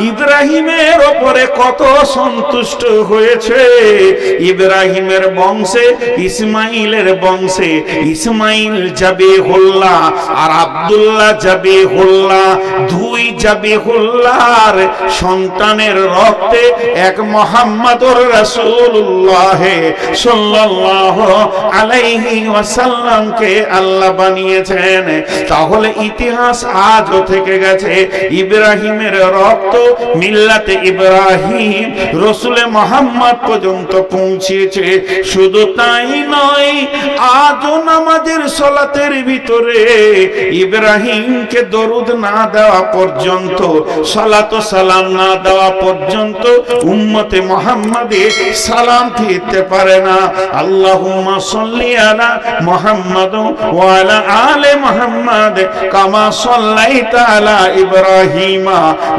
ইব্রাহিমের ওপরে কত সন্তুষ্ট হয়েছে। ইব্রাহিমের বংশে ইসমাইলের বংশে ইসমাইল জাবিহুল্লাহ আর আব্দুল্লাহ জাবিহুল্লাহ, দুই জাবিহুল্লাহর সন্তানের রক্তে এক মুহাম্মদুর রাসূলুল্লাহ সাল্লাল্লাহু আলাইহি ওয়াসাল্লামকে আল্লাহ বানিয়েছেন। তাহলে ইতিহাস আজও থেকে গেছে ইব্রাহিমের রক্ত মিল্লাতে ইব্রাহিম রসুলে মুহাম্মদ পর্যন্ত পৌঁছেছে। শুধু তাই নয়, আজও নামাজের সালাতের ভিতরে ইব্রাহিমকে দরুদ না দেওয়া পর্যন্ত, সালাত ও সালাম না দেওয়া পর্যন্ত উম্মতে মুহাম্মাদে সালাম ফিরতে পারে না। আল্লাহুম্মা সাল্লি আলা মুহাম্মাদ ওয়া আলা আলি মুহাম্মাদ কামা সাল্লাইতা আলা ইব্রাহিম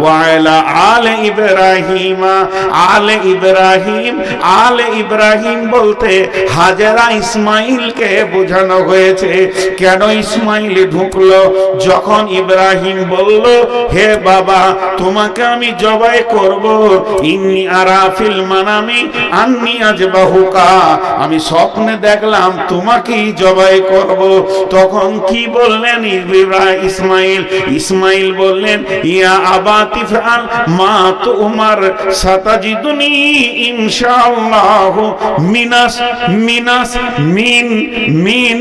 ওয়া আলা আলে ইব্রাহিম। আলে ইব্রাহিম, আলে ইব্রাহিম বলতে হাজেরা ইসমাইলকে বোঝানো হয়েছে। কেন ইসমাইল ঢুকলো? যখন ইব্রাহিম বলল, হে বাবা, তোমাকে আমি জবাই করব, ইন্নী আরা ফিল মানামি আন্নী আযবাহুকা, আমি স্বপ্নে দেখলাম তোমাকেই জবাই করব। তখন কি বললেন ইসমাইল? ইসমাইল বললেন, ইয়া আবাতি ফাল মা তুমার সাতাজিদুনি ইনশাআল্লাহ মিনাস মিনাস মিন মিন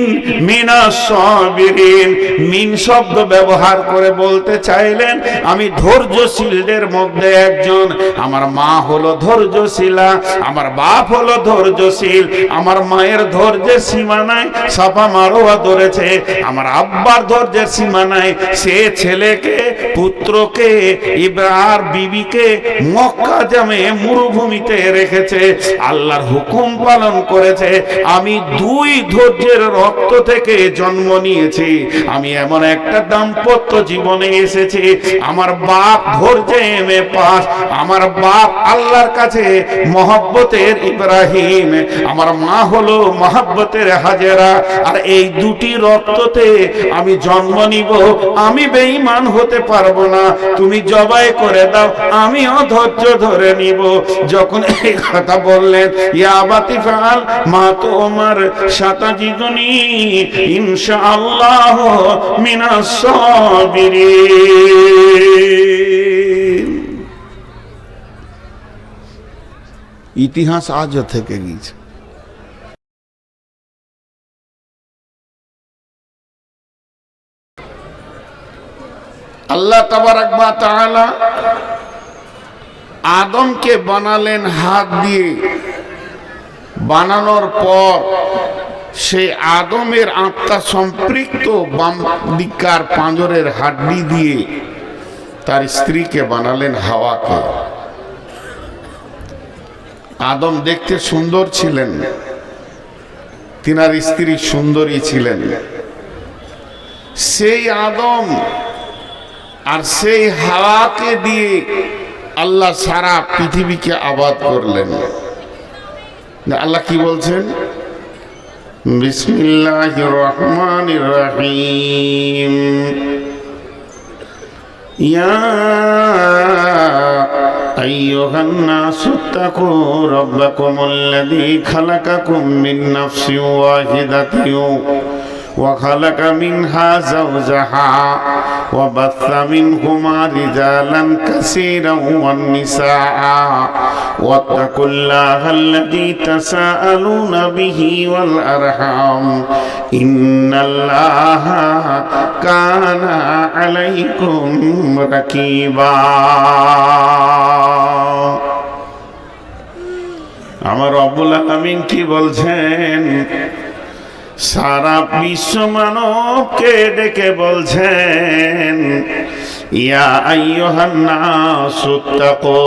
মিনাস সাবিরিন। মিন শব্দ ব্যবহার করে বলতে চাইলেন আমি ধৈর্যশীলদের মধ্যে একজন। আমার মা হলো ধৈর্যশীলা, আমার বাপ হলো ধৈর্যশীল। আমার মায়ের ধৈর্যের সীমা নাই, সাফা মারোয়া ধরেছে। আমার আব্বার ধৈর্যের সীমা নাই, সে ছেলেকে পুত্রকে আর বিবিকে মক্কা জামে মরুভূমিতে রেখেছে, আল্লাহর হুকুম পালন করেছে। আমি দুই ধৈর্যের রক্ত থেকে জন্ম নিয়েছি। আমি এমন একটা দাম্পত্য জীবনে এসেছি, আমার বাপ ধৈর্যে পাস, আমার বাপ আল্লাহর কাছে মহব্বতের ইব্রাহিম, আমার মা হলো মহব্বতের হাজেরা। আর এই দুটি রক্ততে আমি জন্ম নিব, আমি বেঈমান হতে পারবো না। তুমি জবাই করে দাও, আমিও ধৈর্য ধরে নিব। যখন এই কথা বললেন, ইয়া আবাতি ফাল মা তুমার সাতাজিদুনি ইনশাআল্লাহ মিনাস সাবিরিন। ইতিহাস আজও থেকে গেছে। আল্লাহ তাবারাক ওয়া তাআলা আদমকে বানালেন হাত দিয়ে। বানানোর পর সেই আদমের আত্মা সম্পৃক্ত বাম দিকার পাঁজরের হাড্ডি দিয়ে তার স্ত্রীকে বানালেন হাওয়াকে। আদম দেখতে সুন্দর ছিলেন, তিনার স্ত্রী সুন্দরী ছিলেন। সেই আদম আর সেই হাওয়াকে দিয়ে আল্লাহ সারা পৃথিবীকে আবাদ করলেন। আল্লাহ কি বলছেন? বিসমিল্লাহির রহমানির রহিম। ইয়া আইয়ুহান নাসু তাকু রাব্বাকুমুল্লাযী খালাকাকুম মিন নাফসিন ওয়াহিদাতিন وخلق منها زوجها وبث منهما رجالا كثيرا والنساء واتقوا الله الذي تساءلون به والأرحام إن الله كان عليكم رقيبا। আমার রব্বুল আলামিন কি বলছেন? সারা বিশ্ব মানবকে ডেকে বলছেন, ইয়া আইয়ুহান নাসু তাকু,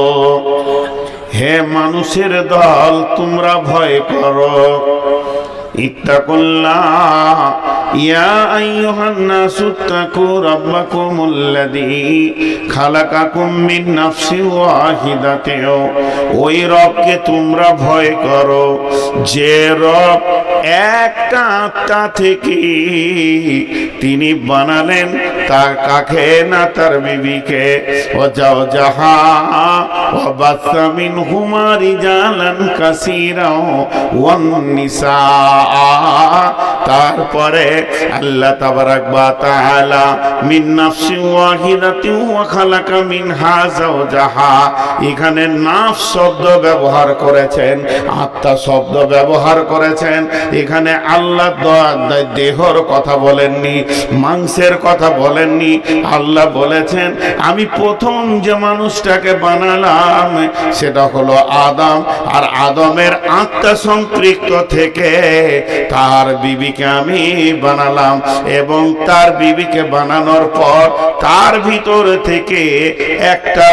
হে মানুষের দল, তোমরা ভয় করো। ইত্তাকুল্লাহ, ইয়া আইয়ুহান নাসু তাকু রাব্বাকুমুল্লাযী খালাকাকুম মিন নাফসিন ওয়াহিদাতিন, ওই রবকে তোমরা ভয় করো যে রব একটা আত্মা থেকে তিনি বানালেন তার কাকে না তার বিবিকে ও যাও যাহা ও বাসা মিনহুমা রিজালান কাসীরা ওয়ান নিসা। তারপরে আল্লাহ তাবারাক ওয়া তাআলা মিন নাফসিন ওয়াহিদাতিন ওয়া খালাকা মিনহা যাওজাহা, এখানে নাফস শব্দ ব্যবহার করেছেন, আত্মা শব্দ ব্যবহার করেছেন। এখানে আল্লাহ দেহর কথা বলেননি, মাংসের কথা বলেননি। আল্লাহ বলেছেন আমি প্রথম যে মানুষটাকে বানালাম সেটা হলো আদম, আর আদমের আত্মা সম্পৃক্ত থেকে তার বিবিকে আমি বানালাম। এবং তার বিবিকে বানানোর পর তার ভিতর থেকে একটা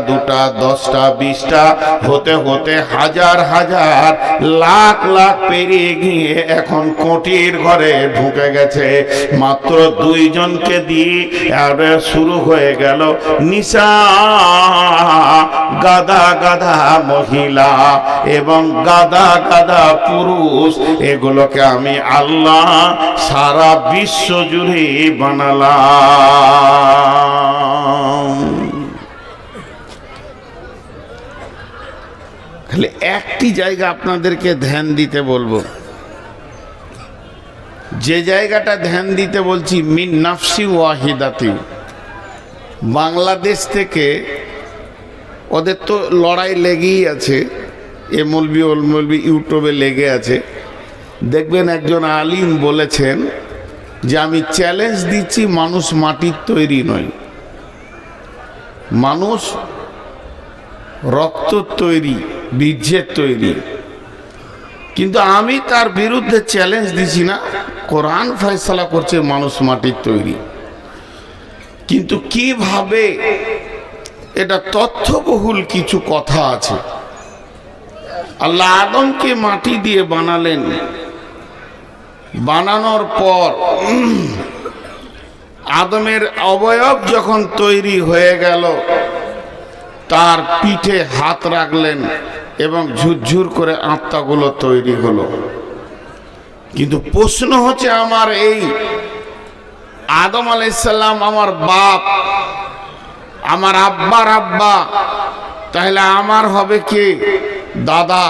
দুটা 10টা 20টা হতে হতে হাজার হাজার লাখ লাখ পেরিয়ে গিয়ে এখন কোটির ঘরে ঢুকে গেছে। মাত্র 2 জনকে দিয়ে শুরু হয়ে গেল নিসা, গাদা গাদা মহিলা এবং গাদা গাদা পুরুষ। এগুলোকে আমি আল্লাহ সারা বিশ্ব জুড়ে বানালাম। খালি একটি জায়গা আপনাদেরকে ধ্যান দিতে বলবো, যে জায়গাটা ধ্যান দিতে বলছি মিন নাফসি ওয়াহিদাতি। বাংলাদেশ থেকে ওদের তো লড়াই লেগেই আছে, এ মৌলবি ওল মৌলবি ইউটিউবে লেগে আছে। দেখবেন একজন আলিম বলেছেন যে আমি চ্যালেঞ্জ দিচ্ছি মানুষ মাটির তৈরি নয়, মানুষ রক্ত তৈরি, বীর্যের তৈরি। কিন্তু আমি তার বিরুদ্ধে চ্যালেঞ্জ দিছি না, কোরআন ফয়সালা করছে মানুষ মাটির তৈরি। কিন্তু কিভাবে, এটা তথ্যবহুল কিছু কথা আছে। আল্লাহ আদমকে মাটি দিয়ে বানালেন, বানানোর পর আদমের অবয়ব যখন তৈরি হয়ে গেল তার পিঠে হাত রাখলেন এবং ঝুরঝুর করে আত্মাগুলো তৈরি হলো। কিন্তু প্রশ্ন হচ্ছে আমার এই আদম আলাইহিস সালাম আমার বাপ, আমার আব্বার আব্বা, তাহলে আমার হবে কে? দাদা।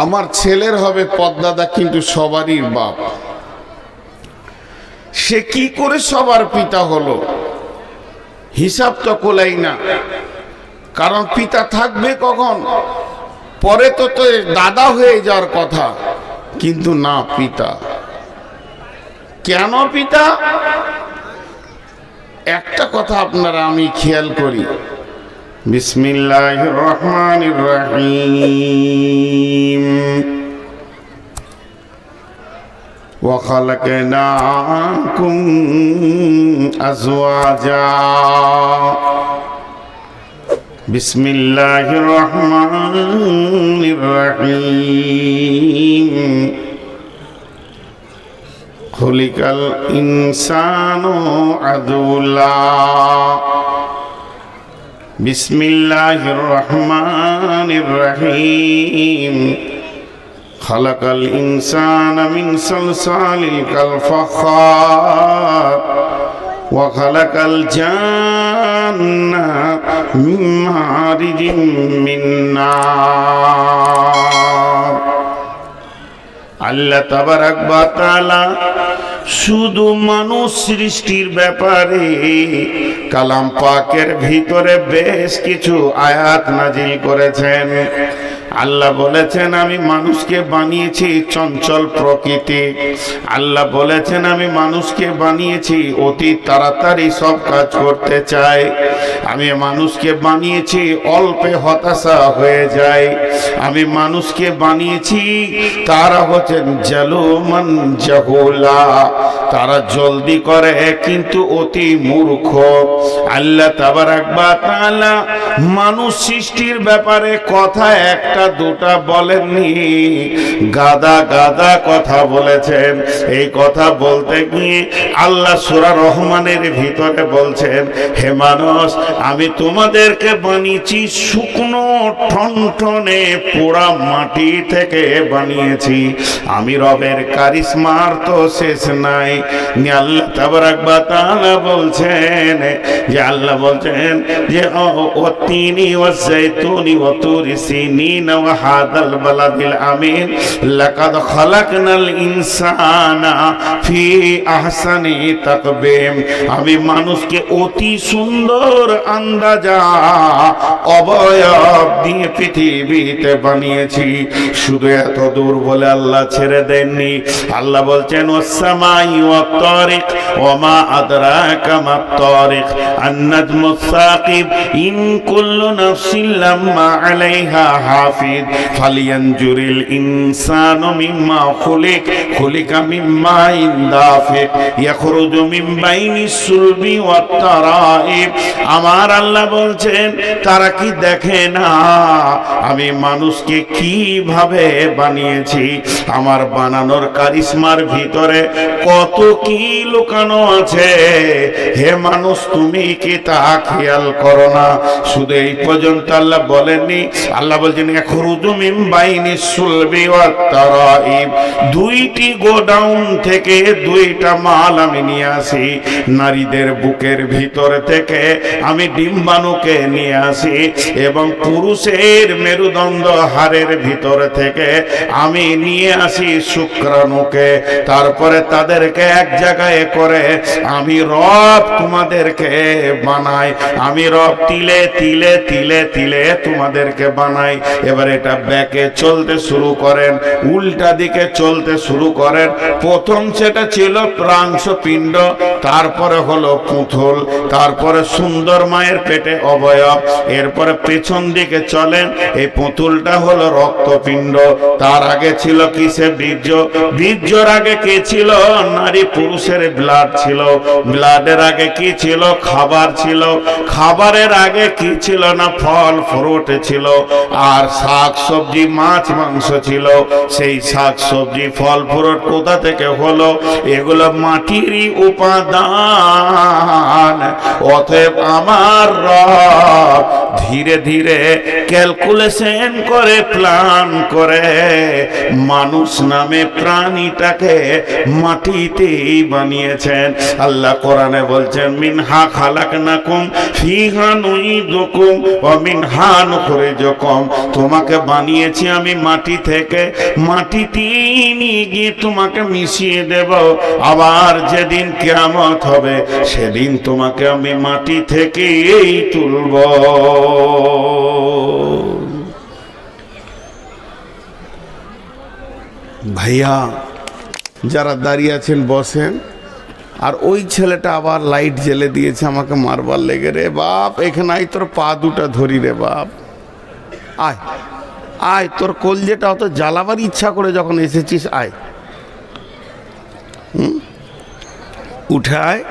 আমার ছেলের হবে পদ্দাদা, কিন্তু সবারই বাপ। সে কি করে সবার পিতা হলো? হিসাব তো কোলাই না, কারণ পিতা থাকবে কখন? পরে তো দাদা হয়ে যাওয়ার কথা, কিন্তু না পিতা। কেন পিতা? একটা কথা আপনারা আমি খেয়াল করি, বিসমিল্লাহির রহমানির রহিম। ওয়া খালাকনাকুম আজওয়াজা। বিসমিল্লাহির রহমানির রহিম। খুলিকাল ইনসানু আদুলা। বিসমিল্লাহির রহমানির রহিম। খালাকাল ইনসানা মিন সালসালিল কাল ফাখার ওয়া খালাকাল জান্না মিন মারিজিম মিন নার। আল্লাহ তাবারাক ওয়া তাআলা শুধু মানুষ সৃষ্টির ব্যাপারে কালাম পাকের ভিতরে বেশ কিছু আয়াত নাজিল করেছেন। আল্লাহ বলেছেন আমি মানুষকে বানিয়েছি চঞ্চল প্রকৃতি। আল্লাহ বলেছেন আমি মানুষকে বানিয়েছি অতি তাড়াতাড়ি সব কাজ করতে চাই। আমি মানুষকে বানিয়েছি অল্পে হতাশা হয়ে যায়। আমি মানুষকে বানিয়েছি তারা হচ্ছেন জালুমান জাহুলা, তারা জলদি করে কিন্তু অতি মূর্খ। আল্লাহ তাবারাক ওয়া তাআলা মানুষ সৃষ্টির ব্যাপারে কথা একটা একটা দুটা বলেননি, গাদা গাদা কথা বলেছেন। এই কথা বলতে গিয়ে আল্লাহ সূরা রহমানের ভিতরে বলছেন, হে মানুষ, আমি তোমাদেরকে বানিয়েছি শুকনো ঠনঠনে পোড়া মাটি থেকে বানিয়েছি। আমি রবের কারিশমার তো শেষ নাই। আল্লাহ তাবারাক ওয়া তাআলা বলছেন যে, আল্লাহ বলছেন যে ওয়াতিনি ওয়াজাইতুনি ওয়া তুরি সিনিন ওয়া হাদাল বালাদিল আমিন লাকাদ খালাকনাল ইনসানা ফি আহসানি তাকবীম। আমি মানুষকে অতি সুন্দর আন্দাজা অবয়ব দিয়ে পৃথিবীতে বানিয়েছি। শুধু এত দূর বলে আল্লাহ ছেড়ে দেননি। আল্লাহ বলছেন ওয়াস-সামাই ওয়াত-তারিক ওয়া মা আদরাকা মাত-তারিক আন-নাজমুস সাকিব ইন কুল্লু নাফসিন লাম্মা আলাইহা হাফিজ ফালিয়ানজুরিল ইনসানু মিম্মা খুলিকা মিম্মা দাফিক ইয়াখরুজু মিন বাইনিস সুলবি ওয়াত-তারাইব। আমার আল্লাহ বলছেন, তারা কি দেখে না আমি মানুষকে কিভাবে বানিয়েছি? আমার বানানোর কারিশমার ভিতরে কত কি লুকানো আছে। হে মানুষ, তুমি কি তা খেয়াল করো না? শুধু এই পর্যন্ত আল্লাহ বলেননি। আল্লাহ বলছেন ইয়াখরুজু মিন বাইনিস সুলবি ওয়াত-তারাইব। দুইটি গোডাউন থেকে দুইটা মাল আমি নিয়ে আসি। নারীদের বুকের ভিতর থেকে আমি ডিম্বাণুকে নিয়ে আসি এবং পুরুষের মেরুদণ্ড হাড়ের ভিতর থেকে আমি নিয়ে আসি শুক্রাণুকে। তারপরে তাদেরকে এক জায়গায় করে আমি রব তোমাদেরকে বানাই। আমি রব তিলে তিলে তিলে তিলে তোমাদেরকে বানাই। এবার এটা ব্যাকে চলতে শুরু করেন, উল্টা দিকে চলতে শুরু করেন। প্রথম সেটা ছিল প্রাংশ পিণ্ড, তারপরে হলো পুঁথল, তারপরে সুন্দর মায়ের পেটে অবয়ব, এরপরে পেছন দিকে চলেন। এই পুঁতুলটা হলো রক্তপিণ্ড, তার আগে ছিল কিসে? বীর্য। বীর্যর আগে কি ছিল? নারী পুরুষের ব্লাড ছিল। ব্লাডের আগে কি ছিল? খাবার ছিল। খাবারের আগে কি ছিল না? ফল ফ্রুট ছিল। আর শাক সবজি মাছ মাংস ছিল। সেই শাক সবজি ফল ফ্রুট কোথা থেকে হলো? এগুলো মাটিরই উপাদান। অতএব আমার রব ধীরে ধীরে ক্যালকুলেশন করে প্ল্যান করে মানুষ নামে প্রাণীটাকে মাটিতেই বানিয়েছেন। আল্লাহ কোরআনে বলছেন মিনহা খালাকনাকুম ফিহা নুইদুকুম ওয়া মিনহা নুখরিজুকুম। তোমাকে বানিয়েছি আমি মাটি থেকে, মাটিতেই নিয়ে গিয়ে তোমাকে মিশিয়ে দেব। আবার যেদিন কিয়ামত হবে সেদিন তোমাকে আমি মাটি থেকেই তুলব। ভাইয়া যারা দাঁড়িয়ে আছেন বসেন। আর ওই ছেলেটা আবার লাইট জ্বেলে দিয়েছে আমাকে মারবার লেগে। রে বাপ, এখানে আয়, তোর পা দুটা ধরি রে বাপ। আয় আয়, তোর কলজেটা অত জ্বালাবার ইচ্ছা করে যখন এসেছিস, আয় উঠে আয়,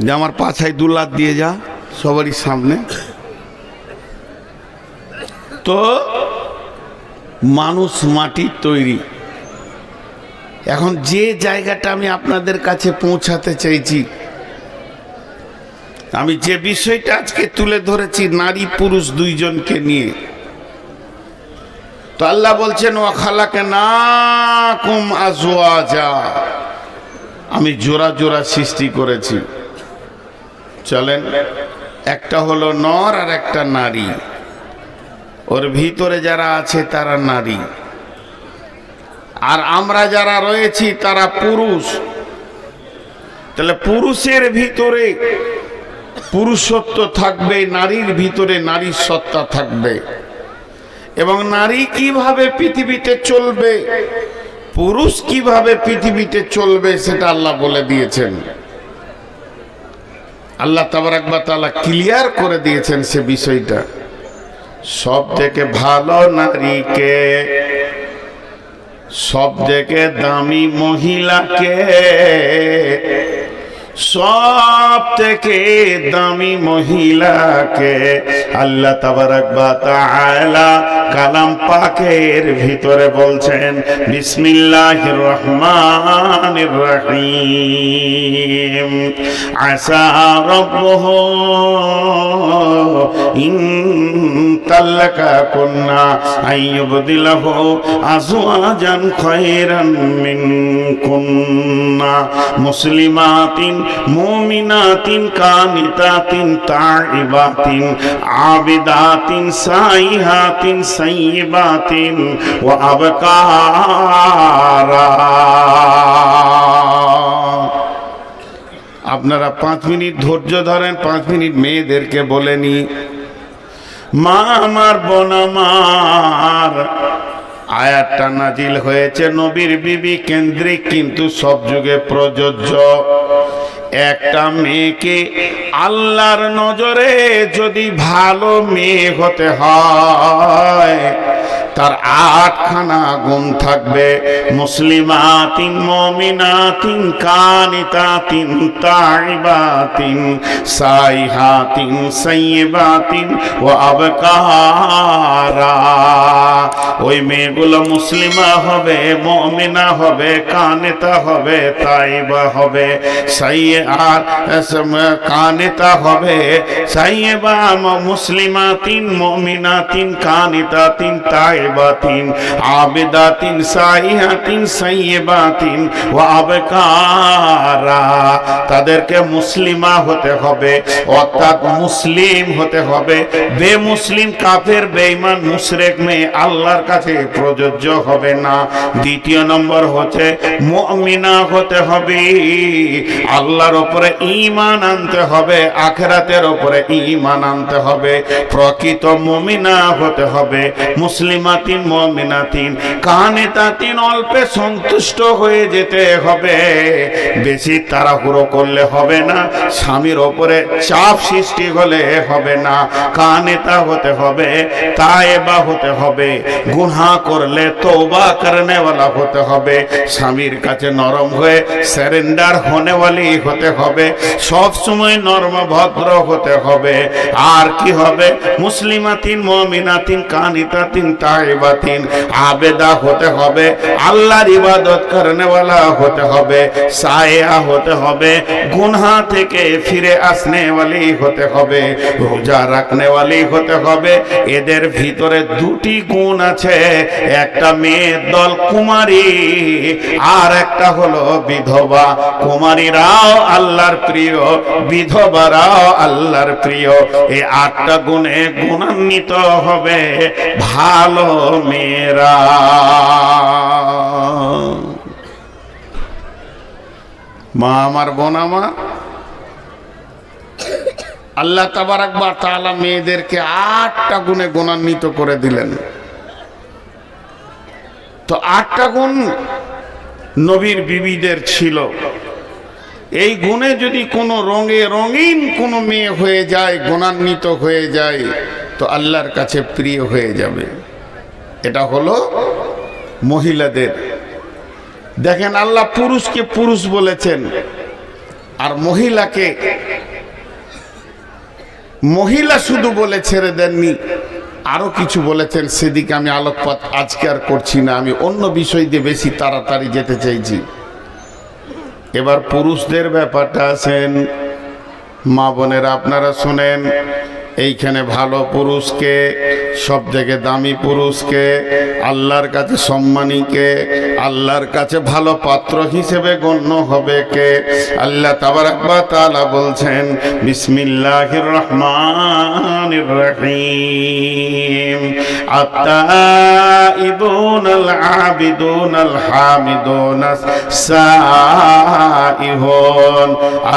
যে আমার পাছায় দুলাত দিয়ে যা সবারই সামনে। তো মানুষ মাটির তৈরি। এখন যে জায়গাটা আমি আপনাদের কাছে পৌঁছাতে চাইছি, আমি যে বিষয়টা আজকে তুলে ধরেছি নারী পুরুষ দুইজনকে নিয়ে, তো আল্লাহ বলছেন ওয়া খালাকনাকুম আজওয়াজা, আমি জোড়া জোড়া সৃষ্টি করেছি। চলেন, একটা হলো নর আর একটা নারী। ওর ভিতরে যারা আছে তারা নারী, আর আমরা যারা রয়েছি তারা পুরুষ। তাহলে পুরুষের ভিতরে পুরুষত্ব থাকবে, নারীর ভিতরে নারীর সত্তা থাকবে। এবং নারী কিভাবে পৃথিবীতে চলবে, পুরুষ কিভাবে পৃথিবীতে চলবে, সেটা আল্লাহ বলে দিয়েছেন। আল্লাহ তাবারাক ওয়া তাআলা ক্লিয়ার করে দিয়েছেন সে বিষয়টা। সব থেকে ভালো নারীকে, সব থেকে দামি মহিলাকে সব থেকে দামি মহিলাকে আল্লাহ তাবারাক ওয়া তাআলা কালাম পাকের ভিতরে বলছেন বিসমিল্লাহির রহমানির রহিম আসা রাব্বুহু ইন তাল্লাকা কুন্না আইয়ুবদিলাহু আজওয়াজান খায়রান মিনকুন্না মুসলিমাতিন মুমিনাতিন কানিতাতিন তাইবাতিন আবিদাতিন সাইহাতিন সাইয়্যিবাতিন ওয়া আবকারা। আপনারা 5 মিনিট ধৈর্য ধরেন, 5 মিনিট মেয়েদেরকে বলেনি। মা আমার, বোন আমার, আয়াতটা নাজিল হয়েছে নবীর বিবি কেন্দ্রিক, কিন্তু সব যুগে প্রযোজ্য। একটা মেয়েকে আল্লাহর নজরে যদি ভালো মেয়ে হতে হয় তার 8খানা গুণ থাকবে। মুসলিমাতিন মুমিনাতিন কানিতাতিন তাইবাতিন সাইহাতিন সাইয়্যিবাতিন ওয়া আবকারা। ওই মেয়েগুলো মুসলিমা হবে, মুমিনা হবে, কানিতা হবে, তাইবা হবে, কানিতা হবে, সাইয়্যিবা মুসলিমাতিন মুমিনাতিন কানিতাতিন তাইবাতিন আবিদাতিন সাইহাতিন সাইয়্যিবাতিন ওয়া আবকারা। তাদেরকে মুসলিমা হতে হবে, অর্থাৎ মুসলিম হতে হবে। বেমুসলিম, কাফের, বেঈমান, মুশরিক মেয়ে আল্লাহর কাছে প্রযোজ্য হবে না। দ্বিতীয় নম্বর হচ্ছে মুমিনা হতে হবে, আল্লাহর উপরে ঈমান আনতে হবে, আখিরাতের উপরে ঈমান আনতে হবে, প্রকৃত মুমিনা হতে হবে। মুসলিমাতিন মুমিনাতিন কানিতাতিন, অল্পে সন্তুষ্ট হয়ে যেতে হবে, বেশি তাড়াহুড়ো করলে হবে না, স্বামীর ওপরে চাপ সৃষ্টি হলে হবে না। কানিতা হতে হবে, তায়েবা হতে হবে, গুনাহ করলে তওবা করনে वाला হতে হবে, স্বামীর কাছে নরম হয়ে সারেন্ডার होने वाली হতে হবে, সব সময় নরম ভদ্র হতে হবে। আর কি হবে? মুসলিমাতিন মুমিনাতিন কানিতাতিন তাইবাতিন আবেদা হতে হবে, আল্লাহর ইবাদত করনে वाला হতে হবে, সায়া হতে হবে, গুনাহ থেকে ফিরে আসনে वाली হতে হবে, রোজা রাখনে वाली হতে হবে। এদের ভিতরে 2টি গুণ আছে, একটা মেয়ের দল কুমারী, আর একটা হলো বিধবা। কুমারীরাও আল্লাহর প্রিয়, বিধবারাও আল্লাহর প্রিয়। এই 8টা গুণে গুণান্বিত হবে ভালো মেয়েরা। মা আমার, বোন আমার, আল্লাহ তাবারাক ওয়া তাআলা মেয়েদেরকে 8টা গুণে গুণান্বিত করে দিলেন। তো 8টা গুণ নবীর বিবিদের ছিল। এই গুণে যদি কোনো রঙে রঙিন কোনো মেয়ে হয়ে যায়, গুণান্বিত হয়ে যায়, তো আল্লাহর কাছে প্রিয় হয়ে যাবে। এটা হলো মহিলাদের। দেখেন, আল্লাহ পুরুষকে পুরুষ বলেছেন আর মহিলাকে মহিলা শুধু বলে ছেড়ে দেননি, আরো কিছু বলেছেন। সেদিকে আমি আলোকপাত আজকে আর করছি না, আমি অন্য বিষয় দিয়ে বেশি তাড়াতাড়ি যেতে চাইছি। এবার পুরুষদের ব্যাপারটা আছেন। মা বোনেরা আপনারা শোনেন, এইখানে ভালো পুরুষকে, সব থেকে দামি পুরুষকে, আল্লাহর কাছে সম্মানীকে, আল্লাহর কাছে ভালো পাত্র হিসেবে গণ্য হবে কে? আল্লাহ তাবারাক ওয়া তাআলা বলছেন বিসমিল্লাহির রহমানির রহিম আত-তাইবুনাল আবিদুনাল হামিদুনাস সাইহুন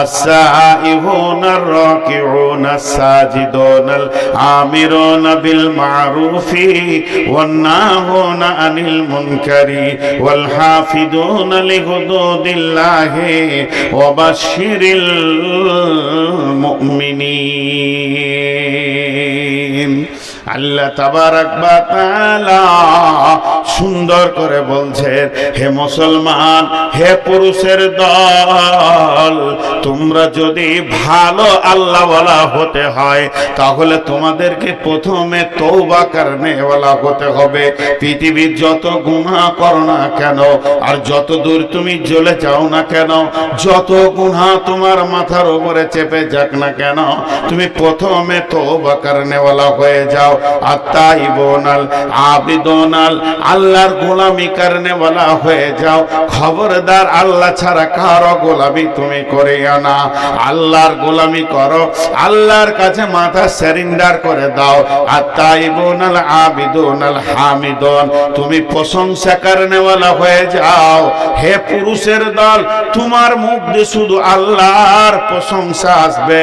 আস-সাইহুনার রাকিউনাস সাজিদুন الآمرون بالمعروف والناهون عن المنكر والحافظون لحدود الله وبشر المؤمنين আল্লাহ তাবারাক ওয়া তাআলা সুন্দর করে বলছেন, হে মুসলমান, হে পুরুষের দল, তোমরা যদি ভালো আল্লাহওয়ালা হতে হয় তাহলে তোমাদেরকে প্রথমে তওবা করনেওয়ালা হতে হবে। পৃথিবীর যত গুনাহ করো না কেন, আর যত দূর তুমি জ্বলে যাও না কেন, যত গুনাহ তোমার মাথার উপরে চেপে যাক না কেন, তুমি প্রথমে তওবা করনেওয়ালা হয়ে যাও। আত্তাইবুনাল আবিদুনাল, আল্লাহর গোলামি করনেওয়ালা হয়ে যাও। খবরদার আল্লাহ ছাড়া কারো গোলামি তুমি করিও না। আল্লাহর গোলামি করো, আল্লাহর কাছে মাথা সারেন্ডার করে দাও। আত্তাইবুনাল আবিদুনাল হামিদুন, তুমি প্রশংসা করনেওয়ালা হয়ে যাও। হে পুরুষের দল, তোমার মুখ দিয়ে শুধু আল্লাহর প্রশংসা আসবে,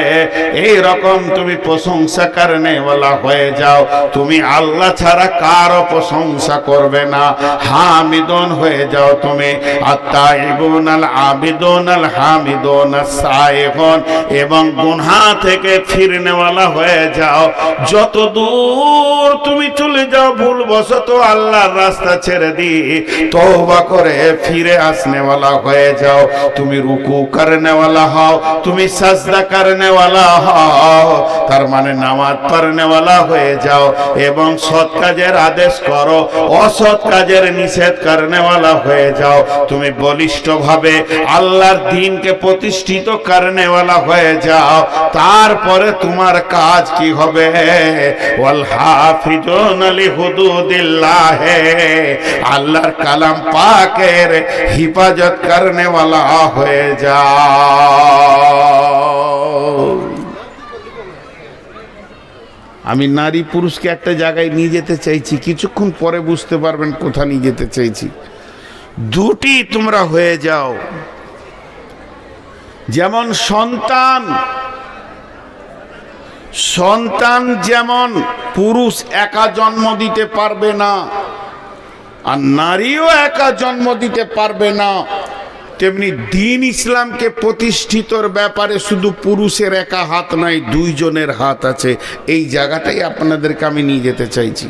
এই রকম তুমি প্রশংসা করনেওয়ালা হয়ে যাও। তুমি আল্লাহ ছাড়া কারো প্রশংসা করবে না, হামিদুন হয়ে যাও তুমি। আত্তাইবুনাল আবিদুনাল হামিদুন আস-সাইহুন, এবং গুনাহ থেকে ফিরনেওয়ালা হয়ে যাও। যত দূর তুমি চলে যাও ভুলবশত আল্লাহর রাস্তা ছেড়ে দিয়ে তওবা করে ফিরে আসনেওয়ালা হয়ে যাও। তুমি রুকু করনেওয়ালা হও, তুমি সাজদা করনেওয়ালা হও, তার মানে নামাজ পড়নেওয়ালা হয়ে যাও। এবং সৎ কাজের আদেশ করো, অসৎ কাজের নিষেধ করনেওয়ালা হয়ে যাও। তুমি বলিষ্ঠভাবে আল্লাহর দ্বীনকে প্রতিষ্ঠিত করনেওয়ালা হয়ে যাও। তারপরে তোমার কাজ কি হবে? ওয়াল হাফিজুনা লিহুদুদিল্লাহ, আল্লাহর কালাম পাকের হিফাজত করনেওয়ালা হয়ে যাও। আমি নারী পুরুষকে একটা জায়গায় নিয়ে যেতে চাইছি, কিছুক্ষণ পরে বুঝতে পারবেন কোথা নিয়ে যেতে চাইছি। দুটি তোমরা হয়ে যাও। যেমন সন্তান যেমন পুরুষ একা জন্ম দিতে পারবে না, আর নারীও একা জন্ম দিতে পারবে না, তেমনি দ্বীন ইসলামকে প্রতিষ্ঠিতর ব্যাপারে শুধু পুরুষের একা হাত নাই, দুইজনের হাত আছে। এই জায়গাটাই আপনাদেরকে আমি নিয়ে যেতে চাইছি।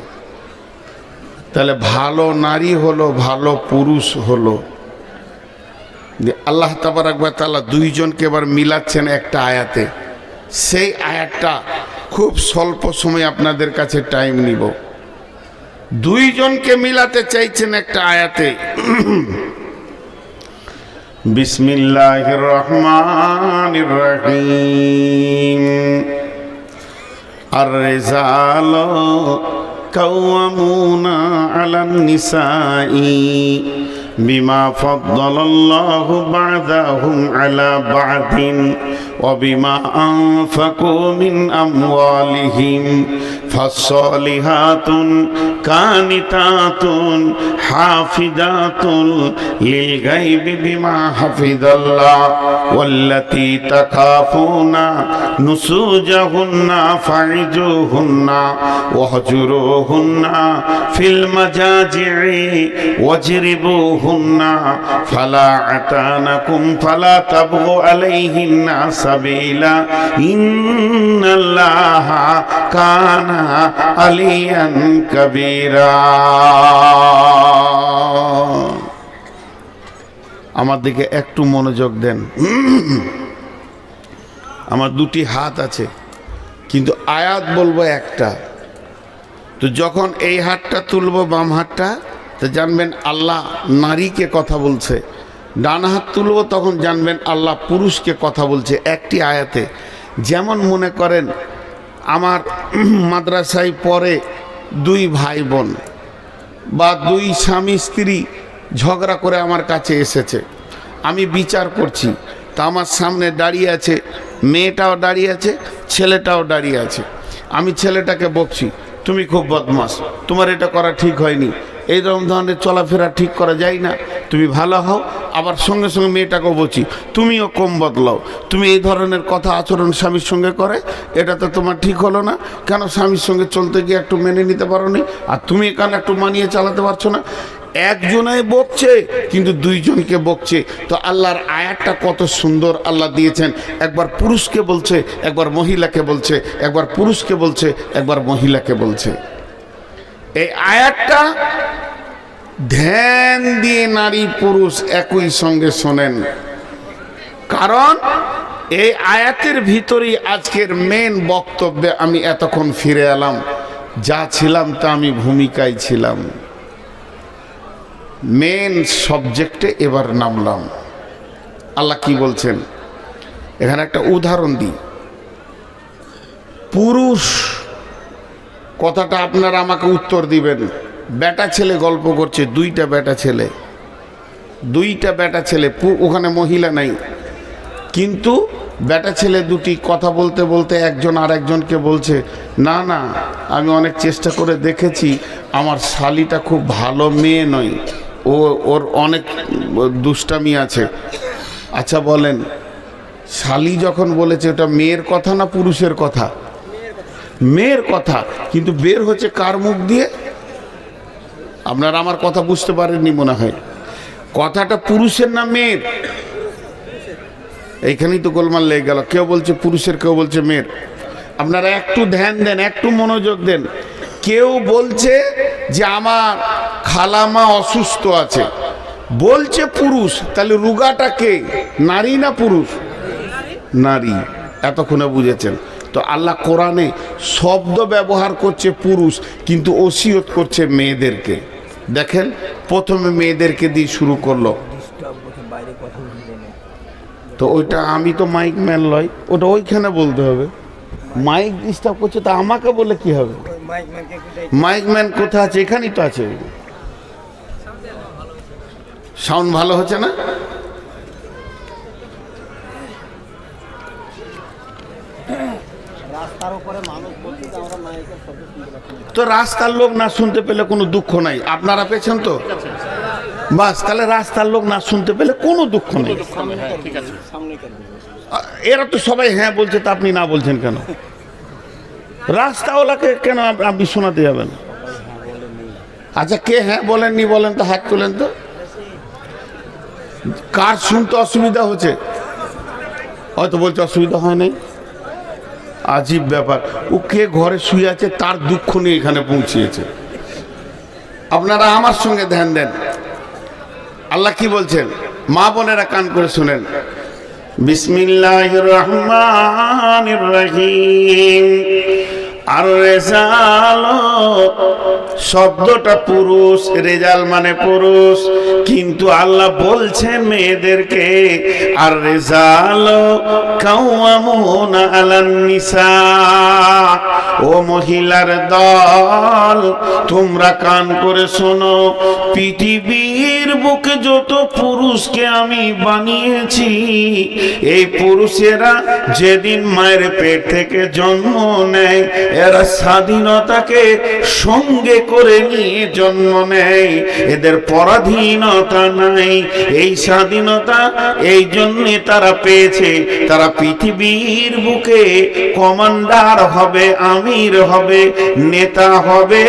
তাহলে ভালো নারী হলো, ভালো পুরুষ হলো। আল্লাহ তাবারাক ওয়া তাআলা দুইজনকে এবার মিলাচ্ছেন একটা আয়াতে। সেই আয়াতটা খুব স্বল্প সময় আপনাদের কাছে টাইম নিব। দুইজনকে মিলাতে চাইছেন একটা আয়াতে। বিসমিল্লাহির রহমানির রহিম। আর-রিজালু কাওয়ামুনা আলান নিসাই বিমা ফাদ্দালাল্লাহু বা'দাহুম আলা বা'দিন ওয়া বিমা আনফাকু মিন আমওয়ালিহিম ফাস-সালিহাতুন কানিতাতুন হাফিজাতুন লিল গায়বি বিমা হাফিজাল্লাহ ওয়াল্লাতী তাখাফুনা নুসুজাহুন্না ফা'iজুহুন্না ওয়াহজুরুহুন্না ফিল মাজাজি'i ওয়াজরিবুহুন্না ফালা আতানাকুম ফালা তাবগু আলাইহিন্না সাবিলা ইন্নাল্লাহা কানা আলিয়ান কাবীরা। আমার দিকে একটু মনোযোগ দেন। আমার দুটি হাত আছে, কিন্তু আয়াত বলবো একটা। তো যখন এই হাতটা তুলবো, বাম হাতটা, তো জানবেন আল্লাহ নারীকে কথা বলছে। ডান হাত তুলবো, তখন জানবেন আল্লাহ পুরুষকে কথা বলছে একটি আয়াতে। যেমন মনে করেন আমার মাদ্রাসায় পড়ে দুই ভাই বোন বা দুই স্বামী স্ত্রী ঝগড়া করে আমার কাছে এসেছে, আমি বিচার করছি। তা আমার সামনে দাঁড়িয়ে আছে, মেয়েটাও দাঁড়িয়ে আছে, ছেলেটাও দাঁড়িয়ে আছে। আমি ছেলেটাকে বকছি, তুমি খুব বদমাশ, তোমার এটা করা ঠিক হয়নি, এইরকম ধরনের চলাফেরা ঠিক করা যায় না, তুমি ভালো হও। আবার সঙ্গে সঙ্গে মেয়েটাকেও বলছি, তুমিও কম বদলাও, তুমি এই ধরনের কথা আচরণ স্বামীর সঙ্গে করে, এটা তো তোমার ঠিক হলো না। কেন স্বামীর সঙ্গে চলতে গিয়ে একটু মেনে নিতে পারো নি, আর তুমি এখানে একটু মানিয়ে চালাতে পারছো না। একজনাই বকছে, কিন্তু দুইজনকে বকছে। তো আল্লাহর আয়াতটা কত সুন্দর আল্লাহ দিয়েছেন। একবার পুরুষকে বলছে, একবার মহিলাকে বলছে, একবার পুরুষকে বলছে, একবার মহিলাকে বলছে। এই আয়াতটা ধ্যান দিয়ে নারী পুরুষ একই সঙ্গে শোনেন, কারণ এই আয়াতের ভিতরেই আজকের মেন বক্তব্যে আমি এতক্ষণ ফিরে এলাম। যা ছিলাম তা আমি ভূমিকায় ছিলাম, মেন সাবজেক্টে এবার নামলাম। আল্লাহ কি বলছেন এখানে একটা উদাহরণ দিই। পুরুষ কথাটা আপনারা আমাকে উত্তর দিবেন। বেটা ছেলে গল্প করছে, দুইটা বেটা ছেলে, ওখানে মহিলা নাই, কিন্তু বেটা ছেলে দুটি কথা বলতে বলতে একজন আর একজনকে বলছে, না না আমি অনেক চেষ্টা করে দেখেছি, আমার শালিটা খুব ভালো মেয়ে নয়, ওর অনেক দুষ্টামি আছে। আচ্ছা বলেন, শালি যখন বলেছে ওটা মেয়ের কথা না পুরুষের কথা? মেয়ের কথা, কিন্তু বের হচ্ছে কার মুখ দিয়ে? আপনারা আমার কথা বুঝতে পারেননি মনে হয়। কথাটা পুরুষের না মেয়ের? এইখানেই তো গোলমাল লেগে গেল, কেউ বলছে পুরুষের, কেউ বলছে মেয়ের। আপনারা একটু ধ্যান দেন, একটু মনোযোগ দেন। কেউ বলছে যে আমার খালামা অসুস্থ আছে, বলছে পুরুষ, তাহলে রুগাটা কে, নারী না পুরুষ? নারী। এতক্ষণে বুঝেছেন তো? আল্লাহ কোরআনে শব্দ ব্যবহার করছে পুরুষ, কিন্তু ওসিয়ত করছে মেয়েদেরকে। দেখেন প্রথমে মেয়েদেরকে দিয়ে শুরু করলো, তো ওইটা আমি তো মাইক ম্যান লয়, ওটা ওইখানে বলতে হবে। মাইক ডিস্টার্ব করছে, তা আমাকে বলে কি হবে? মাইক ম্যান কোথায় আছে? এখানেই তো আছে। সাউন্ড ভালো হচ্ছে না? তো রাস্তার লোক না শুনতে পেলে কোনো দুঃখ নাই, আপনারা পেয়েছেন তো বাস, তাহলে রাস্তার লোক না শুনতে পেলে কোনো দুঃখ নেই। এরা তো সবাই হ্যাঁ বলছে, তা আপনি না বলছেন কেন? রাস্তাওয়ালাকে কেন আপনি শোনাতে যাবেন? আচ্ছা কে হ্যাঁ বলেননি বলেন তো, হাত তোলেন তো। কার শুনতে অসুবিধা হচ্ছে? হয়তো বলছে অসুবিধা হয় নাই। আজীব ব্যাপার, ও কে ঘরে শুয়ে আছে তার দুঃখ নিয়ে এখানে পৌঁছিয়েছে। আপনারা আমার সঙ্গে ধ্যান দেন। আল্লাহ কি বলছেন, মা বোনেরা কান করে শুনেন। বিসমিল্লাহির রহমানির রহিম। আর রেজাল শব্দটা পুরুষ, রেজাল মানে পুরুষ, কিন্তু আল্লাহ বলছেন মেয়েদেরকে, আর রেজাল কাওয়ামুনা আলান নিসা। ও মহিলার দল, তোমরা কান করে শোনো, পৃথিবীর বুকে যত পুরুষকে আমি বানিয়েছি, এই পুরুষেরা যেদিন মায়ের পেট থেকে জন্ম নেয়, এরা স্বাধীনতাকে সঙ্গে করে নিয়ে জন্ম নেয়, এদের পরাধীনতা নাই। এই স্বাধীনতা এই জন্য তারা পেয়েছে, তারা পৃথিবীর বুকে কমান্ডার হবে, আমির হবে, নেতা হবে,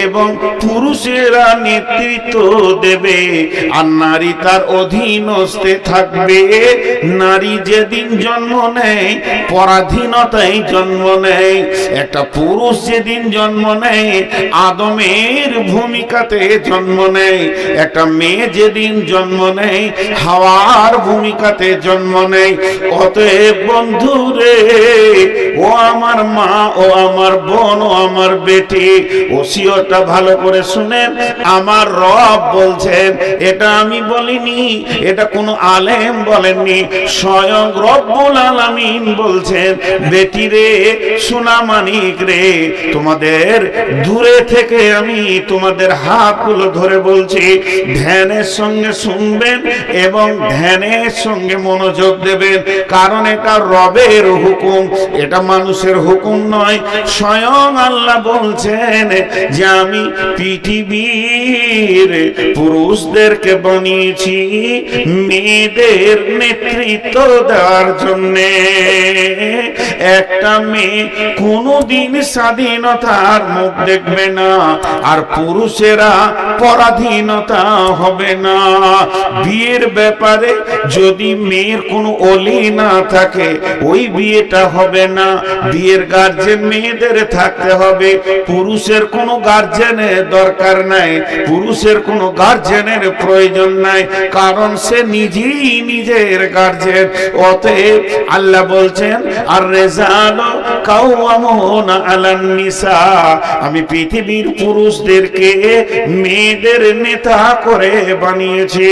এবং পুরুষেরা নেতৃত্ব দেবে, আর নারী তার অধীনস্থে থাকবে। নারী যেদিন জন্ম নেয় পরাধীনতায় জন্ম নেয়। একটা পুরুষ যেদিন জন্ম নেয় আদমের ভূমিকাতে জন্ম নেয়, একটা মেয়ে যেদিন জন্ম নেয় হাওয়ার ভূমিকাতে জন্ম নেয়। অতএব বন্ধুরে, ও আমার মা, ও আমার বোন, ও আমার বেটি, ওসিয়তটা ভালো করে শুনেন। আমার রব বলছেন, এটা আমি বলিনি, এটা কোনো আলেম বলেননি, স্বয়ং রব্বুল আলামিন বলছেন, বেটি রে, সোনা মানিক রে, তোমাদের দূরে থেকে আমি তোমাদের হাতগুলো ধরে বলছি, ধ্যানের সঙ্গে শুনবেন এবং ধ্যানের সঙ্গে মনোযোগ দেবেন, কারণ এটা রবের হুকুম, এটা মানুষের হুকুম নয়। স্বয়ং আল্লাহ বলছেন যে আমি পৃথিবীর পুরুষদেরকে বানিয়েছি মেয়েদের নেতৃত্ব দেওয়ার জন্যে। একটা মেয়ে কোনোদিন কোনোদিন স্বাধীনতার মুখ দেখবে না, আর পুরুষেরা পরাধীনতা হবে না। বিয়ের ব্যাপারে যদি মেয়ের কোনো ওলি না থাকে ওই বিয়েটা হবে না। বিয়ের গার্জেন মেয়েদের থাকতে হবে, পুরুষের কোনো গার্জেনের দরকার নাই, পুরুষের কোনো গার্জেনের প্রয়োজন নাই, কারণ সে নিজেই নিজের গার্জেন। অতএব আল্লাহ বলছেন আর রেজালো কাওয়ামুনা আলান নিসা, আমি পৃথিবীর পুরুষদেরকে মেয়েদের নেতা করে বানিয়েছি।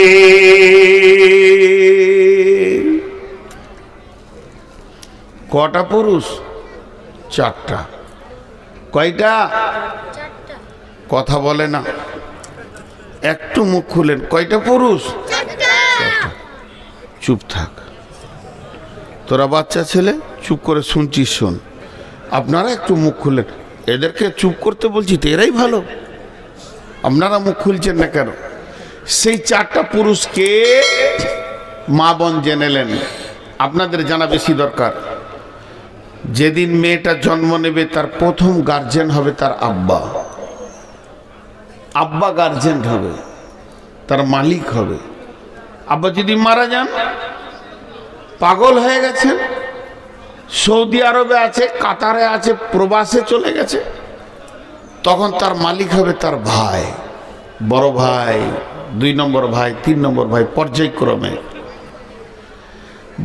কটা পুরুষ? চারটা। কয়টা? কথা বলে না, একটু মুখ খুলেন। কয়টা পুরুষ? চুপ থাক, তোরা বাচ্চা ছেলে চুপ করে শুনছিস, শোন। আপনারা একটু মুখ খুলেন, এদেরকে চুপ করতে বলছি তো এরাই ভালো, আপনারা মুখ খুলছেন না কেন? সেই চারটা পুরুষকে মা বোন জেনেলেন, আপনাদের জানা বেশি দরকার। যেদিন মেয়েটা জন্ম নেবে তার প্রথম গার্জেন হবে তার আব্বা। আব্বা গার্জেন হবে, তার মালিক হবে। আব্বা যদি মারা যান, পাগল হয়ে গেছেন, সৌদি আরবে আছে, কাতারে আছে, প্রবাসে চলে গেছে, তখন তার মালিক হবে তার ভাই, বড় ভাই, 2 নম্বর ভাই, 3 নম্বর ভাই, পর্যায়ক্রমে।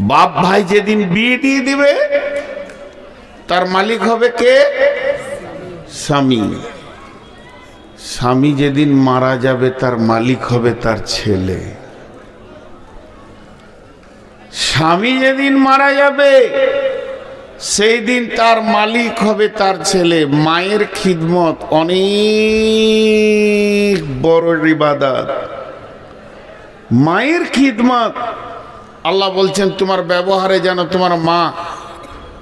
বাপ ভাই যেদিন বিয়ে দিয়ে দিবে তার মালিক হবে কে? স্বামী। স্বামী যেদিন মারা যাবে তার মালিক হবে তার ছেলে। স্বামী যেদিন মারা যাবে সেই দিন তার মালিক হবে তার ছেলে। মায়ের খিদমত অনেক বড় ইবাদত। মায়ের খিদমত, আল্লাহ বলছেন তোমার ব্যবহারে যেন তোমার মা,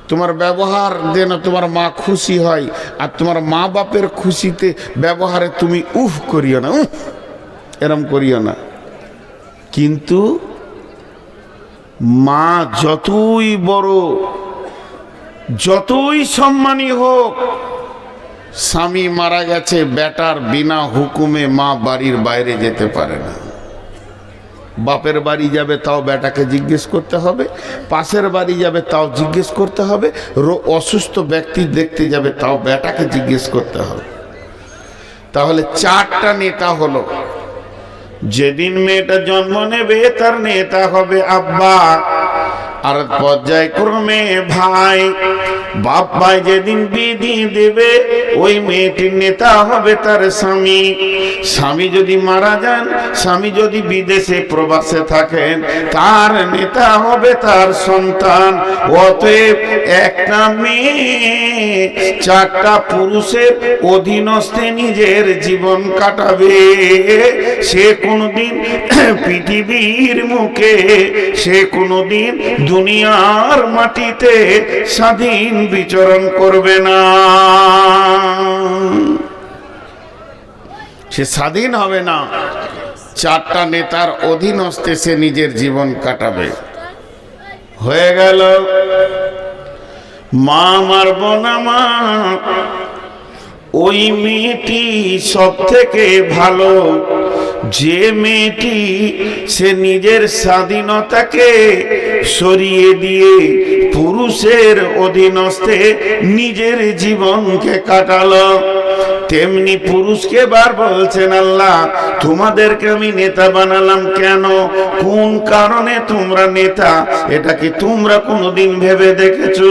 তোমার ব্যবহার যেন তোমার মা খুশি হয়, আর তোমার মা বাপের খুশিতে ব্যবহারে তুমি উফ করিও না, এরম করিও না। কিন্তু মা যতই বড়, যতই সম্মানী হোক, স্বামী মারা গেছে, বেটার বিনা হুকুমে মা বাড়ির বাইরে যেতে পারে না। বাপের বাড়ি যাবে তাও বেটাকে জিজ্ঞেস করতে হবে, পাশের বাড়ি যাবে তাও জিজ্ঞেস করতে হবে, অসুস্থ ব্যক্তি দেখতে যাবে তাও বেটাকে জিজ্ঞেস করতে হবে। তাহলে চারটা নেতা হলো। যেদিন মেয়েটা জন্ম নেবে তার নেতা হবে আব্বা, আর পর্যায়ক্রমে ভাই। বাপ ভাই যেদিন বিয়ে দিয়ে দেবে ওই মেয়েটির নেতা হবে তার স্বামী। স্বামী যদি মারা যান, স্বামী যদি বিদেশে প্রবাসে থাকেন, তার নেতা হবে তার সন্তান। অতএব একটা মেয়ে চারটা পুরুষের অধীনস্থে নিজের জীবন কাটাবে। সে কোনোদিন পৃথিবীর মুখে, সে কোনোদিন দুনিয়ার মাটিতে স্বাধীন বিচরণ করবে না। সে স্বাধীন হবে না, চারটা নেতার অধীনস্থে সে নিজের জীবন কাটাবে। হয়ে গেল। মা মারব না মা, ওই মেয়েটি সব থেকে ভালো যে মেয়েটি সে নিজের স্বাধীনতাকে সরিয়ে দিয়ে পুরুষের অধীনস্থে নিজের জীবনকে কাটালো। তেমনি পুরুষকে বার বলছেন আল্লাহ তোমাদেরকে আমি নেতা বানালাম কেন, কোন কারণে তোমরা নেতা, এটা কি তোমরা কোনোদিন ভেবে দেখেছো?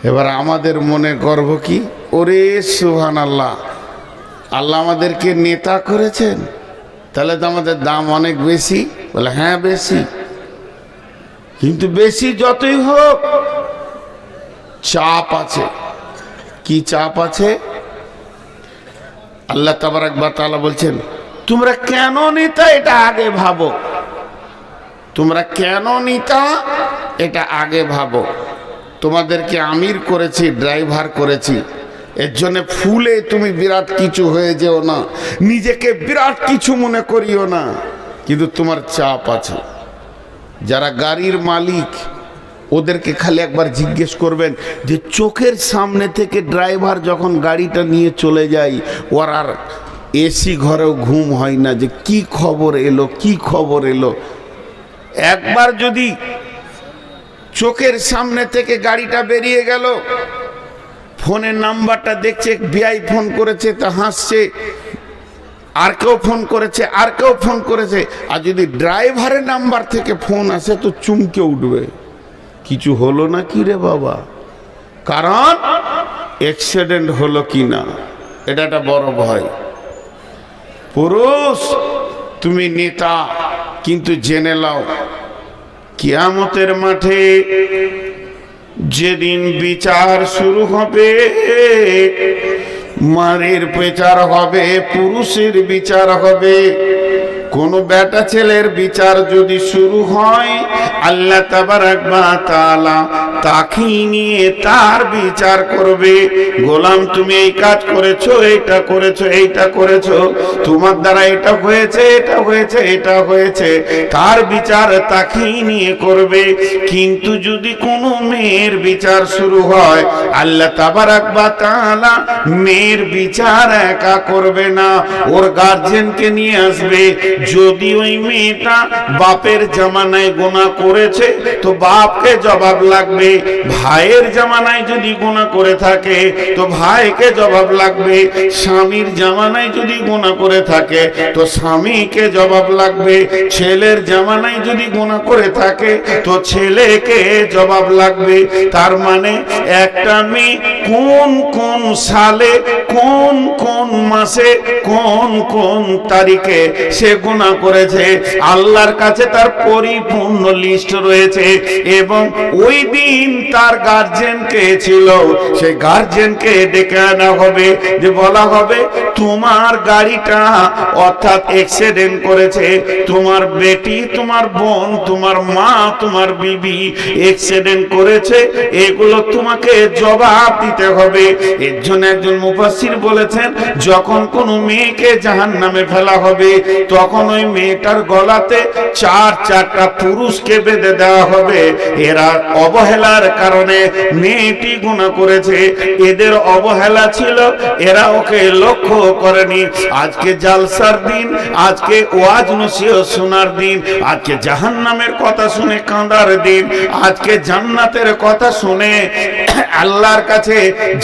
এবার আমাদের মনে গর্ব কি, ওরে সুবহানাল্লাহ, আল্লাহ আমাদেরকে নেতা করেছেন, তাহলে তো আমাদের দাম অনেক বেশি। বলে হ্যাঁ বেশি, কিন্তু বেশি যতই হোক চাপ আছে। কি চাপ আছে? আল্লাহ তাবারাক ওয়া তাআলা বলছেন তোমরা কেন নেতা এটা আগে ভাবো, তোমরা কেন নেতা এটা আগে ভাবো। তোমাদেরকে আমির করেছি, ড্রাইভার করেছি, এর জন্য ফুলে তুমি বিরাট কিছু হয়ে যেও না, নিজেকে বিরাট কিছু মনে করিও না, কিন্তু তোমার চাপ আছে। যারা গাড়ির মালিক ওদেরকে খালি একবার জিজ্ঞেস করবেন যে চোখের সামনে থেকে ড্রাইভার যখন গাড়িটা নিয়ে চলে যায়, ওর আর এসি ঘরেও ঘুম হয় না, যে কি খবর এলো কি খবর এলো। একবার যদি চোখের সামনে থেকে গাড়িটা বেরিয়ে গেল, ফোনের নাম্বারটা দেখছে, বিআই ফোন করেছে তা হাসছে, আর কেউ ফোন করেছে, আর কেউ ফোন করেছে, আর যদি ড্রাইভারের নাম্বার থেকে ফোন আসে তো চমকে উঠবে, কিছু হলো না কি রে বাবা, কারণ অ্যাক্সিডেন্ট হলো কি না, এটা একটা বড় ভয়। পুরুষ তুমি নেতা, কিন্তু জেনে নাও কিয়ামতের মাঠে যেদিন বিচার শুরু হবে, মারের বিচার হবে, পুরুষের বিচার হবে। কোন বেটা ছেলের বিচার যদি শুরু হয়, আল্লাহ তাবারাক ওয়া তাআলা তাকে নিয়ে তার বিচার করবে। গোলাম তুমি এই কাজ করেছো, এইটা করেছো, এইটা করেছো, তোমার দ্বারা এটা হয়েছে, এটা হয়েছে, এটা হয়েছে, তার বিচার তাকেই নিয়ে করবে। কিন্তু যদি কোনো মেয়ের বিচার শুরু হয়, আল্লাহ তাবারাক ওয়া তাআলা মেয়ের বিচার একা করবে না, ওর গার্জিয়ানকে নিয়ে আসবে। যদি ওই মেয়েটা বাপের জামানায় গুনাহ করেছে তো বাপকে জবাব লাগবে, ভাইয়ের জামানায় যদি গুনাহ করে থাকে তো ভাইকে জবাব লাগবে, স্বামীর জামানায় যদি গুনাহ করে থাকে তো স্বামীকে জবাব লাগবে, ছেলের জামানায় যদি গুনাহ করে থাকে তো ছেলেকে জবাব লাগবে। তার মানে একটা মেয়ে কোন কোন সালে, কোন কোন মাসে, কোন কোন তারিখে সে গুনাহ করেছে, আল্লাহর কাছে তার পরিপূর্ণ লিস্ট রয়েছে। এবং ওই দিন তার গার্জিয়ান কে ছিল, সেই গার্জিয়ানকে ডেকে আনা হবে, যে বলা হবে তোমার গাড়িটা অর্থাৎ অ্যাক্সিডেন্ট করেছে, তোমার বেটি, তোমার বোন, তোমার মা, তোমার বিবি অ্যাক্সিডেন্ট করেছে, এগুলো তোমাকে জবাব দিতে হবে। এর জন্য একজন মুফাসসির বলেছেন, যখন কোনো মেয়েকে জাহান্নামে ফেলা হবে, তখন ওই মেয়েটার গলাতে চারটা পুরুষকে বেঁধে দেওয়া হবে। এরা অবহেলার কারণে মেয়েটি গুনাহ করেছে, এদের অবহেলা ছিল, এরা ওকে লক্ষ্য করেনি। আজকে জালসার দিন, আজকে ওয়াজ নসিহত শোনার দিন, আজকে জাহান্নামের কথা শুনে কাঁদার দিন, আজকে জান্নাতের কথা শুনে আল্লাহর কাছে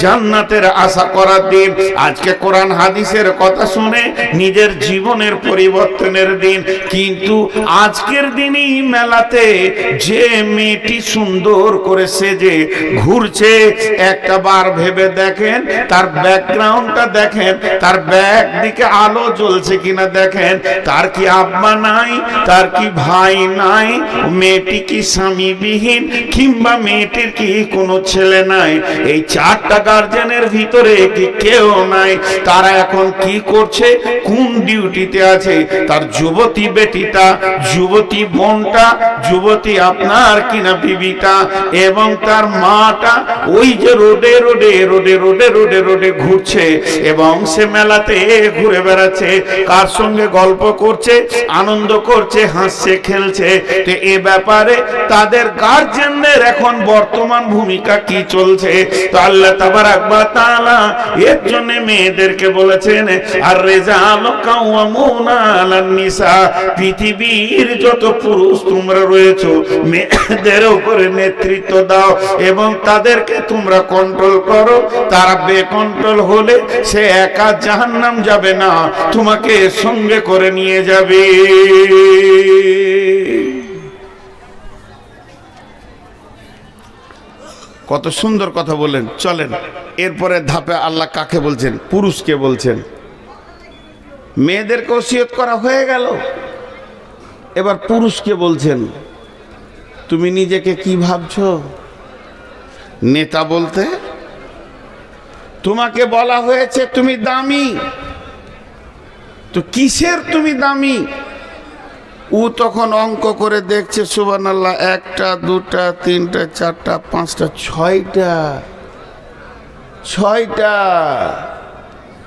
জান্নাতের আশা করার দিন, আজকে কোরআন হাদিসের কথা শুনে নিজের জীবনের পরিবর্তনের দিন। কিন্তু আজকের দিনই মেলাতে যে মেয়েটি সুন্দর করে সেজে ঘুরছে, একটা বার ভেবে দেখেন তার ব্যাকগ্রাউন্ডটা দেখেন, তার ব্যাক দিকে আলো জ্বলছে কিনা দেখেন, তার কি আব্বা নাই, তার কি ভাই নাই, মেয়েটি কি স্বামীবিহীন, কিংবা মেয়েটির কি কোনো ছেলে নাই, এই চারটা গার্জেনের ভিতরে কি কেউ নাই, তারা এখন কি করছে, কোন ডিউটিতে আছে, তার যুবতী বেটিটা, যুবতী বোনটা, যুবতী আপনার কিনা বিবিটা এবং তার মাটা ওই যে রোডে রোডে রোডে রোডে রোডে রোডে ঘুরছে এবং সে মেলাতে ঘুরে বেড়াচ্ছে, কার সঙ্গে গল্প করছে, আনন্দ করছে, হাসছে, খেলছে। তো এ ব্যাপারে তাদের গার্জিয়ানদের এখন বর্তমান ভূমিকা কি চলছে? তো আল্লাহ তাবারাক ওয়া তাআলা এর জন্য মেয়েদেরকে বলেছেন, আর রিজালু কাওয়ামুনা আলান নিসা, পৃথিবীর যত পুরুষ তোমরা রয়েছো মেয়েদের উপরে নেতৃত্ব দাও এবং তাদেরকে তোমরা কন্ট্রোল করো। তারা বেকন্ট্রোল হলে সে একা জাহান্নাম যাবে না, তোমাকে সঙ্গে করে নিয়ে যাবে। কত সুন্দর কথা বলেন। চলেন এরপরে ধাপে আল্লাহ কাকে বলছেন? পুরুষকে বলছেন। মেয়েদেরকে ওসিয়ত করা হয়ে গেল, এবার পুরুষকে বলছেন, তুমি নিজেকে কি ভাবছো নেতা বলতে? তোমাকে বলা হয়েছে তুমি দামি, তো কিসের তুমি দামি? ও তখন অঙ্ক করে দেখছে, সুবহানাল্লাহ, একটা, দুটা, তিনটা, চারটা, পাঁচটা,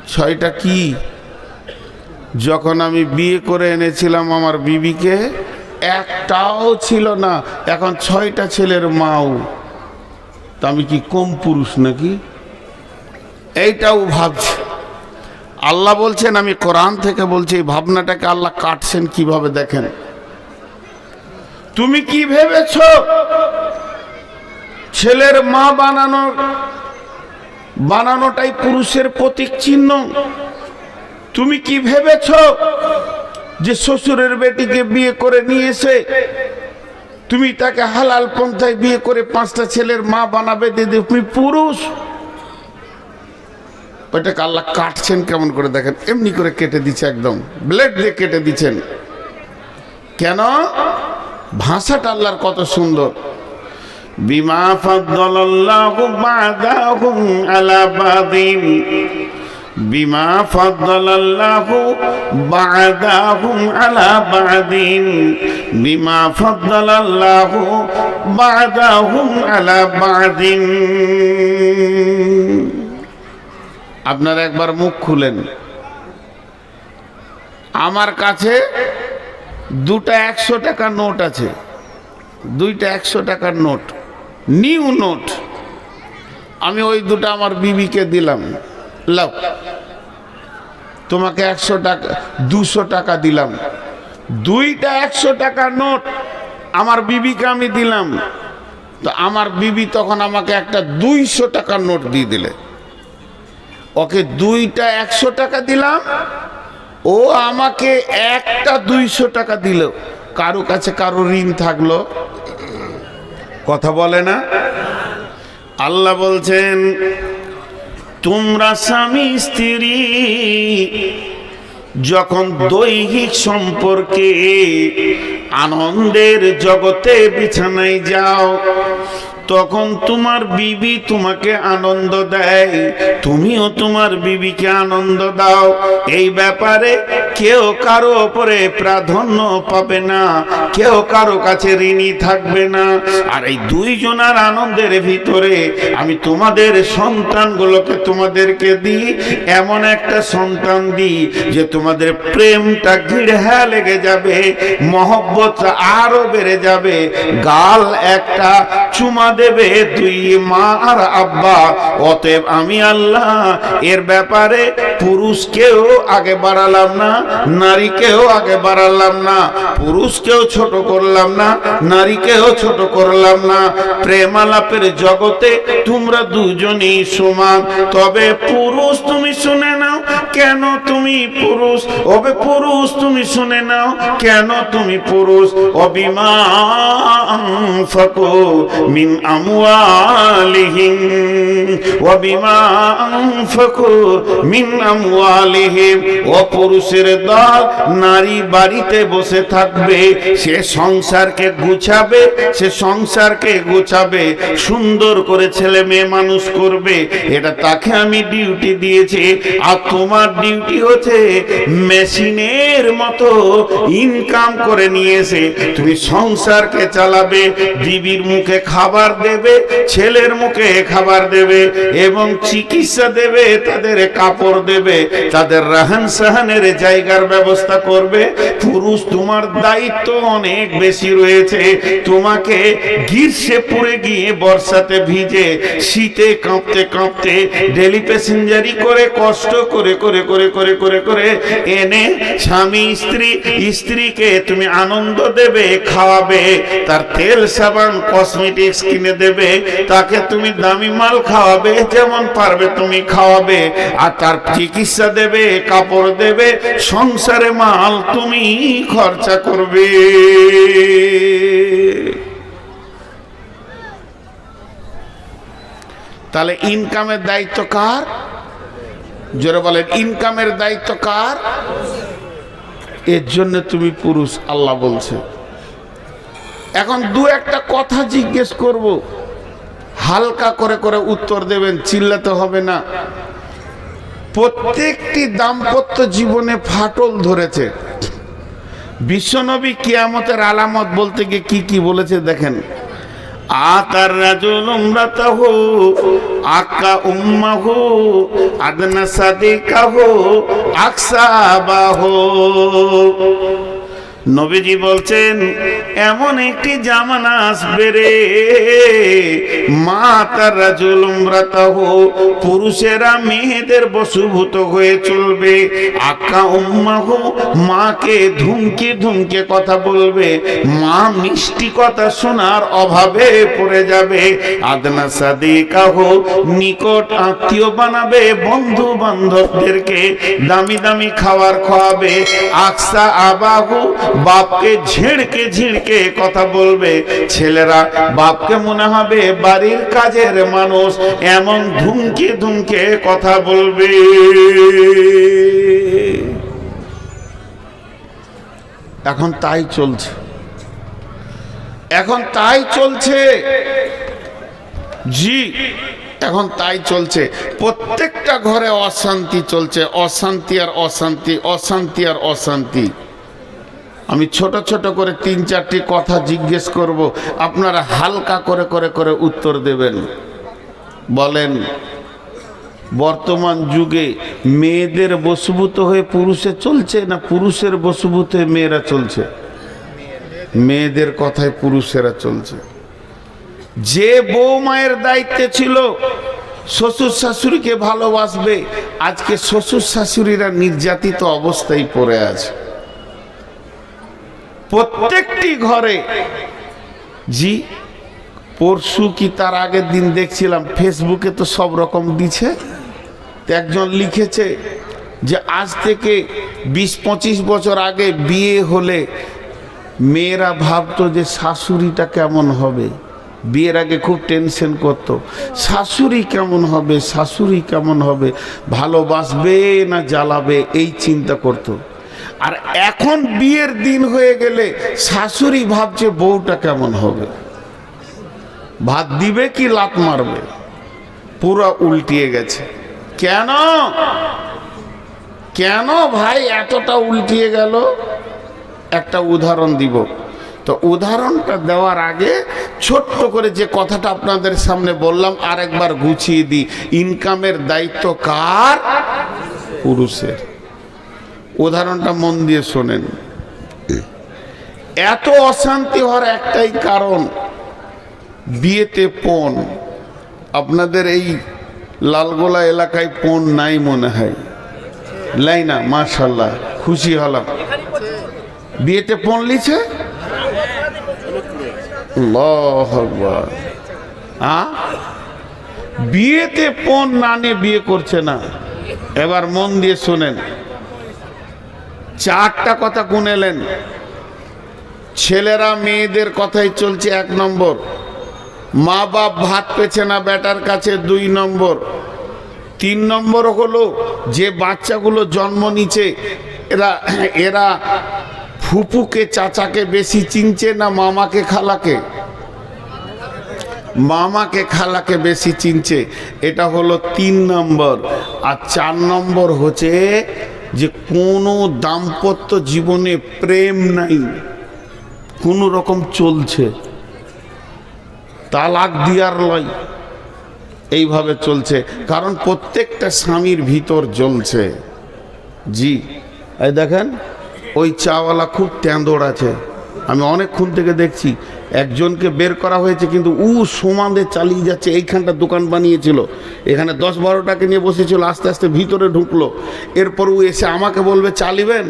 ছয়টা কি? যখন আমি বিয়ে করে এনেছিলাম আমার বিবিকে, একটাও ছিল না, এখন 6টা ছেলের মাও। তা আমি কি কম পুরুষ নাকি? এইটাও ভাবছে। আল্লাহ বলছেন, আমি কোরআন থেকে বলছি, এই ভাবনাটাকে আল্লাহ কাটছেন কিভাবে দেখেন। তুমি কি ভেবেছ ছেলের মা বানানোটাই পুরুষের প্রতীক চিহ্ন? তুমি কি ভেবেছ যে শ্বশুরের বেটিকে বিয়ে করে নিয়ে এসে তুমি তাকে হালাল পন্থায় বিয়ে করে 5টা ছেলের মা বানাবে, দিদি তুমি পুরুষ? ওইটাকে আল্লাহ কাটছেন কেমন করে দেখেন, এমনি করে কেটে দিচ্ছে, একদম ব্লেড দিয়ে কেটে দিচ্ছেন। কেন? ভাষাটা আল্লাহর কত সুন্দর। বিমা ফাদ্দালাল্লাহু বা'দাহুম আলা বাদিন, বিমা ফাদ্দালাল্লাহু বা'দাহুম আলা বাদিন, বিমা ফাদ্দালাল্লাহু বা'দাহুম আলা বাদিন। আপনারা একবার মুখ খুলেন। আমার কাছে 2টা 100 টাকার নোট আছে, 2টা 100 টাকার নোট, নিউ নোট। আমি ওই 2টা আমার বিবিকে দিলাম, লাও তোমাকে 100 টাকা 200 টাকা দিলাম। 2টা 100 টাকার নোট আমার বিবিকে আমি দিলাম, তো আমার বিবি তখন আমাকে একটা 200 টাকার নোট দিয়ে দিলে। ওকে 2টা 100 টাকা দিলাম, ও আমাকে একটা 200 টাকা দিল। কারো কাছে কারো ঋণ থাকলো? কথা বলে না। আল্লাহ বলছেন, তোমরা স্বামী স্ত্রী যখন দৈহিক সম্পর্কে আনন্দের জগতে বিছানায় যাও, তখন তোমার বিবি তোমাকে আনন্দ দেয়, তুমিও তোমার বিবিকে আনন্দ দাও। এই ব্যাপারে কেউ কারো উপরে প্রাধান্য পাবে না, কেউ কারো কাছে ঋণী থাকবে না। আর এই 2 জনার আনন্দের ভিতরে আমি তোমাদের সন্তানগুলোকে তোমাদেরকে দিই, এমন একটা সন্তান দিই যে তোমাদের প্রেমটা গিড়হা লেগে যাবে, মহব্বতটা আরো বেড়ে যাবে। গাল একটা চুমা দেবে 2 মা আর আব্বা। অতএব আমি আল্লাহ এর ব্যাপারে পুরুষকেও আগে বাড়ালাম না, নারীকেও আগে বাড়ালাম না, পুরুষকেও ছোট করলাম না, নারীকেও ছোট করলাম না। প্রেমালাপের জগতে তোমরা দুজনই সমান। তবে পুরুষ তুমি শুনে নাও, কেন তুমি পুরুষ? ওবে পুরুষ তুমি শুনে নাও, কেন তুমি পুরুষ? অবিমা আনফাকু মিন আমওয়ালিহিম ওয়াবিমা আনফাকু মিন আমওয়ালিহিম। ও পুরুষের দল নারী বাড়িতে বসে থাকবে, সে সংসারকে গুছাবে, সে সংসারকে গুছাবে, সুন্দর করে ছেলে মেয়ে মানুষ করবে, এটা তাকে আমি ডিউটি দিয়েছি। আর তোমার ডিউটি হচ্ছে মেশিনের মতো ইনকাম করে নিয়েছে তুমি সংসারকে চালাবে, বিবির মুখে খাবার দেবে, ছেলের মুখে খাবার দেবে, এবং চিকিৎসা দেবে, তাদের কাপড় দেবে, তাদের রাহান সাহানের জায়গার ব্যবস্থা করবে। পুরুষ তোমার দায়িত্ব অনেক বেশি রয়েছে। তোমাকে গ্রীষ্মে পুড়ে গিয়ে বর্ষাতে ভিজে, শীতে কাঁপতে কাঁপতে, ডেলি প্যাসেঞ্জারি করে, কষ্ট করে করে করে করে করে করে এনে স্বামী স্ত্রীকে তুমি আনন্দ দেবে, খাওয়াবে, তার তেল সাবান কসমেটিক্স কিনে দেবে, তাকে তুমি দামি মাল খাওয়াবে, যেমন পারবে তুমি খাওয়াবে, আর তার চিকিৎসা দেবে, কাপড় দেবে, সংসারে মাল তুমি খরচা করবে। তাহলে ইনকামের দায়িত্ব কার? জোরে বলেন, ইনকামের দায়িত্ব কার? এর জন্য তুমি পুরুষ, আল্লাহ বলছে। এখন 2-1টা কথা জিজ্ঞেস করব, হালকা করে করে উত্তর দেবেন, চিল্লাতে হবে না। প্রত্যেকটি দাম্পত্য জীবনে ফাটল ধরেছে। বিশ্বনবী কিয়ামতের আলামত বলতে গিয়ে কি কি বলেছে দেখেন। আতার রাজুল উমরাতাহু আকা উম্মাহু আদনা সাদিকাহু আকসাবাহু। নবীজি বলছেন, এমন একটি জামানা আসবে রে, মা তার রাজুল উমরাতাহু, পুরুষেরা মেয়েদের বশীভূত হয়ে চলবে। আকা উম্মাহু, মাকে ধুমকে ধুমকে কথা বলবে, মা মিষ্টি কথা শোনার অভাবে পড়ে যাবে। আদনা সাদিকাহু, নিকট আত্মীয় বানাবে, বন্ধু বান্ধবদেরকে দামি দামি খাবার খাওয়াবে। আকসা আবাহু, বাপকে ঝিড়কে ঝিড়কে কথা বলবে, ছেলেরা বাপকে মনে হবে বাড়ির কাজের মানুষ, এমন ধুমকে ধুমকে কথা বলবে। এখন তাই চলছে, এখন তাই চলছে, জি এখন তাই চলছে। প্রত্যেকটা ঘরে অশান্তি চলছে, অশান্তি আর অশান্তি, অশান্তি আর অশান্তি। আমি ছোট ছোট করে 3-4টি কথা জিজ্ঞেস করব, আপনারা হালকা করে করে করে উত্তর দেবেন। বলেন, বর্তমান যুগে মেয়েদের বশীভূত হয়ে পুরুষে চলছে না পুরুষের বশীভূত হয়ে মেয়েরা চলছে? মেয়েদের কথায় পুরুষেরা চলছে। যে বউ মায়ের দায়িত্বে ছিল শ্বশুর শাশুড়িকে ভালোবাসবে, আজকে শ্বশুর শাশুড়িরা নির্যাতিত অবস্থায় পড়ে আছে প্রত্যেকটি ঘরে। জি, পরশু কি তার আগের দিন দেখছিলাম ফেসবুকে, তো সব রকম দিচ্ছে। একজন লিখেছে যে আজ থেকে 20-25 বছর আগে বিয়ে হলে মেয়েরা ভাবতো যে শাশুড়িটা কেমন হবে। বিয়ের আগে খুব টেনশন করতো, শাশুড়ি কেমন হবে, শাশুড়ি কেমন হবে, ভালোবাসবে না জ্বালাবে, এই চিন্তা করতো। আর এখন বিয়ের দিন হয়ে গেলে শাশুড়ি ভাবছে বউটা কেমন হবে, ভাত দিবে কি লাত মারবে। পুরো উল্টিয়ে গেছে। কেন কেন ভাই এতটা উল্টিয়ে গেল? একটা উদাহরণ দিব। তো উদাহরণটা দেওয়ার আগে ছোট্ট করে যে কথাটা আপনাদের সামনে বললাম আরেকবার গুছিয়ে দিই। ইনকামের দায়িত্ব কার? পুরুষের। উদাহরণটা মন দিয়ে শোনেন। এত অশান্তি হওয়ার একটাই কারণ, বিয়েতে পণ। আপনাদের এই লালগোলা এলাকায় পণ নাই মনে হয়, লাই না? মাশাআল্লাহ, খুশি হলাম। বিয়েতে পণ লিছে? আল্লাহু আকবার। বিয়েতে পণ না নিয়ে বিয়ে করছে না। এবার মন দিয়ে শোনেন, 4টা কথা গুনেলেন। ছেলেরা মেয়েদের কথাই চলছে 1 নম্বর। মা বাপ ভাত পেছে না বেটার কাছে 2 নম্বর। 3 নম্বর হলো যে বাচ্চাগুলো জন্ম নিচ্ছে এরা ফুপুকে চাচাকে বেশি চিনছে না মামাকে খালাকে? মামাকে খালাকে বেশি চিনছে, এটা হলো 3 নম্বর। আর 4 নম্বর হচ্ছে যে কোনো দাম্পত্য জীবনে প্রেম নাই, কোন রকম চলছে, তালাক দিয়ার লয়, এইভাবে চলছে। কারণ প্রত্যেকটা স্বামীর ভিতর জ্বলছে। জি, এই দেখেন ওই চাওয়ালা খুব তেঁদড় আছে। আমি অনেকক্ষণ থেকে দেখছি, একজনকে বের করা হয়েছে কিন্তু ও সমানে চালিয়ে যাচ্ছে। এইখানটা দোকান বানিয়েছিল, এখানে 10-12টাকে নিয়ে বসেছিল, আস্তে আস্তে ভিতরে ঢুকলো। এরপর ও এসে আমাকে বলবে চালিবেন,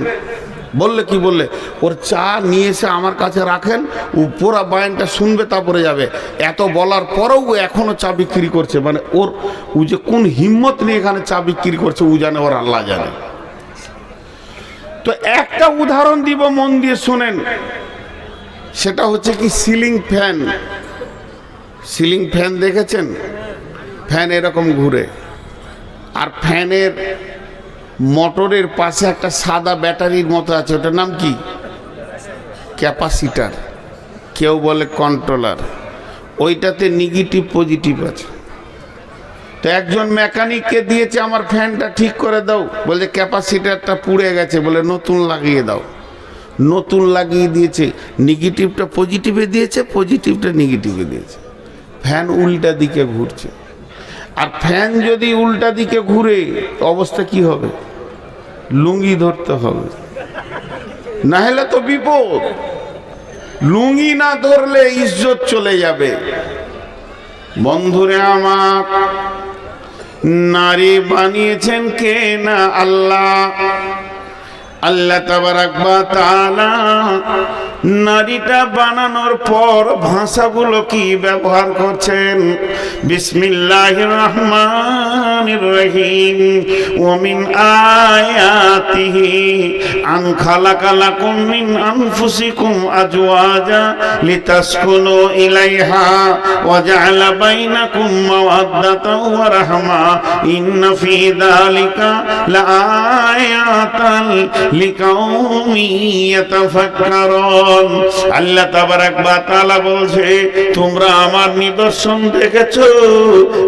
বললে কি বললে ওর চা নিয়ে এসে আমার কাছে রাখেন, ও পুরা বায়ানটা শুনবে তারপরে যাবে। এত বলার পরেও ও এখনো চা বিক্রি করছে। মানে ওর ও যে কোন হিম্মত নিয়ে এখানে চা বিক্রি করছে ও জানে, ওর আল্লাহ জানে। তো একটা উদাহরণ দিব, মন দিয়ে শোনেন। সেটা হচ্ছে কি, সিলিং ফ্যান। সিলিং ফ্যান দেখেছেন? ফ্যান এরকম ঘুরে, আর ফ্যানের মোটরের পাশে একটা সাদা ব্যাটারির মতো আছে, ওটার নাম কি? ক্যাপাসিটার, কেউ বলে কন্ট্রোলার। ওইটাতে নেগেটিভ পজিটিভ আছে। তো একজন মেকানিককে দিয়েছে আমার ফ্যানটা ঠিক করে দাও, বলে ক্যাপাসিটারটা পুড়ে গেছে, বলে নতুন লাগিয়ে দাও। নতুন লাগিয়ে দিয়েছে, নেগেটিভটা পজিটিভে দিয়েছে, পজিটিভটা নেগেটিভে দিয়েছে। ফ্যান উল্টা দিকে ঘুরছে। আর ফ্যান যদি উল্টা দিকে ঘুরে অবস্থা কি হবে? লুঙ্গি ধরতে হবে, না হলে তো বিপদ। লুঙ্গি না ধরলে ইজ্জত চলে যাবে। বন্ধুরে আমার, নারী বানিয়েছেন কে না? আল্লাহ। আল্লাহ তাবারাক ওয়া তাআলা নারীটা বানানোর পর ভাষাগুলো কি ব্যবহার করছেন? বিসমিল্লাহির রহমানির রহিম। ওয়া মিন আয়াতিহি আন খালাকা লাকুম মিন আনফুসিকুম আজওয়াজা লিতাসকুনু ইলাইহা ওয়া জাআলা বাইনাকুম মাওয়াদ্দাতাও ওয়া রাহমা ইন্না ফী যালিকা লাআয়াতান লিকাউমি ইয়াতাফাক্কারুন। আল্লাহ তাবারাক ওয়া তাআলা বলছে, তোমরা আমার নিদর্শন দেখেছো,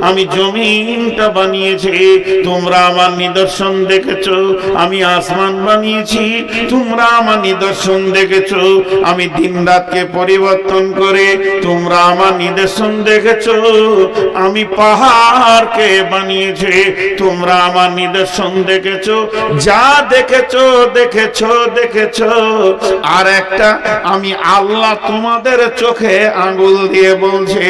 আমি জমিনটা বানিয়েছি। তোমরা আমার নিদর্শন দেখেছো, আমি আসমান বানিয়েছি। তোমরা আমার নিদর্শন দেখেছো, আমি দিন রাতকে পরিবর্তন করে। তোমরা আমার নিদর্শন দেখেছো, আমি পাহাড়কে বানিয়েছি। তোমরা আমার নিদর্শন দেখেছো, যা দেখেছো দেখেছো দেখেছো। আর একটা আমি আল্লাহ তোমাদের চোখে আঙ্গুল দিয়ে বলছে,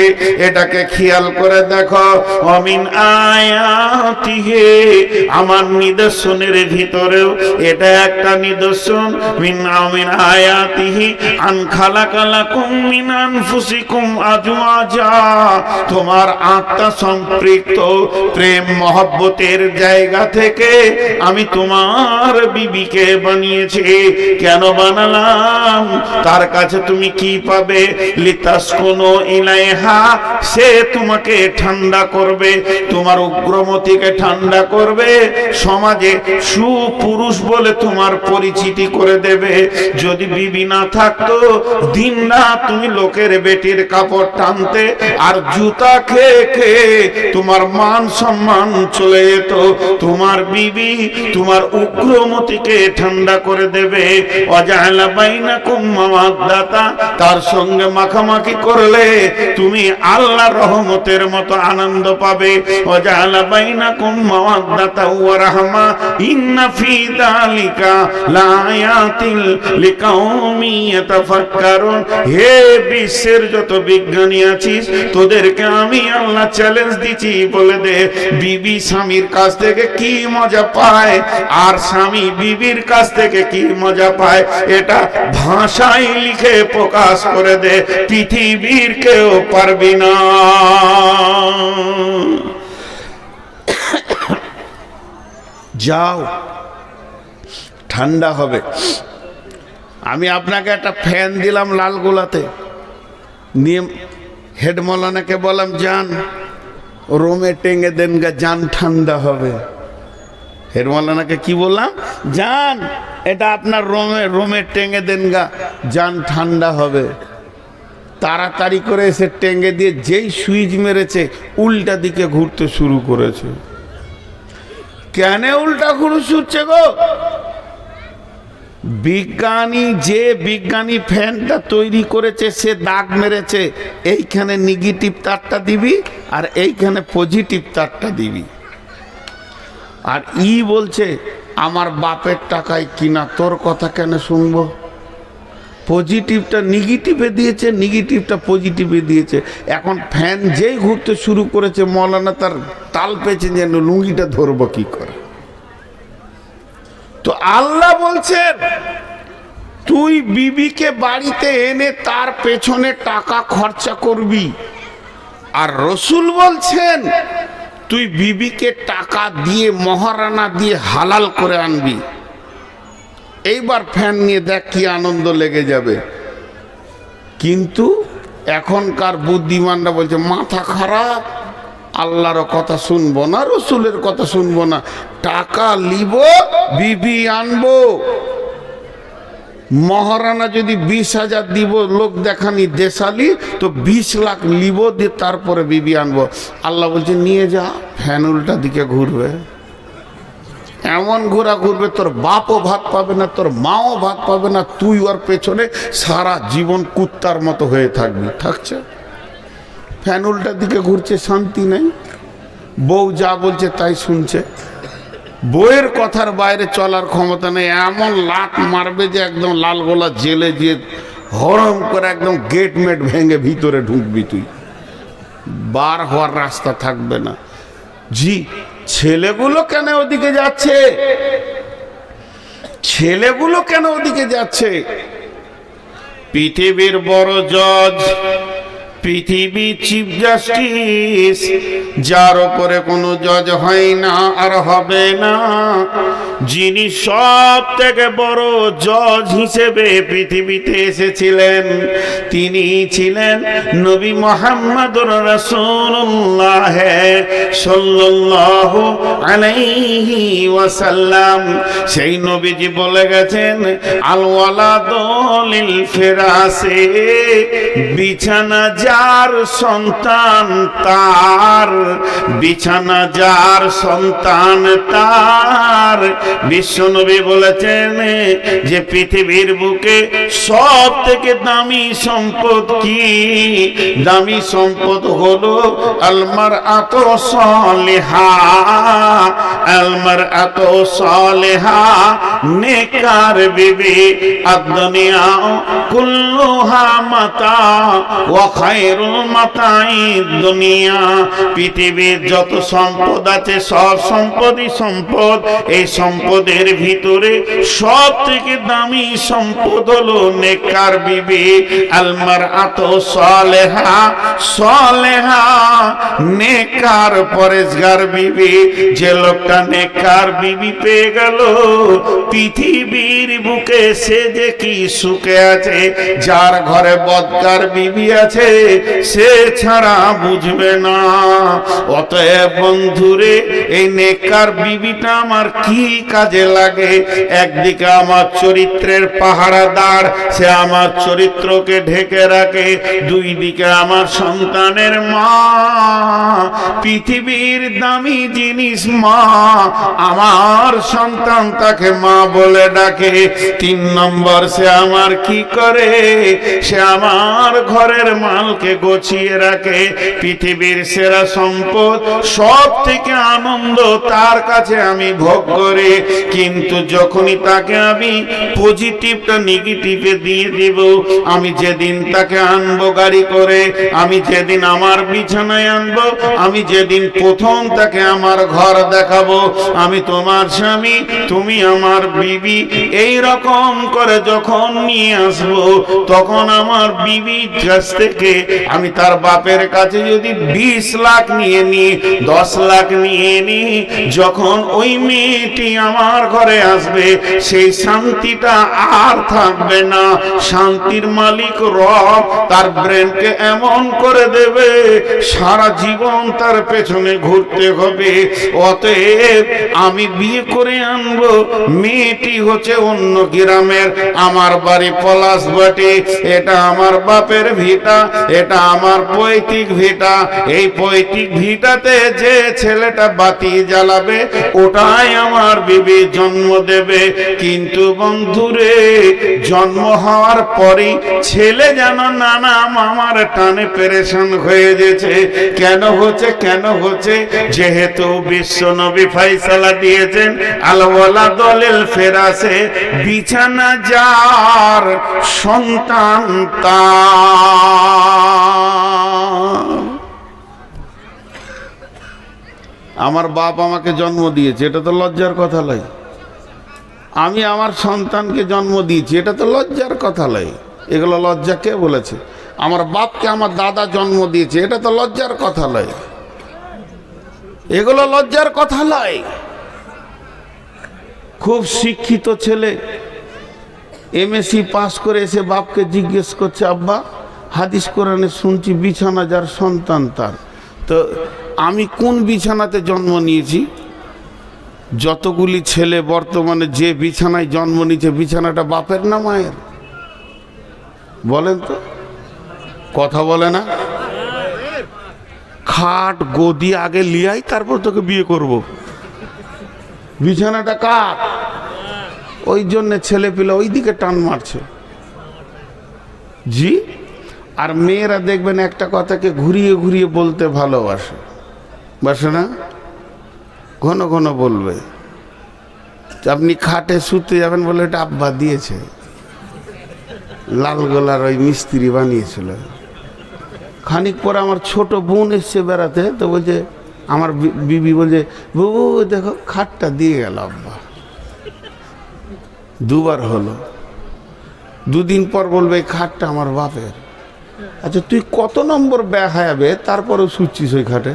এটাকে খেয়াল করে দেখো। অমিন আয়াতিহি, আমার নিদর্শনের ভিতরেও এটা একটা নিদর্শন। মিন আয়াতিহি আন খালাকা লাকুম মিন আনফুসিকুম আজওয়াজা, তোমার আত্মা সম্পৃক্ত প্রেম মহব্বতের জায়গা থেকে আমি তোমার বিবিকে বানিয়েছি। কেন বানালাম? তার কাছে তুমি কি পাবে? লিতাসকুনু ইলাইহা, সে তোমাকে ঠান্ডা করবে, তোমার উগ্রমতিকে ঠান্ডা করবে, সমাজে সুপুরুষ বলে তোমার পরিচিতি করে দেবে। যদি বিবি না থাকতো, দিন রাত তুমি লোকের বেটির কাপড় টানতে আর জুতা খেয়ে খেয়ে তোমার মান সম্মান চলে যেত। তোমার বিবি তোমার উগ্রমতিকে ঠান্ডা করে দেবে। ওয়াজাআলা বাইনাকুম মাওয়াদ্দাতা, তার সঙ্গে মাখামাখি করলে তুমি আল্লাহর রহমতের মতো আনন্দ পাবে। ওয়াজাআলা বাইনাকুম মাওয়াদ্দাতা ওয়া রাহমা ইন্না ফী যালিকা লাআয়াতিন লিকাউমি ইয়াতাফাক্কারুন। হে বিশ্বের যত বিজ্ঞানী আছিস, তোদেরকে আমি আল্লাহ চ্যালেঞ্জ দিচ্ছি, বলে দে বিবি স্বামীর কাছ থেকে কি মজা পায় আর স্বামী বিবির কাছ থেকে কি মজা পায়। এটা ভাষায় লিখে প্রকাশ করে দে, পৃথিবীর কেউ পারবি না। যাও, ঠান্ডা হবে। আমি আপনাকে একটা ফ্যান দিলাম লালগোলাতে, নিয়ে হেড মৌলানাকে বললাম, যান রোমে টেঙ্গে দেন গা, যান ঠান্ডা হবে। হেড মৌলানাকে কি বললাম? যান এটা আপনার রোমে টেঙ্গে দেন গা, যান ঠান্ডা হবে। তাড়াতাড়ি করে এসে টেঙ্গে দিয়ে যেই সুইচ মেরেছে, উল্টা দিকে ঘুরতে শুরু করেছে। কেন উল্টা ঘুরছে গো? যে বিজ্ঞানী ফ্যানটা তৈরি করেছে, সে দাগ মেরেছে, এইখানে নেগেটিভ তারটা দিবি আর এইখানে পজিটিভ তারটা দিবি। আর বলছে আমার বাপের টাকায় কিনা, তোর কথা কেন শুনবো? পজিটিভটা নেগেটিভে দিয়েছে, নেগেটিভটা পজিটিভে দিয়েছে। এখন ফ্যান যেই ঘুরতে শুরু করেছে, মৌলানা তার তাল পেয়েছে যেন লুঙ্গিটা ধরবো কি করে। তো আল্লাহ বলছেন, তুই বিবিকে বাড়িতে এনে তার পেছনে টাকা খরচা করবি। আর রসুল বলছেন, তুই বিবিকে টাকা দিয়ে মহারানা দিয়ে হালাল করে আনবি। এইবার ফ্যান নিয়ে দেখ কি আনন্দ লেগে যাবে। কিন্তু এখনকার বুদ্ধিমানরা বলছে মাথা খারাপ, আল্লাহর কথা শুনবো না, রসুলের কথা শুনবো না, টাকা লিব বিবি আনবো। মহারানা যদি 20,000 দিব লোক দেখানি দেশালি, তো 20 লাখ লিব দিয়ে তারপরে বিবি আনবো। আল্লাহ বলছে নিয়ে যা, ফ্যান উল্টা দিকে ঘুরবে। এমন ঘোরা ঘুরবে তোর বাপও ভাত পাবে না, তোর মাও ভাত পাবে না, তুই ওর পেছনে সারা জীবন কুত্তার মতো হয়ে থাকবি। থাকছে ফ্যান উল্টা দিকে ঘুরছে, শান্তি নেই। বউ যা বলছে তাই শুনছে, বউয়ের কথার বাইরে চলার ক্ষমতা নেই। এমন লাত মারবে যে একদম লাল গোলা জেলে যে হরম করে একদম গেট মেট ভেঙে ভিতরে ঢুকবি, তুই বার হওয়ার রাস্তা থাকবে না। জি, ছেলেগুলো কেন ওদিকে যাচ্ছে? ছেলেগুলো কেন ওদিকে যাচ্ছে? পৃথিবীর বড় জজ, পৃথিবী চিফ জাস্টিস, যার উপরে কোনো জজ হয় না আর হবে না, যিনি সব থেকে বড় জজ হিসেবে পৃথিবীতে এসেছিলেন, তিনি ছিলেন নবী মুহাম্মদুর রাসূলুল্লাহ সাল্লাল্লাহু আলাইহি ওয়াসাল্লাম। সেই নবীজি বলে গেছেন, আল ওয়ালাদু লিল ফিরাসে, বিছানা যার সন্তান তার, বিছানা যার সন্তান তার। বিশ্বনবী বলেছেন যে পৃথিবীর বুকে সব থেকে দামি সম্পদ কি? দামি সম্পদ হলো আলমারআতু সালিহা, আলমারআতু সালিহা, নেকার বিবি। আদ-দুনিয়া কুল্লুহা মাতা ওয়া খায়রুল মাতাই দুনিয়া। পৃথিবীর যত সম্পদ আছে সব সম্পদই সম্পদ। এই সম্পদের ভিতরে সব থেকে দামি সম্পদ হলো নেকার বিবি, আলমারআতু সালেহা, সালেহা নেকার পরেজগার বিবি। যে লোকটা নেকার বিবি পেয়ে গেল, পৃথিবীর বুকে সে যে কি সুখে আছে। যার ঘরে বদকার বিবি আছে সে ছাড়া বুঝবে না। অতএব বন্ধুরে, এই নেকার বিবিটা আমার কি কাজে লাগে? একদিকে আমার চরিত্রের পাহারাদার, সে আমার চরিত্রকে ঢেকে রাখে। দুই দিকে আমার সন্তানের মা, পৃথিবীর দামি জিনিস মা, আমার সন্তান তাকে মা বলে ডাকে। তিন নম্বর, সে আমার কি করে? সে আমার ঘরের মালকে গুছিয়ে রাখে। পৃথিবীর সেরা সম্পদ, সব থেকে আনন্দ তার কাছে আমি ভোগ করি। কিন্তু যখনই তাকে আমি পজিটিভটা নেগেটিভে দিয়ে দিব, আমি যেদিন তাকে আনবো গাড়ি করে, আমি যেদিন আমার বিছানায় আনবো, আমি যেদিন প্রথম তাকে আমার ঘর দেখাবো, আমি তোমার স্বামী, তুমি আমার বিবি, এই রকম করে যখন নিয়ে আসবো, তখন আমার বিবির কাছ থেকে আমি তার বাপের কাছে যদি 20 লাখ নিয়ে নিই, 10 লাখ নিয়ে নিই, যখন ওই মেয়েটি আমার ঘরে আসবে, সেই শান্তিটা আর থাকবে না। শান্তির মালিক রব তার ব্রেনকে এমন করে দেবে, সারা জীবন তার পেছনে ঘুরতে হবে। অতএব আমি বিয়ে করে আনবো, মেয়েটি হচ্ছে অন্য গ্রামের, আমার বাড়ি পলাশবাটি, এটা আমার বাপের ভিটা, এটা আমার পৈতৃক ভিটা। এই পৈতৃক ভিটাতে যে ছেলেটা বাতি জ্বালাবে, ওটাই আমার বিবি জন্ম দেবে। কিন্তু বন্ধুরে, জন্ম হওয়ার পরেই ছেলে যেন নানা মামার টানে পেরেশান হয়ে গেছে। কেন হচ্ছে? কেন হচ্ছে? যেহেতু বিশ্বনবী ফয়সালা দিয়েছেন, আল ওয়ালাদু লিল ফিরাসে, বিছানা যার সন্তান তার। আমার বাপ আমাকে জন্ম দিয়েছে, এটা তো লজ্জার কথা নয়। আমি আমার সন্তানকে জন্ম দিয়েছি, এটা তো লজ্জার কথা নয়। এগুলো লজ্জা কে বলেছে? আমার বাপকে আমার দাদা জন্ম দিয়েছে, এটা তো লজ্জার কথা নয়। এগুলো লজ্জার কথা নয়। খুব শিক্ষিত ছেলে এমএসসি পাস করে এসে বাপকে জিজ্ঞেস করছে, আব্বা হাদিস কোরআনে শুনছি বিছানা যার সন্তান তার, তো আমি কোন বিছানাতে জন্ম নিয়েছি? যতগুলি ছেলে বর্তমানে যে বিছানায় জন্ম নিয়েছে, বিছানাটা বাপের না মায়ের? বলেন তো, কথা বলে না? খাট গদি আগে লিয়াই, তারপর তোকে বিয়ে করব। বিছানাটা কার? ওই জন্য ছেলে পেলে ওই দিকে টান মারছে। জি। আর মেয়েরা দেখবেন একটা কথাকে ঘুরিয়ে ঘুরিয়ে বলতে ভালোবাসে, বাসে না? ঘন ঘন বলবে। আপনি খাটে শুতে যাবেন বলে এটা আব্বা দিয়েছে, লাল গোলার ওই মিস্ত্রি বানিয়েছিল। খানিক পরে আমার ছোট বোন এসছে বেড়াতে, তো বলছে আমার বিবি বলছে বাবু দেখো খাটটা দিয়ে গেল আব্বা। দুবার হলো, দুদিন পর বলবে খাটটা আমার বাপের। আচ্ছা তুই কত নম্বর বেহায়াবে তারপরেও শুচ্ছিস ওই খাটে?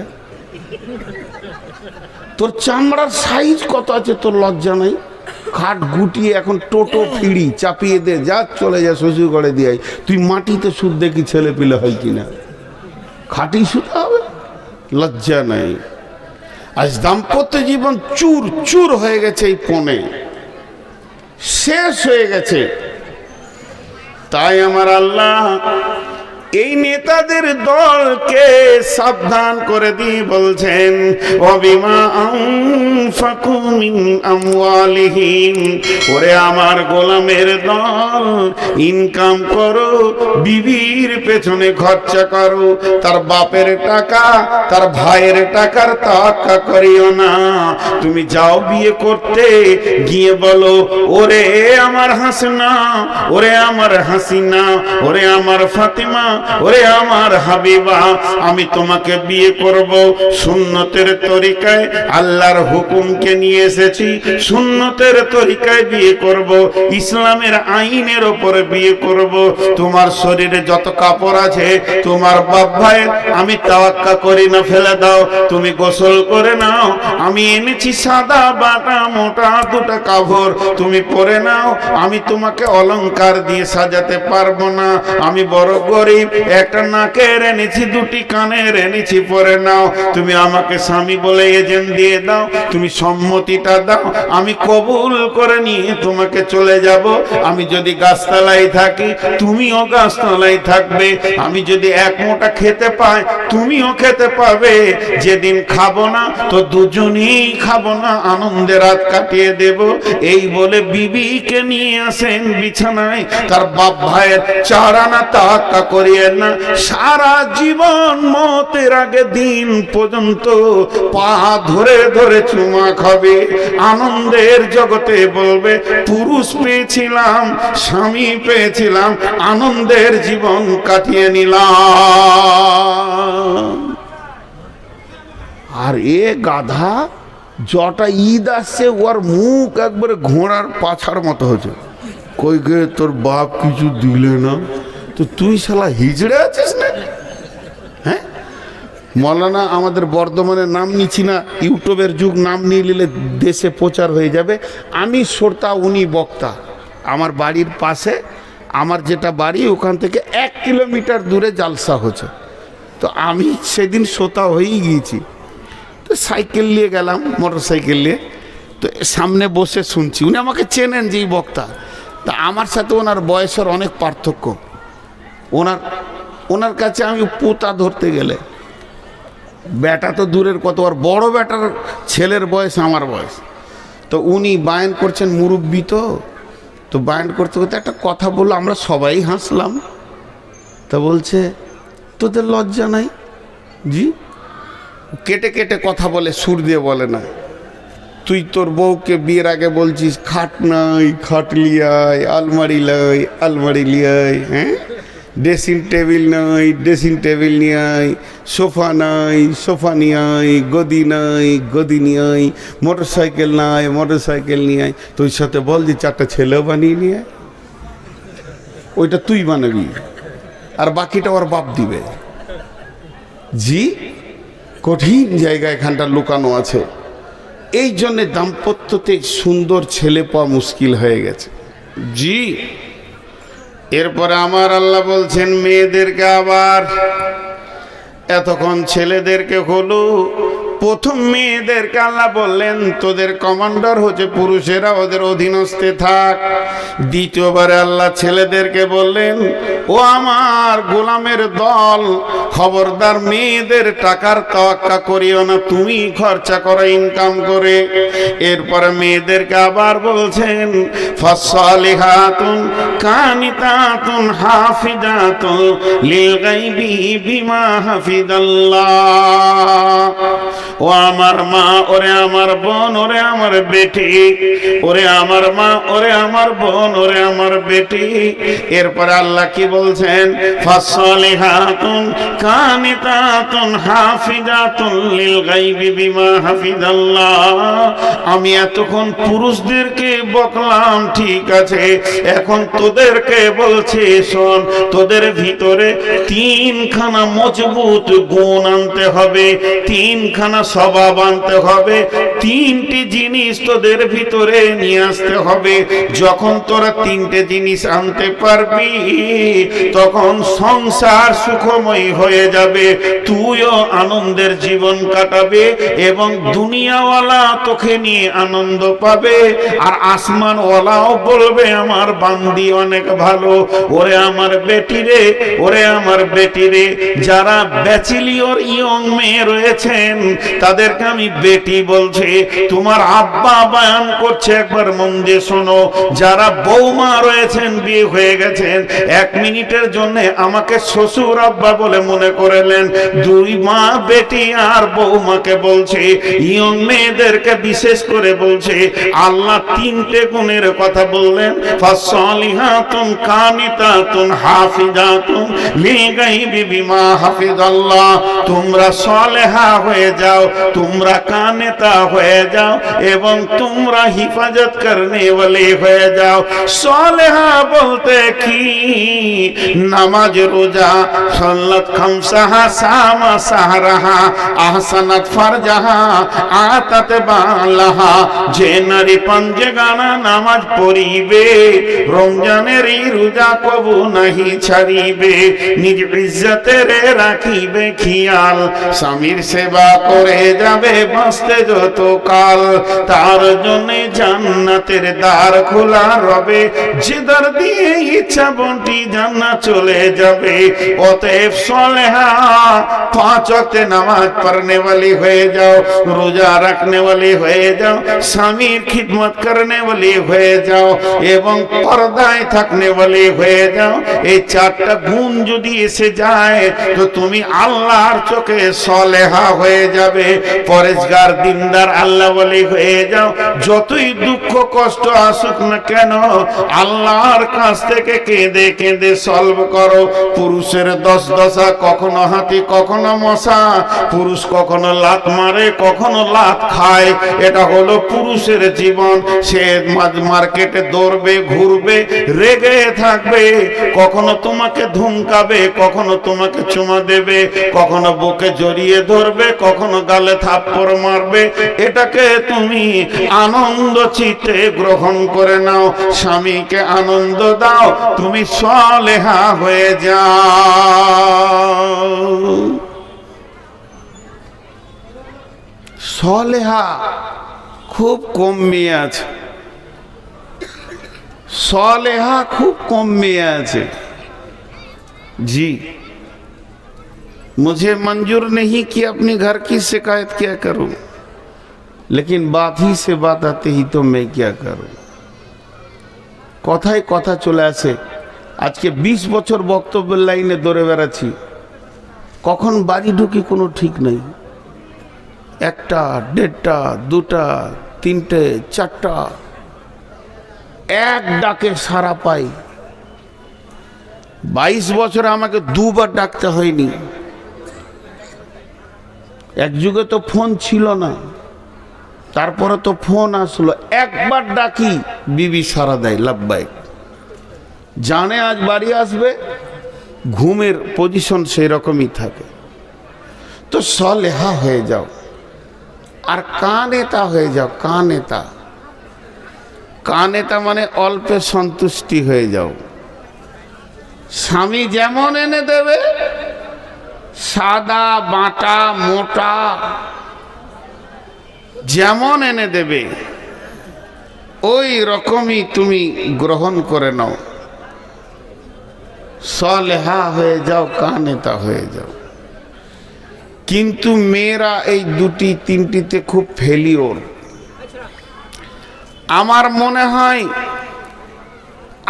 তোর চামড়ার সাইজ কত আছে তোর লজ্জা নাই? খাট গুটিয়ে এখন টোটো ফিরি চাপিয়ে দে, যা চলে যা শ্বশুর ঘরে দিয়ে। তুই মাটিতে সুদ দেখি ছেলে পিলে হয় কিনা, খাটি শুতে হবে, লজ্জা নাই। আজ দাম্পত্য জীবন চুর চুর হয়ে গেছে, এই পণে শেষ হয়ে গেছে। তাই আমার আল্লাহ এই নেতাদের দলকে সাবধান করে দিয়ে বলছেন ওয়াবিমা আনফাকু মিন আমওয়ালিহিম, ওরে আমার গোলামের দল ইনকাম করো, বিবির পেছনে খরচা করো, তার বাপের টাকা তার ভাইয়ের টাকার তাওয়াক্কা করিও না। তুমি যাও বিয়ে করতে গিয়ে বলো ওরে আমার হাসনা, ওরে আমার হাসিনা, ওরে আমার ফাতিমা, ওরে আমার হাবিবা, আমি তোমাকে বিয়ে করব সুন্নতের তরিকায়, আল্লাহর হুকুমকে নিয়ে এসেছি, সুন্নতের তরিকায় বিয়ে করব, ইসলামের আইনের উপরে বিয়ে করব। তোমার শরীরে যত কাপড় আছে তোমার বাপ ভাইয়ের আমি তাওয়াক্কা করি না, ফেলে দাও, তুমি গোসল করে নাও, আমি এনেছি সাদা বাটা মোটা দুটো কাপড়, তুমি পরে নাও, আমি তোমাকে অলংকার দিয়ে সাজাতে পারবো না, আমি বড় গরিব, একটা নাকের এনেছি, দুটি কানের এনেছি, পরে নাও, তুমি আমাকে স্বামী বলে এজেন্ট দিয়ে দাও, তুমি সম্মতিটা দাও, আমি কবুল করে নিয়ে তোমাকে চলে যাব। আমি যদি গাছতলায় থাকি তুমিও গাছতলায় থাকবে, আমি যদি এক মোটা খেতে পাই তুমিও খেতে পাবে, যেদিন খাবো না তো দুজনেই খাবো না, আনন্দে রাত কাটিয়ে দেব। এই বলে বিবিকে নিয়ে আসেন বিছানায়, তার বাপ ভাইয়ের চারানা তাওয়াক্কা করিয়ে না, সারা জীবন মতের আগে দিন পর্যন্ত পা ধরে ধরে চুমা খাবে, আনন্দের জগতে বলবে পুরুষ পেয়েছিলাম, স্বামী পেয়েছিলাম, আনন্দের জীবন কাটিয়ে নিলাম। আর এ গাধা যটা ঈদ আসছে ওর মুখ একবারে ঘোড়ার পাছার মতো হচ্ছে, কই গে তোর বাপ কিছু দিলে না, তো তুই শালা হিজড়ে আছিস না? হ্যাঁ, মৌলানা আমাদের বর্ধমানের নাম নিচ্ছি না, ইউটিউবের যুগ, নাম নিয়ে নিলে দেশে প্রচার হয়ে যাবে। আমি শ্রোতা, উনি বক্তা। আমার বাড়ির পাশে, আমার যেটা বাড়ি ওখান থেকে 1 কিলোমিটার দূরে জালসা হচ্ছে, তো আমি সেদিন শ্রোতা হয়েই গিয়েছি। তো সাইকেল নিয়ে গেলাম, মোটর সাইকেল নিয়ে, তো সামনে বসে শুনছি, উনি আমাকে চেনেন যেই বক্তা, তা আমার সাথে ওনার বয়সের অনেক পার্থক্য। ওনার কাছে আমি পুতা ধরতে গেলে, বেটা তো দূরের কত, আর বড় বেটার ছেলের বয়স আমার বয়স, তো উনি বায়ান করছেন, মুরব্বী তো বায়ান করতে করতে একটা কথা বললো, আমরা সবাই হাসলাম। তা বলছে তোদের লজ্জা নাই? জি। কেটে কেটে কথা বলে, সুর দিয়ে বলে না। তুই তোর বউকে বিয়ের আগে বলছিস খাট নাই, খাট লিয়াই, আলমারি লাই, আলমারি লিয়াই, হ্যাঁ, ড্রেসিং টেবিল নাই, ড্রেসিং টেবিল নিয়ে আয়, সোফা নাই, সোফা নিয়ে আয়, গদি নাই, গদি নিয়ে আয়, মোটর সাইকেল নাই, মোটর সাইকেল নিয়ে আয়। তুই সাথে বল যে 4টা ছেলেও বানিয়ে নিয়ে আয়, ওইটা তুই বানাবি আর বাকিটা ওর বাপ দিবে। জি, কঠিন জায়গা এখানটা লুকানো আছে। এই জন্যে দাম্পত্যতে সুন্দর ছেলে পাওয়া মুশকিল হয়ে গেছে। জি। এরপরে আমার আল্লাহ বলছেন মেয়েদেরকে, আবার এতক্ষণ ছেলেদেরকে হলো, প্রথম মেয়েদেরকে আল্লাহ বললেন তোদের কমান্ডার হচ্ছে পুরুষেরা, ওদের অধীনস্থে থাক। দ্বিতীয়বারে আল্লাহ ছেলেদেরকে বললেন ও আমার গোলামের দল, খবরদার মেয়েদের টাকার তাওয়াক্কা করিও না, তুমি খরচা করো ইনকাম করে। এরপরে মেয়েদেরকে আবার বলছেন ফাসসালিহাতুন কানিতাতুন হাফিজাতুন লিল গায়বি বিমা হাফিজাল্লাহ। ও আমার মা, ওরে আমার বোন, ওরে আমার বেটি, ওরে আমার মা, ওরে আমার বোন, ওরে আমার বেটি। এরপরে আল্লাহ কি বলছেন? ফাসলিহাতুন কানিতাতুন হাফিজাতুন লিল গায়বি বিমা হাফিজাল্লাহ। আমি এতক্ষণ পুরুষদেরকে বকলাম, ঠিক আছে, এখন তোদেরকে বলছি শোন, তোদের ভিতরে তিনখানা মজবুত গুণ আনতে হবে, তিনখানা স্বভাব আনতে হবে, তিনটি জিনিস তোদের ভিতরে নিয়ে আসতে হবে। যখন তোরা তিনটে জিনিস আনতে পারবি তখন সংসার সুখময় হয়ে যাবে, তুইও আনন্দের জীবন কাটাবে এবং দুনিয়াওয়ালা তোকে নিয়ে আনন্দ পাবে, আর আসমানওয়ালাও বলবে আমার বান্দি অনেক ভালো। ওরে আমার বেটি রে, ওরে আমার বেটি রে, যারা ব্যাচেলিয়র ইয়ং মেয়ে রয়েছেন তাদেরকে আমি বেটি বলছি। তোমার আব্বা বয়ান করছে, একবার মন দিয়ে শোনো। যারা বৌমা রয়েছেন, বিয়ে হয়ে গেছেন, 1 মিনিটের জন্য আমাকে শ্বশুর আব্বা বলে মনে করেলেন। দুই মা বেটি আর বৌমাকে বলছে, ইয়ং মেয়েদেরকে বিশেষ করে বলছে। আল্লাহ তিনটে গুণের কথা বললেন, ফাসলিহাতুন কানিতাতুন হাফিজাতুন লিল গায়বি বিমা হাফিজাল্লাহ। তোমরা সলেহা হয়ে যাও, তোমরা কানেতা হয়ে যাও এবং তোমরা হিফাজত করনে ওয়ালি হয়ে যাও। সলেহা বলতে কি? নামাজ, রোজা, সালাত খামসাহা, সামা সাহরাহা, আহসানাত ফারজাহা, আতাত বালাহা। যে নারী পাঞ্জেগানা নামাজ পড়িবে, রমজানের রোজা কবু নাহি ছাড়িবে, নিজ ইজ্জতের রাখিবে খেয়াল, স্বামীর সেবা করে যাবে বাঁচতে যত কাল, তার জন্য জান্নাতের দ্বার খোলা রবে, যে দ্বার দিয়ে ইচ্ছা বন্টি জান্নাত চলে যাবে। অতএব সলেহা 5 ওয়াক্ত নামাজ পড়নে वाली হয়ে যাও, রোজা রাখনে वाली হয়ে যাও, স্বামীর খিদমত করনে वाली হয়ে যাও এবং পর্দায় থাকনে वाली হয়ে যাও। এই 4টা গুণ যদি এসে যায় তো তুমি আল্লাহর চোখে সলেহা হয়ে যাবে, পরেজগার, দিনদার, আল্লাহ ওয়ালি হয়ে যাও। যতই দুঃখ কষ্ট আসুক না কেন আল্লাহর কাছ থেকে কেঁদে কেঁদে সলভ করো। পুরুষের 10 দশা, কখনো হাতি কখনো মশা, পুরুষ কখনো লাত মারে কখনো লাত খায়, এটা হলো পুরুষের জীবন। সে মার্কেটে দৌড়বে, ঘুরবে, রেগে থাকবে, কখনো তোমাকে ধমকাবে, কখনো তোমাকে চুমা দেবে, কখনো বুকে জড়িয়ে ধরবে, কখনো গালে থাপ্পড় মারবে। এটাকে তুমি আনন্দ চিত্তে গ্রহণ করে নাও, স্বামীকে আনন্দ দাও, তুমি সলেহা হয়ে যাও। সলেহা খুব কম মেয়ে আছে, सलेहा खूब कम में আছে। जी, मुझे मंजूर नहीं कि अपने घर की शिकायत क्या करूं, लेकिन बात ही से बात आते ही तो मैं क्या करूं। কথায় কথা চলে আসে। আজকে 20 বছর বক্তব্যের লাইনে দৌড়ে বেড়াচ্ছি, কখন বাড়ি ঢুকি কোনো ঠিক নেই। 1টা, 1.5টা, 2টা, 3টে, 4টা, এক ডাকে সারা পাই। 22 বছরে আমাকে 2বার ডাকতে হয়নি। এক যুগে তো ফোন ছিল না, তারপরে তো ফোন আসলো। একবার ডাকি বিবি সারা দেয়, লাব্বাইক। জানে আজ বাড়ি আসবে, ঘুমের পজিশন সেই রকমই থাকে। তো সলেহা হয়ে যাও আর কানেতা হয়ে যাও। কানেতা, কানেতা মানে অল্পে সন্তুষ্টি হয়ে যাও। স্বামী যেমন এনে দেবে, সাদা বাটা মোটা যেমন এনে দেবে ওই রকমই তুমি গ্রহণ করে নাও। সলেহা হয়ে যাও, কানেতা হয়ে যাও। কিন্তু মেয়েরা এই 2টি 3টিতে খুব ফেলিওর। আমার মনে হয়,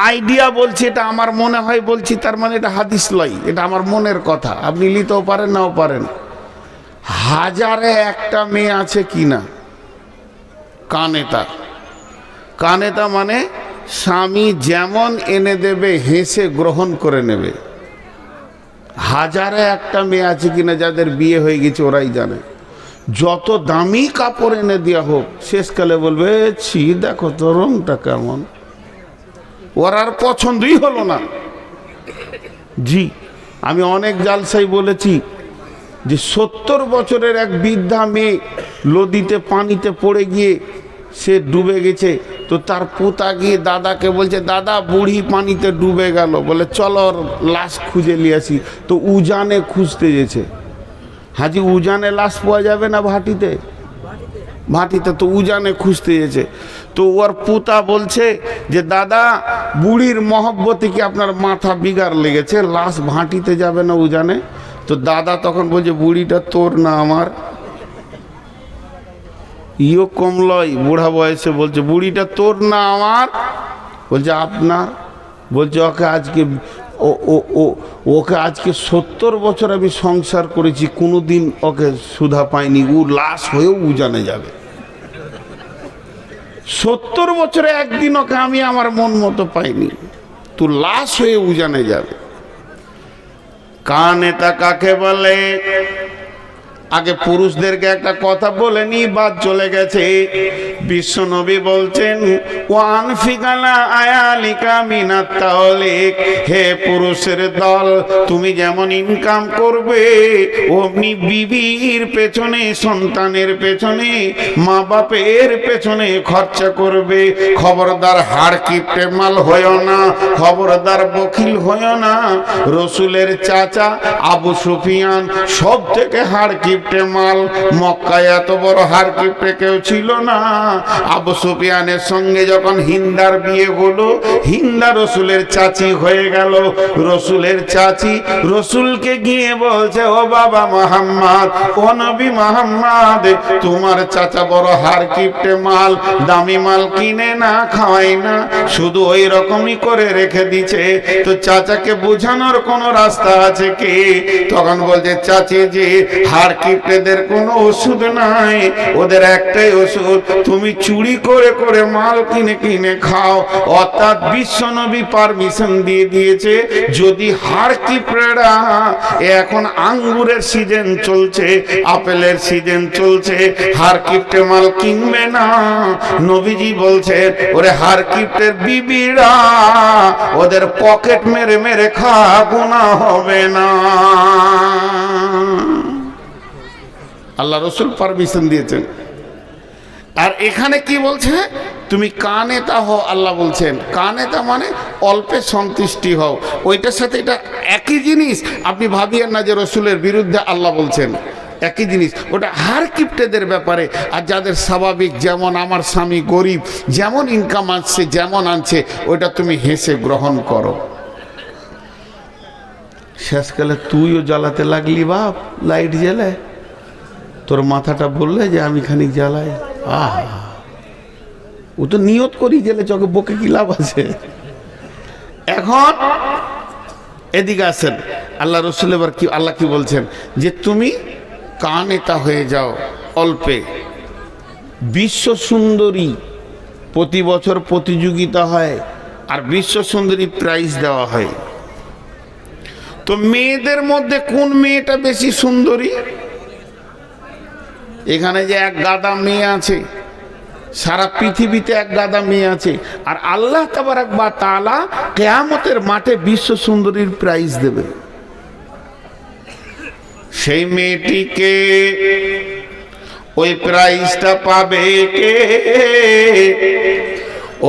আইডিয়া বলছি, এটা আমার মনে হয় বলছি, তার মানে এটা হাদিস লয়, এটা আমার মনের কথা। আপনি নিতেও পারেন নাও পারেন। হাজারে একটা মেয়ে আছে কিনা কানেতা। কানেতা মানে স্বামী যেমন এনে দেবে হেসে গ্রহণ করে নেবে। হাজারে একটা মেয়ে আছে কিনা যাদের বিয়ে হয়ে গেছে ওরাই জানে। যত দামি কাপড় এনে দেওয়া হোক শেষকালে বলবে ছি দেখো তো রংটা কেমন, ওর আর পছন্দই হলো না। জি, আমি অনেক জালসাই বলেছি যে 70 বছরের এক বৃদ্ধা মেয়ে নদীতে পানিতে পড়ে গিয়ে সে ডুবে গেছে। তো তার পোতা গিয়ে দাদাকে বলছে, দাদা বুড়ি পানিতে ডুবে গেল, বলে চলো ওর লাশ খুঁজে নিয়ে আসি। তো উজানে খুঁজতে গেছে। হাজি উজানে লাশ পাওয়া যাবে না ভাটিতে? ভাটিতে তো উজানে খুঁজতে গেছে। তো ওর পোতা বলছে যে দাদা বুড়ির মহব্বতে কি আপনার মাথা বিগার লেগেছে, লাশ ভাটিতে যাবে না উজানে? তো দাদা তখন বলছে বুড়িটা তোর না আমার। ইও কমলয় বুড়া বয়সে বলছে বুড়িটা তোর না আমার? বলছে আপনার। বলছে ওকে আজকে ওকে আজকে 70 বছর আমি সংসার করেছি, কোনোদিন ওকে সুধা পাইনি, ও লাশ হয়েও উজানে যাবে। 70 বছরে একদিন ওকে আমি আমার মন মতো পাইনি, তুই লাশ হয়ে উজানে যাবে। কানেতা কাকে বলে? আগে পুরুষদেরকে একটা কথা বলে নি, বাদ চলে গেছে। বিশ্ব নবী বলছেন ওয়ান ফিকালা আয়ালিকা মিনাত তাওলিক, হে পুরুষের দল তুমি যেমন ইনকাম করবে অমনি বিবির পেছনে, সন্তানের পেছনে, মা বাপের পেছনে খরচা করবে। খবরদার হাড় কিপটে মাল হয়েও না, খবরদার বখিল হয়েও না। রসুলের চাচা আবু সুফিয়ান সব থেকে হাড় কিপটে মাল। মক্কায় এত বড় হাড় কিপটে কেউ ছিল না। আবু সুফিয়ানের সঙ্গে যখন হিন্দার বিয়ে হলো, হিন্দা রসুলের চাচি হয়ে গেল। রসুলের চাচি রসুলকে গিয়ে বলছে ও বাবা মুহাম্মদ, ও নবী মুহাম্মদ, তোমার চাচা বড় হাড় কিপটে মাল, দামি মাল কিনে না খাওয়াই না, শুধু ওই রকমই করে রেখে দিছে। তো চাচাকে বোঝানোর কোনো রাস্তা আছে কি? তখন বলছে চাচি যে হাড় কিপটেদের কোনো ওষুধ নাই, ওদের একটাই ওষুধ, তুমি চুরি করে করে মাল কিনে কিনে খাও। অর্থাৎ বিশ্বনবী পারমিশন দিয়ে দিয়েছে যদি হাড় কিপটেরা, এখন আঙ্গুরের সিজন চলছে, আপেলের সিজন চলছে, হাড় কিপটে মাল কিনবে না। নবীজি বলছে ওরে হাড় কিপটের বিবিরা ওদের পকেট মেরে মেরে খা, গুনাহ হবে না। আল্লাহ রসুল পারমিশন দিয়েছেন। আর এখানে কি বলছে? তুমি কানেতা হও। আল্লাহ বলছেন কানেতা মানে অল্পে সন্তুষ্টি হও। ওইটার সাথে এটা একই জিনিস, আপনি ভাবিয়েন না যে রসুলের বিরুদ্ধে আল্লাহ বলছেন। একই জিনিস, ওটা হার কিপ্টেদের ব্যাপারে। আর যাদের স্বাভাবিক, যেমন আমার স্বামী গরিব, যেমন ইনকাম আসছে যেমন আনছে, ওটা তুমি হেসে গ্রহণ করো। শেষকালে তুইও জ্বালাতে লাগলি বাপ, লাইট জ্বালে তোর মাথাটা বললে যে আমি খানিক জ্বালাই। ও তো নিয়ত করি জেলে, চোখে বকে কি লাভ আছে? এখন এদিকে আসেন, আল্লাহ রসুল এবার কি আল্লাহ কি বলছেন যে তুমি কানেতা হয়ে যাও অল্পে। বিশ্ব সুন্দরী প্রতি বছর প্রতিযোগিতা হয়, আর বিশ্ব সুন্দরী প্রাইজ দেওয়া হয়। তো মেয়েদের মধ্যে কোন মেয়েটা বেশি সুন্দরী? এখানে যে এক গাদা মেয়ে আছে, সারা পৃথিবীতে এক গাদা মেয়ে আছে, আর আল্লাহ তাবারাক ওয়া তাআলা কিয়ামতের মাঠে বিশ্ব সুন্দরীর প্রাইজ দেবে। সেই মেয়েটিকে, ওই প্রাইজটা পাবে কে?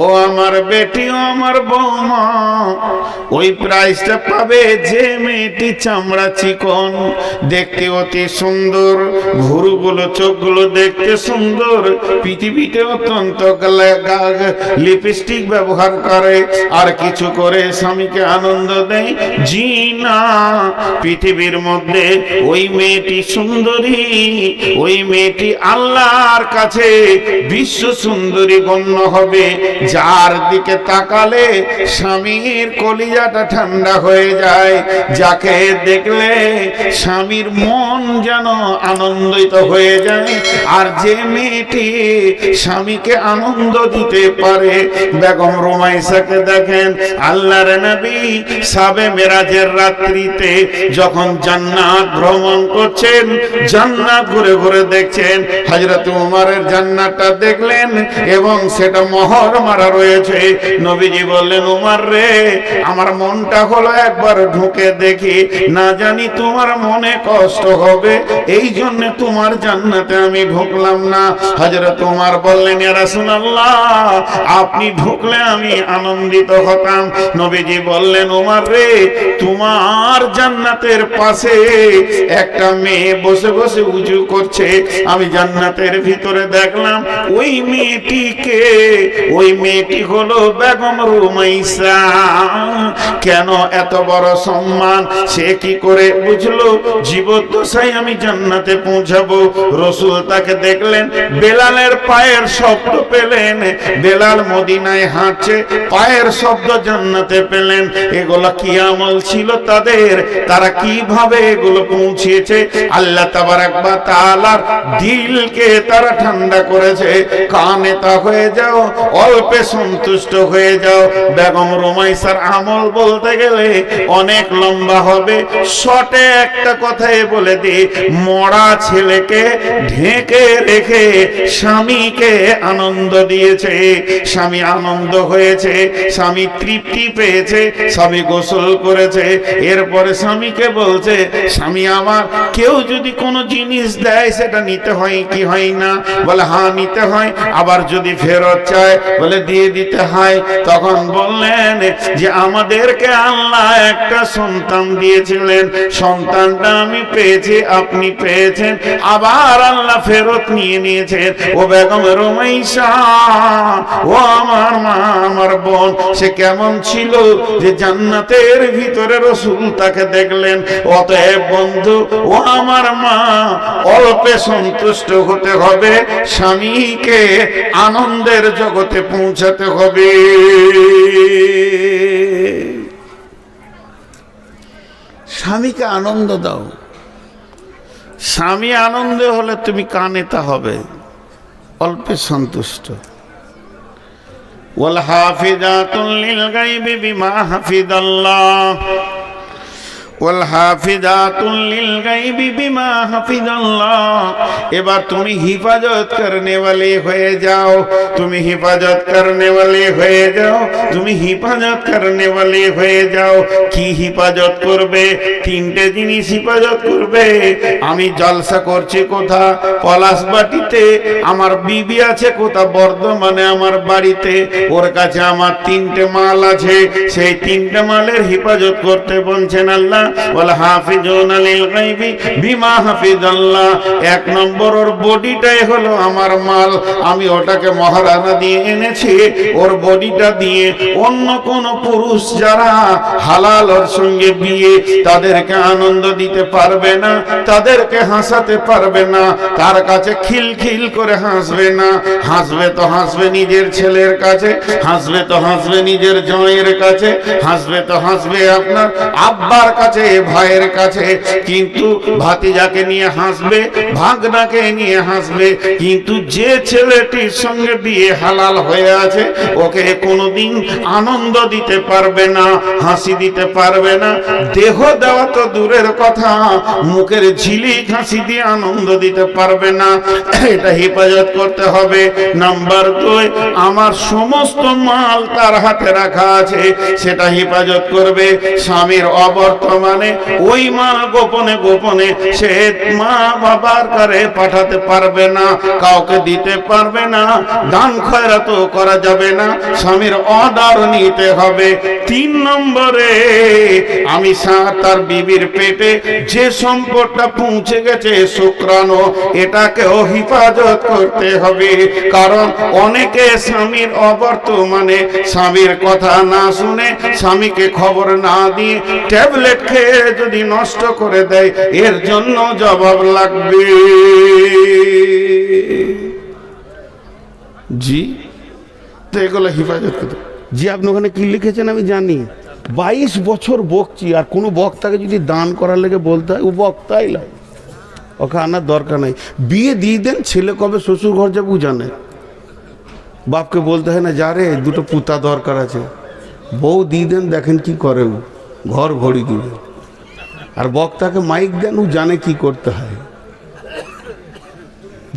ও আমার বেটি, ও আমার বৌমা, ওই প্রাইজটা পাবে যে মেয়েটি চামড়া চিকন, দেখতে অতি সুন্দর, ভুরুগুলো চোখগুলো দেখতে সুন্দর, পৃথিবীতে অত্যন্ত লিপস্টিক ব্যবহার করে আর কিছু করে স্বামীকে আনন্দ দেয়। জি না, পৃথিবীর মধ্যে ওই মেয়েটি সুন্দরী, ওই মেয়েটি আল্লাহর কাছে বিশ্ব সুন্দরী গণ্য হবে। যার দিকে তাকালে স্বামীর কলিজাটা ঠান্ডা হয়ে যায়, যাকে দেখলে স্বামীর মন যেন আনন্দিত হয়ে যায়। আর যে মেয়েটি স্বামীকে আনন্দ দিতে পারে, বেগম রুমাইসাকে দেখেন আল্লাহর নবী সাবে মেরাজের রাত্রিতে যখন জান্নাত ভ্রমণ করছেন, জান্নাত ঘুরে ঘুরে দেখছেন, হযরত উমরের জান্নাতটা দেখলেন এবং সেটা মোহর মারা রয়েছে। নবীজি বললেন, উমর রে, আমার মনটা হলো একবার ঢুকে দেখি, না জানি তোমার মনে কষ্ট হবে, এই জন্য তোমার জান্নাতে আমি ঢুকলাম না। হযরত উমর বললেন, ইয়া রাসূলুল্লাহ, আপনি ঢুকলে আমি আনন্দিত হতাম। নবীজি বললেন, উমর রে, তোমার জান্নাতের পাশে একটা মেয়ে বসে বসে উজু করছে, আমি জান্নাতের ভিতরে দেখলাম ওই মেয়েটিকে, ওই মেয়েটি হলো বেগম রুমাইসা। কেন এত বড় সম্মান? সে কি করে বুঝলো জীবদ্দশায় আমি জান্নাতে পৌঁছাবো? রাসূল তাকে দেখলেন, বেলালের পায়ের শব্দ পেলেন, বেলাল মদিনায় হাঁটছে, পায়ের শব্দ জান্নাতে পেলেন। এগুলো কি আমল ছিল তাদের? তারা কিভাবে এগুলো পৌঁছেছে? আল্লাহ তাবারাক ওয়া তাআলার দিলকে তারা ঠান্ডা করেছে। কানে তা হয়ে যাও, অল্পে সন্তুষ্ট হয়ে যাও। বেগম রুমাইসার আমল বলতে গেলে অনেক লম্বা হবে, শর্টে একটা কথাই বলে দি, মরা ছেলেকে ঢেকে রেখে স্বামীকে আনন্দ দিয়েছে। স্বামী আনন্দ হয়েছে, স্বামী তৃপ্তি পেয়েছে, স্বামী গোসল করেছে। এরপরে স্বামীকে বলছে, স্বামী আমার, কেউ যদি কোনো জিনিস দেয় সেটা নিতে হয় কি হয় না? বলে হ্যাঁ নিতে হয়। আবার যদি ফেরত চায়, বলে দিয়ে দিতে হয়। তখন বললেন যে আমাদেরকে আল্লাহ একটা সন্তান দিয়েছিলেন, সন্তানটা আমি পেয়েছি, আপনি পেয়েছেন, আবার আল্লাহ ফেরত নিয়ে নিয়েছেন। ও বেগম রুমাইসা, ও আমার মা, আমার বোন, সে কেমন ছিল যে জান্নাতের ভিতরে রাসূল তাকে দেখলেন। অতএব বন্ধু, ও আমার মা, অল্পে সন্তুষ্ট হতে হবে, স্বামীকে আনন্দের জগতে পৌঁছাতে হবে। স্বামীকে আনন্দ দাও। স্বামী আনন্দে হলে তুমি কানে তা হবে, অল্পে সন্তুষ্ট। ওয়াল হাফিজাতুল লিল গায়বি বিমা হাফিজাল্লাহ, ওয়াল হাফিজাতুল লিল গায়বি বিমা হাফিজাল্লাহ। এবার তুমি হিফাজত করনে वाले হয়ে যাও, তুমি হিফাজত করনে वाले হয়ে যাও, তুমি হিফাজত করনে वाले হয়ে যাও। কি হিফাজত করবে? তিনটে জিনিস হিফাজত করবে। আমি জলসা করছি কোথা? পলাশবাটিতে। আমার বিবি আছে কোথা? বর্ধমানে আমার বাড়িতে। ওর কাছে আমার তিনটে মাল আছে, সেই তিনটে মালের হিফাজত করতে বলছেন আল্লাহ। ওয়াল হাফিজুনা লিল গায়বি বিমা হাফিজাল্লাহ। এক নম্বর, ওর বডিটাই হলো আমার মাল, আমি ওটাকে মহারানা দিয়ে এনেছি। ওর বডিটা দিয়ে অন্য কোন পুরুষ যারা হালাল ওর সঙ্গে বিয়ে, তাদেরকে আনন্দ দিতে পারবে না, তাদেরকে হাসাতে পারবে না, তার কাছে খিলখিল করে হাসবে না। হাসবে তো হাসবে নিজের ছেলের কাছে, হাসবে তো হাসবে নিজের জয়ের কাছে, হাসবে তো হাসবে আপনার আব্বার কাছে, ভাইয়ের কাছে, কিন্তু ভাতিজাকে নিয়ে হাসবে, ভাগনাকে নিয়ে হাসবে। কিন্তু যে ছেলেটির সঙ্গে বিয়ে হালাল হয়ে আছে, ওকে কোনোদিন আনন্দ দিতে পারবে না, হাসি দিতে পারবে না। দেহ দেওয়া তো দূরের কথা, মুখের ঝিলিক হাসি দিয়ে আনন্দ দিতে পারবে না। এটা হেফাজত করতে হবে। নাম্বার 2, আমার সমস্ত মাল তার হাতে রাখা আছে, সেটা হেফাজত করবে। স্বামীর অবর্তমানে ওই মাল গোপনে গোপনে সে মা বাবার কাছে পাঠাতে পারবে না, কাউকে দিতে পারবে না, দান খয়রাত করা যাবে না, স্বামীর অর্ডার নিতে হবে। 3 নম্বরে, আমি তার বিবির পেটে যে সম্পদটা পৌঁছে গেছে শুক্রাণু, এটাকেও হিফাজত করতে হবে। কারণ অনেকে স্বামীর অবর্তমানে স্বামীর কথা না শুনে, স্বামীকে খবর না দিয়ে ট্যাবলেট খেয়ে যদি নষ্ট করে দেয়, এর জন্য জবাব লাগবে। জি, তো এগুলো হেফাজত করতে। জি আপনি ওখানে কি লিখেছেন আমি জানি। 22 বছর বকছি, আর কোনো বক্তাকে যদি দান করার লেগে বলতে হয় ও বক্তাই লাগে, ওকে আনার দরকার নাই। বিয়ে দিয়ে দেন, ছেলে কবে শ্বশুর ঘর যাবে ও জানে। বাপকে বলতে হয় না যা রে দুটো পুতা দরকার আছে, বউ দিয়ে দেন, দেখেন কি করে ও, ঘর ভরি দিবে। আর বক্তাকে মাইক দেন, ও জানে কি করতে হয়।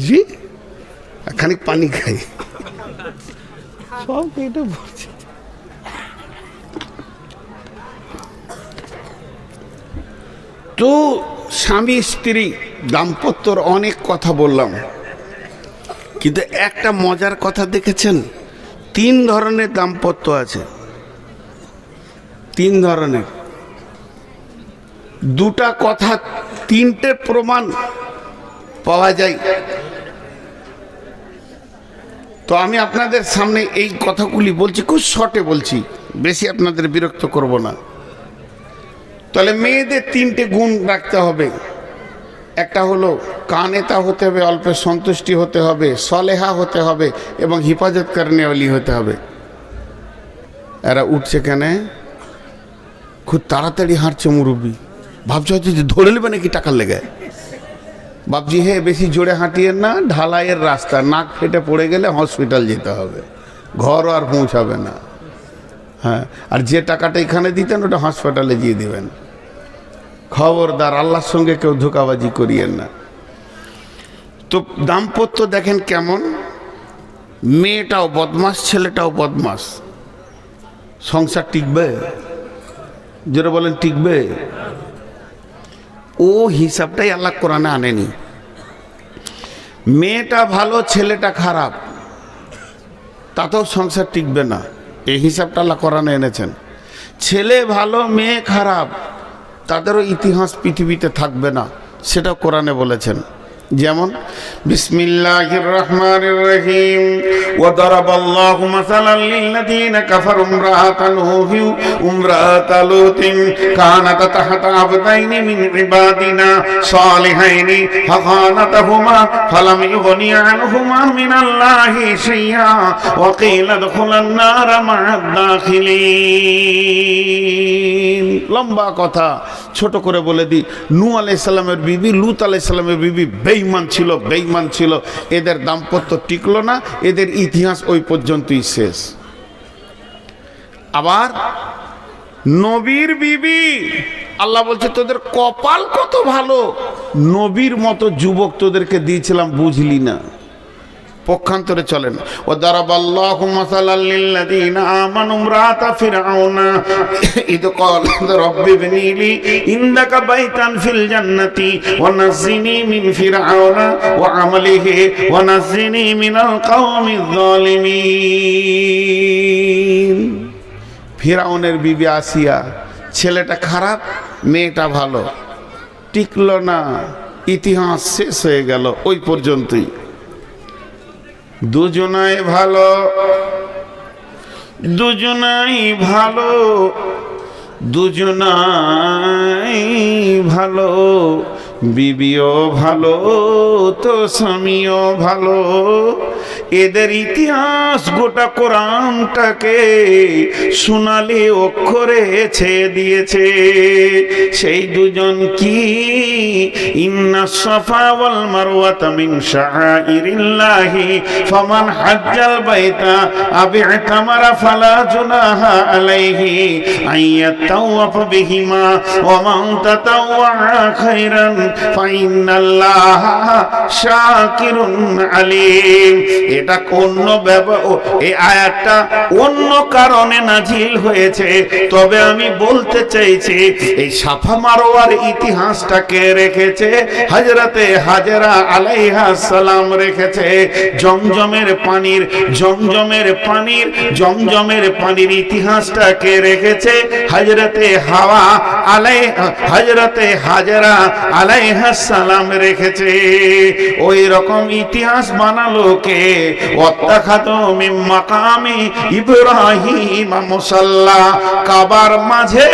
জি খানিক পানি খাই, সব এটা বলছে। তো স্বামী স্ত্রী দাম্পত্যর অনেক কথা বললাম, কিন্তু একটা মজার কথা দেখেছেন, 3 ধরনের দাম্পত্য আছে, 3 ধরনের। 2টা কথা 3টে প্রমাণ পাওয়া যায়। তো আমি আপনাদের সামনে এই কথাগুলি বলছি, খুব শর্টে বলছি, বেশি আপনাদের বিরক্ত করব না। তাহলে মেয়েদের 3টে গুণ রাখতে হবে। একটা হলো কানেতা হতে হবে, অল্পে সন্তুষ্টি হতে হবে, সলেহা হতে হবে এবং হিফাজত করনেওয়ালি হতে হবে। এরা উঠছে কেন? খুব তাড়াতাড়ি হাঁটছে মুরব্বী, ভাবছে হয়তো ধরে নেবে নাকি টাকার লেগে। বাপজি হে বেশি জোরে হাঁটিয়েন না, ঢালাইয়ের রাস্তা, নাক ফেটে পড়ে গেলে হসপিটাল যেতে হবে, ঘরও আর পৌঁছাবে না। হ্যাঁ, আর যে টাকাটা এখানে দিতেন ওটা হাসপাতালে দিয়ে দেবেন। খবরদার, আল্লাহর সঙ্গে কেউ ধোঁকাবাজি করিয়েন না। তো দাম্পত্য দেখেন কেমন, মেয়েটাও বদমাস, ছেলেটাও বদমাস, সংসার টিকবে? যারা বলেন টিকবে, ও হিসাবটাই আল্লাহ কোরআনে আনেনি। মেয়েটা ভালো, ছেলেটা খারাপ, তাতেও সংসার টিকবে না, এই হিসাবটা আল্লাহ কোরআনে এনেছেন। ছেলে ভালো, মেয়ে খারাপ, তাদেরও ইতিহাস পৃথিবীতে থাকবে না, সেটাও কোরআনে বলেছেন। যেমন বিসমিল্লাহির রহমানির রহিম, ওয়া দারাবাল্লাহু মাসালান লিল্লাযীনা কাফারু ইমরাআতা নূহি ওয়া ইমরাআতা লূতিন কানাতা তাহতা আবদাইনি মিন ইবাদিনা সালিহাইনি ফাখানাতাহুমা ফালাম ইউগনিয়া আনহুমা মিনাল্লাহি শাইআ ওয়া কিলা দুখুলান নারা মা'আদ দাখিলিন। লম্বা কথা, ছোট করে বলে দিই। নূহ আলাইহিস সালামের বিবি, লূত আলাইহিস সালামের বিবি বেঈমান ছিল। এদের দাম্পত্য টিকলো না, এদের ইতিহাস ওই পর্যন্তই শেষ। আবার নবীর বিবি, আল্লাহ বলছে তোদের কপাল কত ভালো, নবীর মতো যুবক তোদেরকে দিয়েছিলাম, বুঝলি না। পক্ষান্তরে চলেন, ও দারাবাল্লাহু মাসালাল লিল্লাযীনা আমানু ইমরাআতা ফিরআউনা ইদ ক্বালাত রাব্বি ইবনি লি ইনদাকা বাইতান ফিল জান্নাতি ওয়া নাজ্জিনি মিন ফিরআউনা ওয়া আমালিহি ওয়া নাজ্জিনি মিনাল কওমিয যালিমিন। ফিরআউনের বিবি আসিয়া, ছেলেটা খারাপ, মেয়েটা ভালো, টিকলো না, ইতিহাস শেষ হয়ে গেল ওই পর্যন্তই। দুজনাই ভালো, দুজনাই ভালো, দুজনাই ভালো, বিবিও ভালো তো স্বামীও ভালো। এদের ইতিহাস গোটা কোরআনটাকে সোনালি অক্ষরে ছেয়ে দিয়েছে। সেই দুজন কি? ইন্নাস সাফা ওয়াল মারওয়াতা মিন শাআইরিল্লাহি ফামান হাজ্জাল বাইতা আও ইতামারা ফালা জুনাহা আলাইহি আইয়াতাওয়াফ বিহিমা ওয়া মান তাতাওয়া খায়রান ফাইন্নাল্লাহা শাকিরুন আলিম। এটা অন্য এই আয়াতটা অন্য কারণে নাজিল হয়েছে, তবে আমি বলতে চাইছি এই সাফা মারওয়ার ইতিহাসটাকে রেখেছে হযরতে হাজেরা আলাইহিস সালাম, রেখেছে জমজমের পানির ইতিহাসটাকে রেখেছে হযরতে হাজেরা আলাইহিস সালাম রেখেছে। ওই রকম ইতিহাস বানালো কে? ওয়াত্তাখাযু মিন মাকামি ইব্রাহিম মুসাল্লা, কাবার মাঝে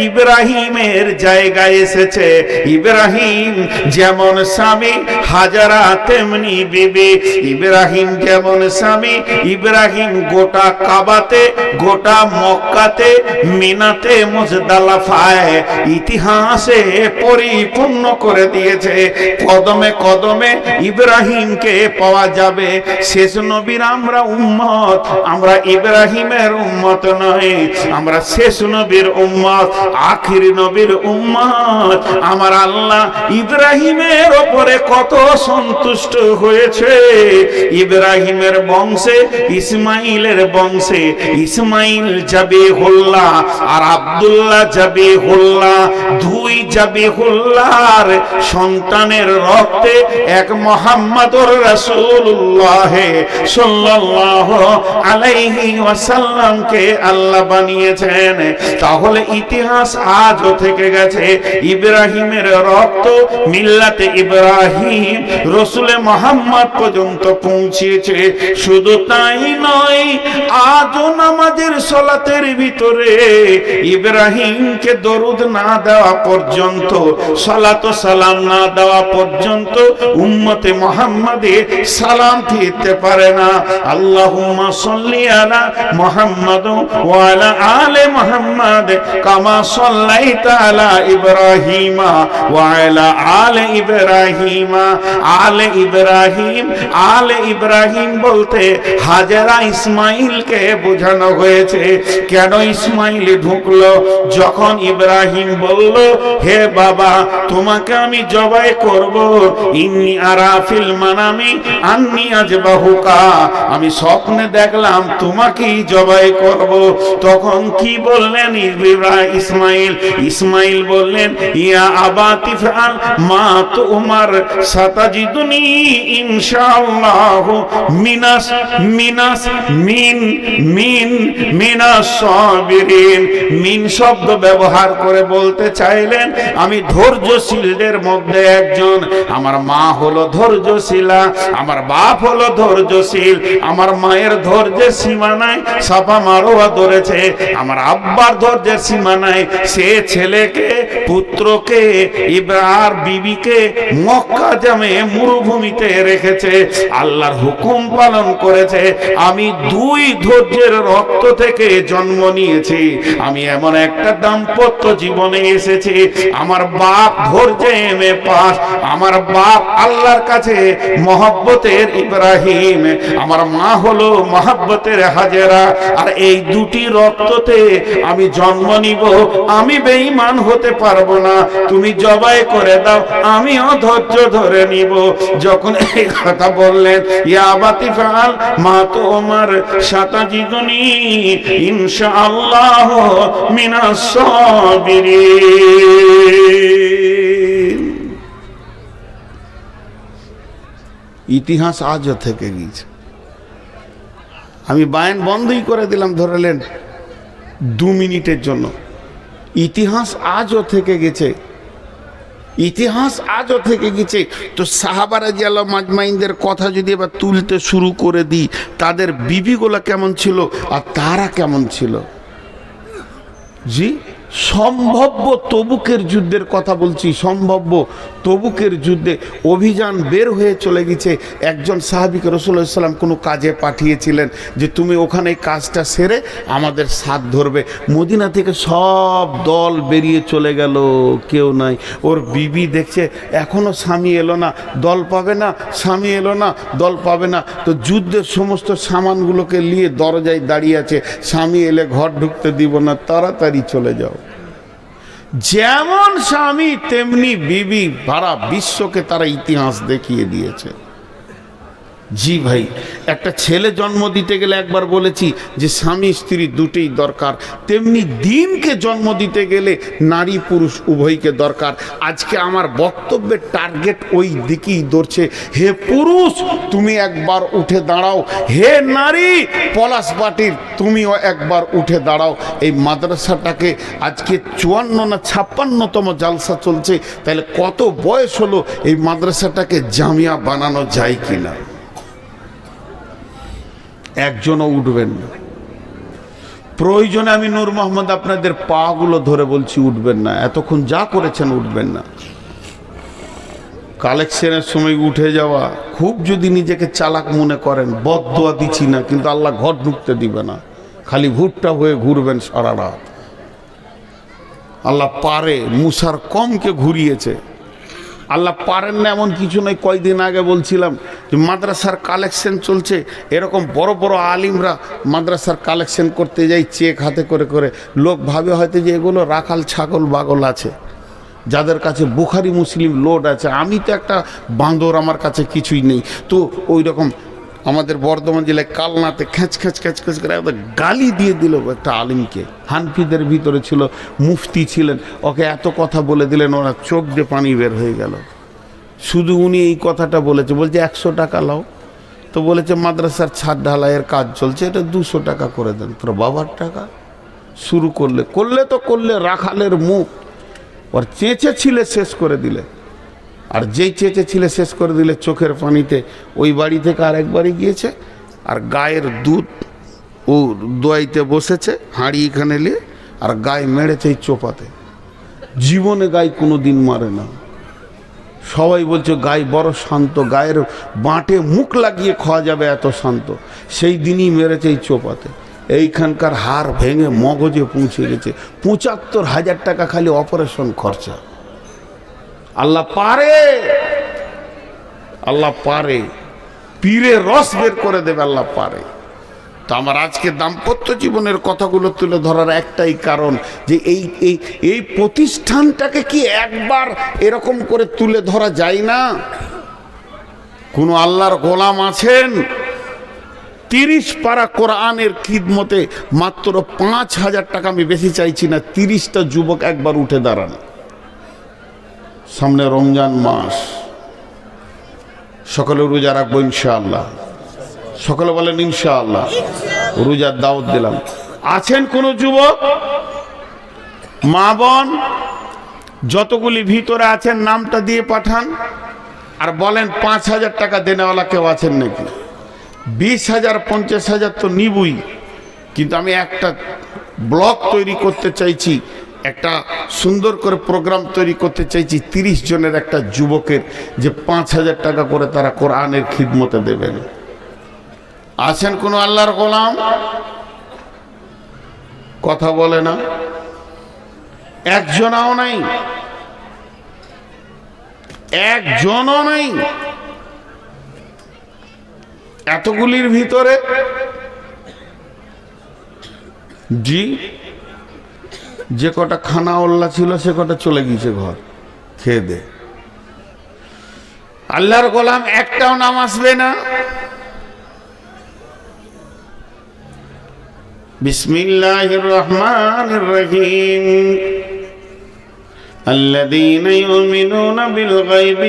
ইব্রাহিমের জায়গা এসেছে। ইব্রাহিম যেমন স্বামী, হাজারা তেমনি বিবি। ইব্রাহিম যেমন স্বামী, ইব্রাহিম গোটা কাবাতে, গোটা মক্কাতে, মিনাতে, মুজদালিফায় ইতিহাসে পরিপূর্ণ করে দিয়েছে। কদমে কদমে ইব্রাহিমকে পাওয়া যাবে। শেষ নবীর আমরা উম্মত, আমরা ইব্রাহিমের উম্মত নয়, আমরা শেষ নবীর উম্মত, আখির নবীর উম্মত। আমার আল্লাহ ইব্রাহিমের ওপরে কত সন্তুষ্ট হয়েছে। ইব্রাহিমের বংশে, ইসমাইলের বংশে ইসমাইল জাবিহুল্লাহ আর আব্দুল্লাহ জাবিহুল্লাহ, দুই জাবিহুল্লাহর সন্তানের রক্তে এক মুহাম্মদুর রাসূলুল্লাহ সাল্লাল্লাহু আলাইহি ওয়াসাল্লামকে আল্লাহ বানিয়েছেন। তাহলে ইতিহাস আজও থেকে গেছে। ইব্রাহিমের রক্ত মিল্লাতে ইব্রাহিম রসুলে মুহাম্মদ পর্যন্ত পৌঁছেছে। শুধু তাই নয়, আজও নামাজের সালাতের ভিতরে ইব্রাহিমকে দরুদ না দেওয়া পর্যন্ত, সালাত ও সালাম না দেওয়া পর্যন্ত উম্মতে মুহাম্মাদে সালাম ফিরতে পারে না। আল্লাহুম্মা সাল্লি আলা মুহাম্মাদ ওয়া আলা আলি মুহাম্মাদ কামা সাল্লাইতা আলা ইব্রাহিমা ওয়া আলা আলি ইব্রাহিমা। আলে ইব্রাহিম, আলে ইব্রাহিম বলতে হাজেরা ইসমাইলকে বোঝানো হয়েছে। কেন ইসমাইল ঢুকলো? যখন ইব্রাহিম বলল, হে বাবা, তোমাকে আমি জবাই করব, ইন্নী আরা ফিল মানামি আন্নী আযবাহুকা, আমি স্বপ্নে দেখলাম তোমাকেই জবাই করব। তখন কি বললেন ইসমাইল? ইসমাইল বললেন, ইয়া আবাতি ফাল মা তুমার সাতাজিদুনি ইনশাআল্লাহ মিনাস মিনাস মিন মিন মিনাস সাবিরিন। মিন শব্দ ব্যবহার করে বলতে চাইলেন আমি ধৈর্যশীলদের মধ্যে একজন। আমার মা হলো ধৈর্যশীলা, আমার বাপ হলো ধৈর্যশীল। আমার মায়ের ধৈর্যের সীমা নাই, সাফা মারোয়া ধরেছে। আমার আব্বার ধৈর্যের সীমা নাই, সে ছেলেকে, পুত্রকে, ইব্রাহিম বিবিকে মক্কা জামে মরুভূমিতে রেখেছে, আল্লাহর হুকুম পালন করেছে। আমি দুই ধৈর্যের রক্ত থেকে জন্ম নিয়েছি। আমি এমন একটা দাম্পত্য জীবনে এসেছি, আমার বাপ ধৈর্যে পাস, আমার বাপ আল্লাহর কাছে মহব্বতের ইব্রাহিম, আমার মা হলো মহব্বতের হাজেরা। আর এই দুটি রক্ততে আমি জন্ম নিব। আমি বেঈমান হতে পারবো না, তুমি জবাই করে দাও, আমিও ধৈর্য ধরে নিব। যখন এই কথা বললেন, ইয়া আবাতি ফাল মা তুমার সাতাজিদুনি ইনশাআল্লাহ মিনাস সাবিরিন। ইতিহাস আজও থেকে গিয়েছে। আমি বায়ান বন্ধই করে দিলাম, ধরলেন 2 মিনিটের জন্য। ইতিহাস আজও থেকে গেছে, ইতিহাস আজও থেকে গেছে। তো সাহাবা রাদিয়াল্লাহু আজমাইনদের কথা যদি এবার তুলতে শুরু করে দিই, তাদের বিবিগুলা কেমন ছিল আর তারা কেমন ছিল। জি, সম্ভাব্য তবুকের যুদ্ধের কথা বলছি, সম্ভাব্য তবুকের যুদ্ধে অভিযান বের হয়ে চলে গেছে। একজন সাহাবীকে রাসূলুল্লাহ সাল্লাল্লাহু আলাইহি ওয়াসাল্লাম কোনো কাজে পাঠিয়েছিলেন যে তুমি ওখানে কাজটা সেরে আমাদের সাথ ধরবে। মদিনা থেকে সব দল বেরিয়ে চলে গেল, কেউ নাই। ওর বিবি দেখছে এখনো স্বামী এলো না, দল পাবে না, স্বামী এলো না, দল পাবে না। তো যুদ্ধের সমস্ত সামানগুলোকে নিয়ে দরজায় দাঁড়িয়ে আছে, স্বামী এলে ঘর ঢুকতে দিব না, তাড়াতাড়ি চলে যাও। যেমন স্বামী তেমনি বিবি, সারা বিশ্বকে তারা ইতিহাস দেখিয়ে দিয়েছে। জি ভাই, একটা ছেলে জন্ম দিতে গেলে একবার বলেছি যে স্বামী স্ত্রী দুটোই দরকার, তেমনি দিনকে জন্ম দিতে গেলে নারী পুরুষ উভয়কে দরকার। আজকে আমার বক্তব্যের টার্গেট ওই দিকেই ধরছে। হে পুরুষ, তুমি একবার উঠে দাঁড়াও, হে নারী পলাশবাটির তুমিও একবার উঠে দাঁড়াও। এই মাদ্রাসাটাকে আজকে 54 না 56তম জালসা চলছে, তাহলে কত বয়স হলো এই মাদ্রাসাটাকে জামিয়া বানানো যায় কিনা। একজনও উঠবেন না। প্রয়োজনে আমি নূর মোহাম্মদ আপনাদের পাগুলো ধরে বলছি উঠবেন না, এতক্ষণ যা করেছেন উঠবেন না। কালেকশনের সময় উঠে যাওয়া, খুব যদি নিজেকে চালাক মনে করেন, বদদোয়া দিচ্ছি না, কিন্তু আল্লাহ ঘর ঢুকতে দিবে না, খালি ভুট্টা হয়ে ঘুরবেন সারা রাত। আল্লাহ পারে, মুসার কমকে ঘুরিয়েছে, আল্লাহ পারেন না এমন কিছু নয়। কয়দিন আগে বলছিলাম যে মাদ্রাসার কালেকশন চলছে, এরকম বড় বড় আলিমরা মাদ্রাসার কালেকশন করতে যাই চেক হাতে করে করে, লোক ভাবে হয়তো যে এগুলো রাখাল ছাগল বাগল আছে, যাদের কাছে বুখারি মুসলিম লোড আছে। আমি তো একটা বাঁদর, আমার কাছে কিছুই নেই। তো ওই রকম আমাদের বর্ধমান জেলায় কালনাতে খ্যাঁচ খ্যাঁচ খ্যাঁচ খ্যাঁচ করে একটা গালি দিয়ে দিল একটা আলিমকে। হানফিদের ভিতরে ছিল, মুফতি ছিলেন, ওকে এত কথা বলে দিলেন, ওরা চোখ দিয়ে পানি বের হয়ে গেল। শুধু উনি এই কথাটা বলেছে, বলছে 100 টাকা লাও। তো বলেছে মাদ্রাসার ছাদ ঢালাইয়ের কাজ চলছে, এটা 200 টাকা করে দেন। তোর বাবার টাকা শুরু করলে তো করলে রাখালের মুখ, ওর চেঁচে ছিলে শেষ করে দিলে। আর যেই চেঁচে ছিলে শেষ করে দিলে, চোখের পানিতে ওই বাড়ি থেকে আরেকবারই গিয়েছে, আর গায়ের দুধ ও দোয়াইতে বসেছে হাঁড়ি এখানে নিয়ে, আর গায়ে মেরেছে এই চোপাতে। জীবনে গায়ে কোনো দিন মারে না। সবাই বলছে গায়ে বড় শান্ত, গায়ের বাঁটে মুখ লাগিয়ে খাওয়া যাবে এত শান্ত। সেই দিনই মেরেছে এই চোপাতে। এইখানকার হাড় ভেঙে মগজে পৌঁছে গেছে। ৭৫,০০০ টাকা খালি অপারেশন খরচা। আল্লাহ পারে, আল্লাহ পারে, পীরে রস বের করে দেবে, আল্লাহ পারে। তো আমার আজকে দাম্পত্য জীবনের কথাগুলো তুলে ধরার একটাই কারণ, যে এই প্রতিষ্ঠানটাকে কি একবার এরকম করে তুলে ধরা যায় না? কোন আল্লাহর গোলাম আছেন 30 পারা কোরআনের খিদমতে মাত্র ৫,০০০ টাকা, আমি বেশি চাইছি না, 30টা যুবক একবার উঠে দাঁড়ান। সামনে রমজান মাস, সকলে রোজা রাখবো ইনশাআল্লাহ। সকলে বলেন ইনশাআল্লাহ। রোজার দাওয়াত দিলাম। আছেন কোন যুবক, মা বোন, যতগুলি ভিতরে আছেন নামটা দিয়ে পাঠান, আর বলেন ৫,০০০ টাকা দেনেওয়ালা কেউ আছেন নাকি? ২০,০০০ ৫০,০০০ তো নিবই, কিন্তু আমি একটা ব্লগ তৈরি করতে চাইছি, একটা সুন্দর করে প্রোগ্রাম তৈরি করতে চাইছি 30 জনের একটা যুবকের, যে ৫,০০০ টাকা করে তারা কোরআনের খিদমতে দেবেন। আছেন কোন আল্লাহর গোলাম? কথা বলে না, একজনও নাই, একজনও নাই। এতগুলির ভিতরে জি যে কটা খানা ওল্লা ছিল সে কটা চলে গিয়েছে ঘর খেয়ে দে। আল্লাহর গোলাম একটাও নাম আসবে না। বিসমিল্লাহির রহমানির রহিম। الذين يؤمنون بالغيب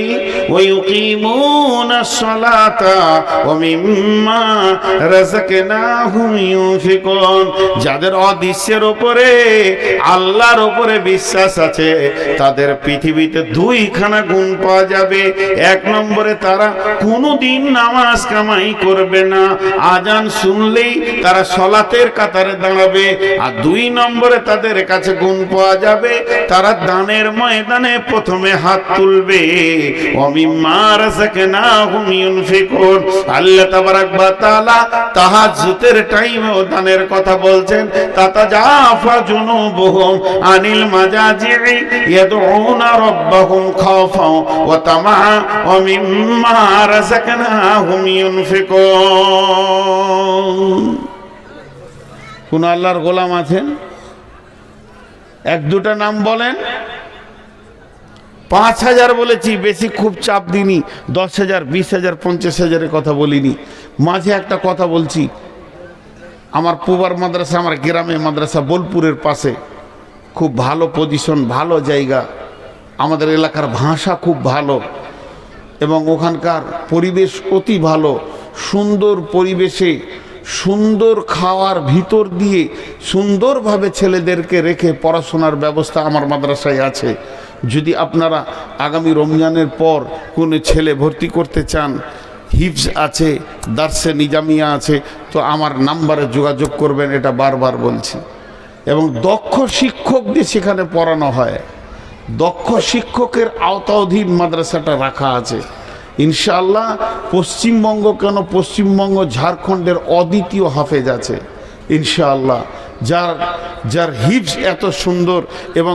ويقيمون الصلاة ومما رزقناهم ينفقون। যাদের অদৃশ্যের উপরে আল্লাহর উপরে বিশ্বাস আছে, তাদের পৃথিবীতে 2খানা গুণ পাওয়া যাবে। 1 নম্বরে তারা কোনোদিন নামাজ কামাই করবে না, আজান শুনলেই তারা সলাতের কাতারে দাঁড়াবে। আর 2 নম্বরে তাদের কাছে গুণ পাওয়া যাবে, তারা দানের ময়দানে প্রথমে হাত তুলবে। ওমিম্মা রাযাকনাহুম ইউনফিকুন। আল্লাহ তাবারাক ওয়া তাআলা তাহাজ্জুদের টাইমেও দানের কথা বলছেন। তাতাজাফা জুনুবুহুম আনিল মাজাজি'i ইয়াদউনা রাব্বাহুম খাওফান ওয়া তামাআ ওয়া মিম্মা রাযাকনাহুম ইউনফিকুন। কোন আল্লাহর গোলাম আছেন? 1-2টা নাম বলেন। ৫,০০০ বলেছি, বেশি খুব চাপ দিইনি। 10,০০০, 20,০০০, 50,০০০-এর কথা বলিনি। মাঝে একটা কথা বলছি, আমার পুবার মাদ্রাসা, আমার গ্রামে মাদ্রাসা বোলপুরের পাশে, খুব ভালো পজিশন, ভালো জায়গা, আমাদের এলাকার ভাষা খুব ভালো এবং ওখানকার পরিবেশ অতি ভালো। সুন্দর পরিবেশে সুন্দর খাওয়ার ভিতর দিয়ে সুন্দরভাবে ছেলেদেরকে রেখে পড়াশোনার ব্যবস্থা আমার মাদ্রাসায় আছে। যদি আপনারা আগামী রমজানের পর কোনো ছেলে ভর্তি করতে চান, হিফজ আছে, দার্সে নিজামিয়া আছে, তো আমার নাম্বারে যোগাযোগ করবেন, এটা বারবার বলছি। এবং দক্ষ শিক্ষক দিয়ে সেখানে পড়ানো হয়, দক্ষ শিক্ষকের আওতাধীন মাদ্রাসাটা রাখা আছে ইনশাআল্লাহ। পশ্চিমবঙ্গ কেন, পশ্চিমবঙ্গ ঝাড়খণ্ডের অদ্বিতীয় হাফেজ আছে ইনশাআল্লাহ, যার হিফজ এত সুন্দর, এবং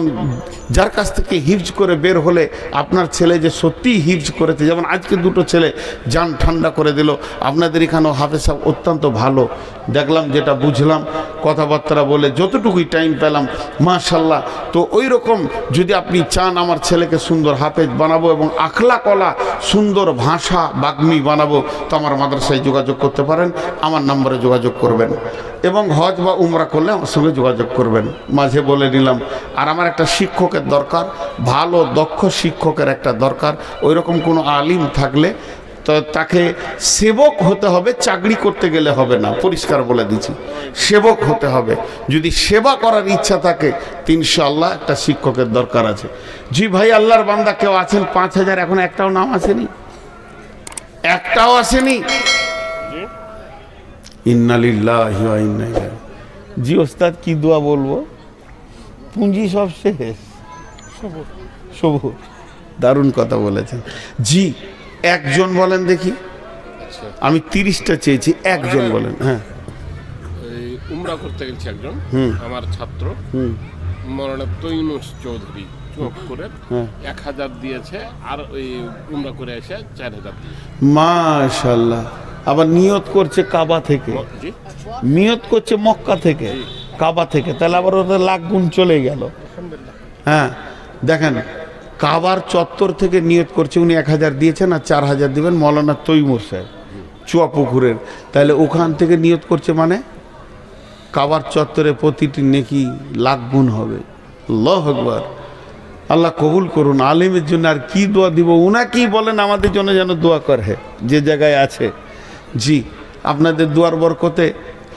যার কাছ থেকে হিফজ করে বের হলে আপনার ছেলে যে সত্যিই হিফজ করেছে, যেমন আজকে দুটো ছেলে জান ঠান্ডা করে দিল। আপনাদের এখানেও হাফেজ সাহেব অত্যন্ত ভালো দেখলাম, যেটা বুঝলাম কথাবার্তা বলে যতটুকুই টাইম পেলাম মাশাল্লাহ। তো ওই রকম যদি আপনি চান আমার ছেলেকে সুন্দর হাফেজ বানাবো এবং আখলাকওয়ালা সুন্দর ভাষা বাগ্মী বানাবো, তো আমার মাদ্রাসায় যোগাযোগ করতে পারেন, আমার নম্বরে যোগাযোগ করবেন। এবং হজ বা উমরা করলে আমার সঙ্গে যোগাযোগ করবেন, মাঝে বলে নিলাম। আর আমার একটা শিক্ষকের দরকার, ভালো দক্ষ শিক্ষকের একটা দরকার। ওই রকম কোনো আলিম থাকলে তো তাকে সেবক হতে হবে, চাকরি করতে গেলে হবে না, পরিষ্কার বলে দিচ্ছি, সেবক হতে হবে। যদি সেবা করার ইচ্ছা থাকে ইনশাআল্লাহ একটা শিক্ষকের দরকার আছে। জি ভাই, আল্লাহর বান্দা কেউ আছেন? 5,000 এখন একটাও নাম আসেনি, একটাও আসেনি। ইন্না লিল্লাহি ওয়া ইন্না ইলাইহি। জি ওস্তাদ কি দোয়া বলবো? পুঁজি সব শেষ, সবুর। দারুণ কথা বলেছেন। জি একজন বলেন দেখি, আমি 30টা চেয়েছি, একজন বলেন। হ্যাঁ, উমরা করতে গেছি একজন আমার ছাত্র মৌলানা তৈনুস চৌধুরী চৌকপুরের, 1000 দিয়েছে, আর ওই উমরা করে এসে 4000 দিয়েছে। মাশাআল্লাহ। আবার নিয়ত করছে কাবা থেকে, নিয়ত করছে মক্কা থেকে, কাবা থেকে, তাহলে আবার ওদের লাখ গুণ চলে গেল। হ্যাঁ দেখেন, কাবার চত্বর থেকে নিয়ত করছে, উনি 1000 দিয়েছেন আর 4000 দিবেন মৌলানা তৈমুর সাহেব চুয়াপুকুরের, তাহলে ওখান থেকে নিয়ত করছে, মানে কাবার চত্বরে প্রতিটি নেকি লাখ গুণ হবে। আল্লাহু আকবার। আল্লাহ কবুল করুন। আলিমের জন্য আর কি দোয়া দিব, উনাকেই বলেন আমাদের জন্য যেন দোয়া করে যে জায়গায় আছে। জি আপনাদের দুয়ার বরকতে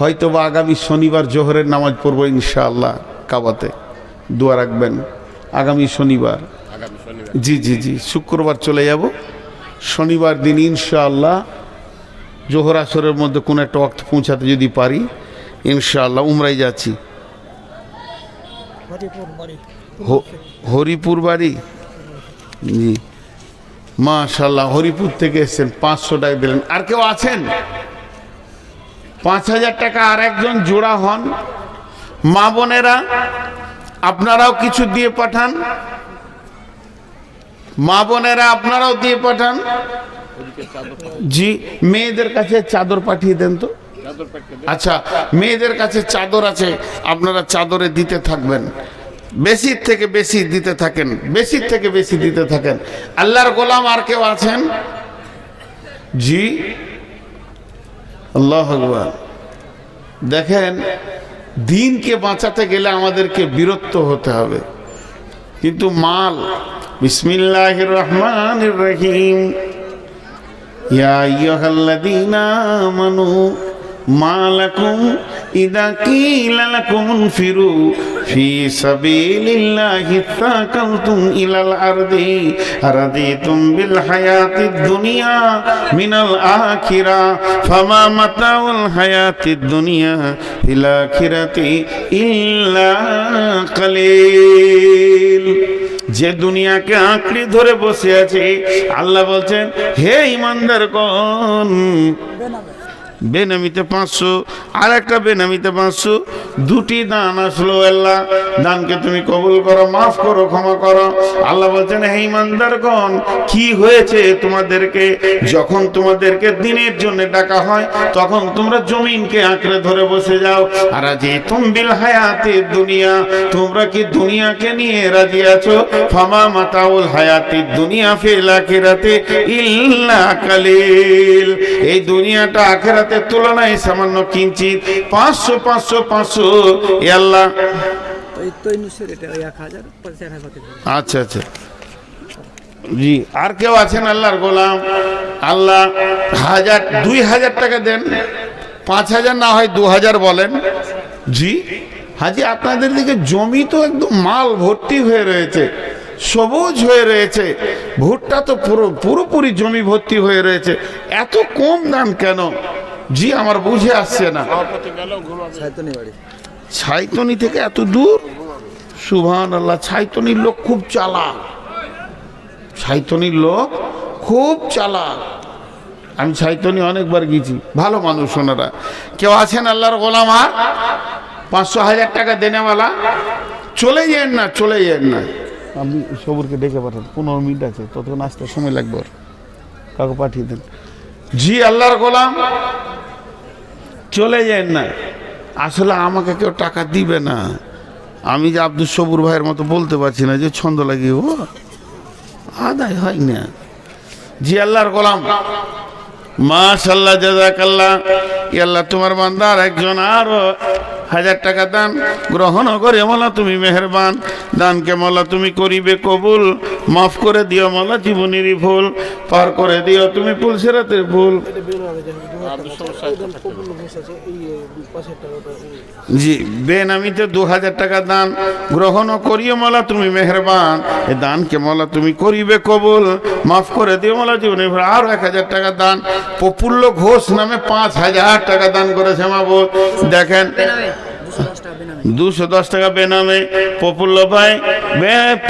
হয়তো বা আগামী শনিবার জোহরের নামাজ পড়বো ইনশাআল্লাহ, কাবাতে দোয়া রাখবেন। আগামী শনিবার, জি জি জি, শুক্রবার চলে যাব, শনিবার দিন ইনশাআল্লাহ জোহর আসরের মধ্যে কোনো একটা ওয়াক্ত পৌঁছাতে যদি পারি ইনশাআল্লাহ উমরাই যাচ্ছি। হরিপুর বাড়ি, জি মাশাআল্লাহ, হরিপুর থেকে এসেছেন, 500 টাকা দিলেন। আর কেউ আছেন? 5000 টাকা আর একজন জোড়া হন। মা বোনেরা আপনারাও কিছু দিয়ে পাঠান, মা বোনেরা আপনারাও দিয়ে পাঠান। জি মেয়েদের কাছে চাদর পাঠিয়ে দেন তো। আচ্ছা মেয়েদের কাছে চাদর আছে, আপনারা চাদরে দিতে থাকবেন, বেশির থেকে বেশি দিতে থাকেন, বেশির থেকে বেশি দিতে থাকেন। আল্লাহর গোলাম আর কেউ আছেন? জি আল্লাহু আকবার। দেখেন দিনকে বাঁচাতে গেলে আমাদেরকে বিরক্ত হতে হবে, কিন্তু মাল। বিসমিল্লাহির রহমানির রহিম। ইয়া আইয়ুহাল্লাযীনা আমানু মা লাকুম ইযা কিলা লাকুম ইনফিরু ফি সাবিলিল্লাহি তাকালতুম ইলাল আরদি আরাদিতুম বিল হায়াতিদ দুনিয়া মিনাল আখিরা ফামা মাতাউল হায়াতিদ দুনিয়া ফিল আখিরাতি ইল্লা কালিল। যে দুনিয়াকে আঁকড়ে ধরে বসে আছে, আল্লাহ বলছেন হে ঈমানদারগণ, বেনামিতে 500, আর একটা বেনামিতে 500, দুটি দান আসলো। আল্লাহ দানকে তুমি কবুল করো, মাফ করো, ক্ষমা করো। আল্লাহ বলছেন হে ঈমানদারগণ, কি হয়েছে তোমাদেরকে? যখন তোমাদেরকে দিনের জন্য ডাকা হয় তখন তোমরা জমিনকে আঁকড়ে ধরে বসে যাও। আর আজি তুমবিল হায়াতিদ দুনিয়া, তোমরা কি দুনিয়াকে নিয়ে রাজি আছো? ফামা মাতাউল হায়াতিদ দুনিয়া ফিল আখিরাতি ইল্লা কালিল। এই দুনিয়াটা আখিরাত তুলনায় সামান্য কিঞ্চিত। 500 500 500 এ আল্লাহ। আচ্ছা আচ্ছা জি, আর কেউ আছেন আল্লাহর গোলাম? আল্লাহ 1000 2000 টাকা দেন, 5000 না হয় 2000 বলেন। জি হাজি, আপনাদের দিকে জমি তো একদম মাল ভর্তি হয়ে রয়েছে, সবুজ হয়ে রয়েছে, ভুট্টা তো পুরোপুরি জমি ভর্তি হয়ে রয়েছে, এত কম দাম কেন? জি আমার বুঝে আসছে না। সভাপতি গেল ঘুমাবে। ছাইতনি থেকে এত দূর, সুবহানাল্লাহ। ছাইতনির লোক খুব চালাক, ছাইতনির লোক খুব চালাক। আমি ছাইতনি অনেকবার গেছি, ভালো মানুষ ওনারা। কেউ আছেন আল্লাহর গোলাম আর 500,000 টাকা দেনেওয়ালা? চলে যান না, চলে যান না। আপনি সবুরকে ডেকে পাঠান, 15 মিনিট আছে, ততক্ষণ আসতে সময় লাগবে ওর, কাউকে পাঠিয়ে দেন। জি আল্লাহর গোলাম, চলে যান না। আসলে আমাকে কেউ টাকা দিবে না, আমি যে আব্দুল সবুর ভাইয়ের মতো বলতে পারছি না যে ছন্দ লাগিয়ে ও আদায় হয় না। জি আল্লাহর গোলাম, মাশাআল্লাহ, জাযাকাল্লাহ। আল্লাহ তোমার বান্দার একজন আরো 1000 টাকা দান গ্রহণ করে মোলা তুমি মেহেরবান। দানকে মোলা তুমি করিবে কবুল, মাফ করে দিও মোলা জীবনেরই ভুল, পার করে দিও তুমি পুলসিরাতের ভুল। জি বেনামিতে 2000 টাকা দান গ্রহণ করিও মোলা তুমি মেহেরবান। এ দানকে মোলা তুমি করিবে কবুল, মাফ করে দিও মোলা জীবনের ভুল। আরো 1000 টাকা দান প্রফুল্ল ঘোষ নামে 5000 টাকা দান করেছে মাবুদ। দেখেন 210 টাকা বেনামে প্রফুল্ল ভাই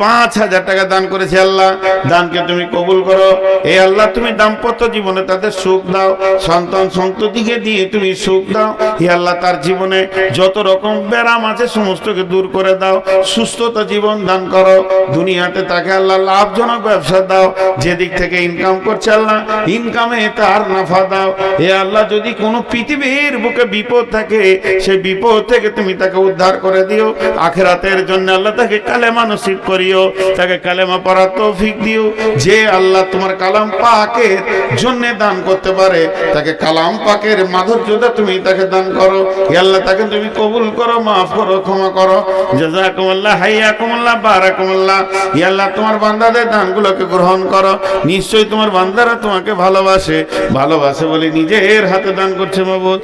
5000 টাকা দান করেছে। আল্লাহ দানকে তুমি কবুল করো। এ আল্লাহ তুমি দাম্পত্য জীবনে তাদের সুখ দাও, সন্তান সন্ততিকে দিয়ে তুমি সুখ দাও। হে আল্লাহ তার জীবনে যত রকম ব্যারাম আছে সমস্তকে দূর করে দাও, সুস্থতা জীবন দান করো। দুনিয়াতে তাকে আল্লাহ লাভজনক ব্যবসা দাও, যেদিক থেকে ইনকাম করছে আল্লাহ ইনকামে তার নাফা দাও। হে আল্লাহ যদি কোনো পৃথিবীর বুকে বিপদ থাকে সেই বিপদ থেকে তুমি তাকে উদ্ধার করে দিও। আখিরাতের জন্য আল্লাহ তাকে কালেমা নসিব করিও, তাকে কালেমা পড়ার তৌফিক দিও। যে আল্লাহ তোমার কালাম পাকের জন্য দান করতে পারে তাকে কালাম পাকের মাধুর্যতা তুমি তাকে দান করো। হে আল্লাহ তাকে তুমি কবুল করো, মাফ করো, ক্ষমা করো। জাযাকুমুল্লাহ, হাইয়াকুমুল্লাহ, বারাকাকুমুল্লাহ। হে আল্লাহ তোমার বান্দাদের দানগুলোকে গ্রহণ করো। নিশ্চয়ই তোমার বান্দারা তোমাকে ভালোবাসে, ভালোবাসে বলে নিজের হাতে দান করছে মাবুদ।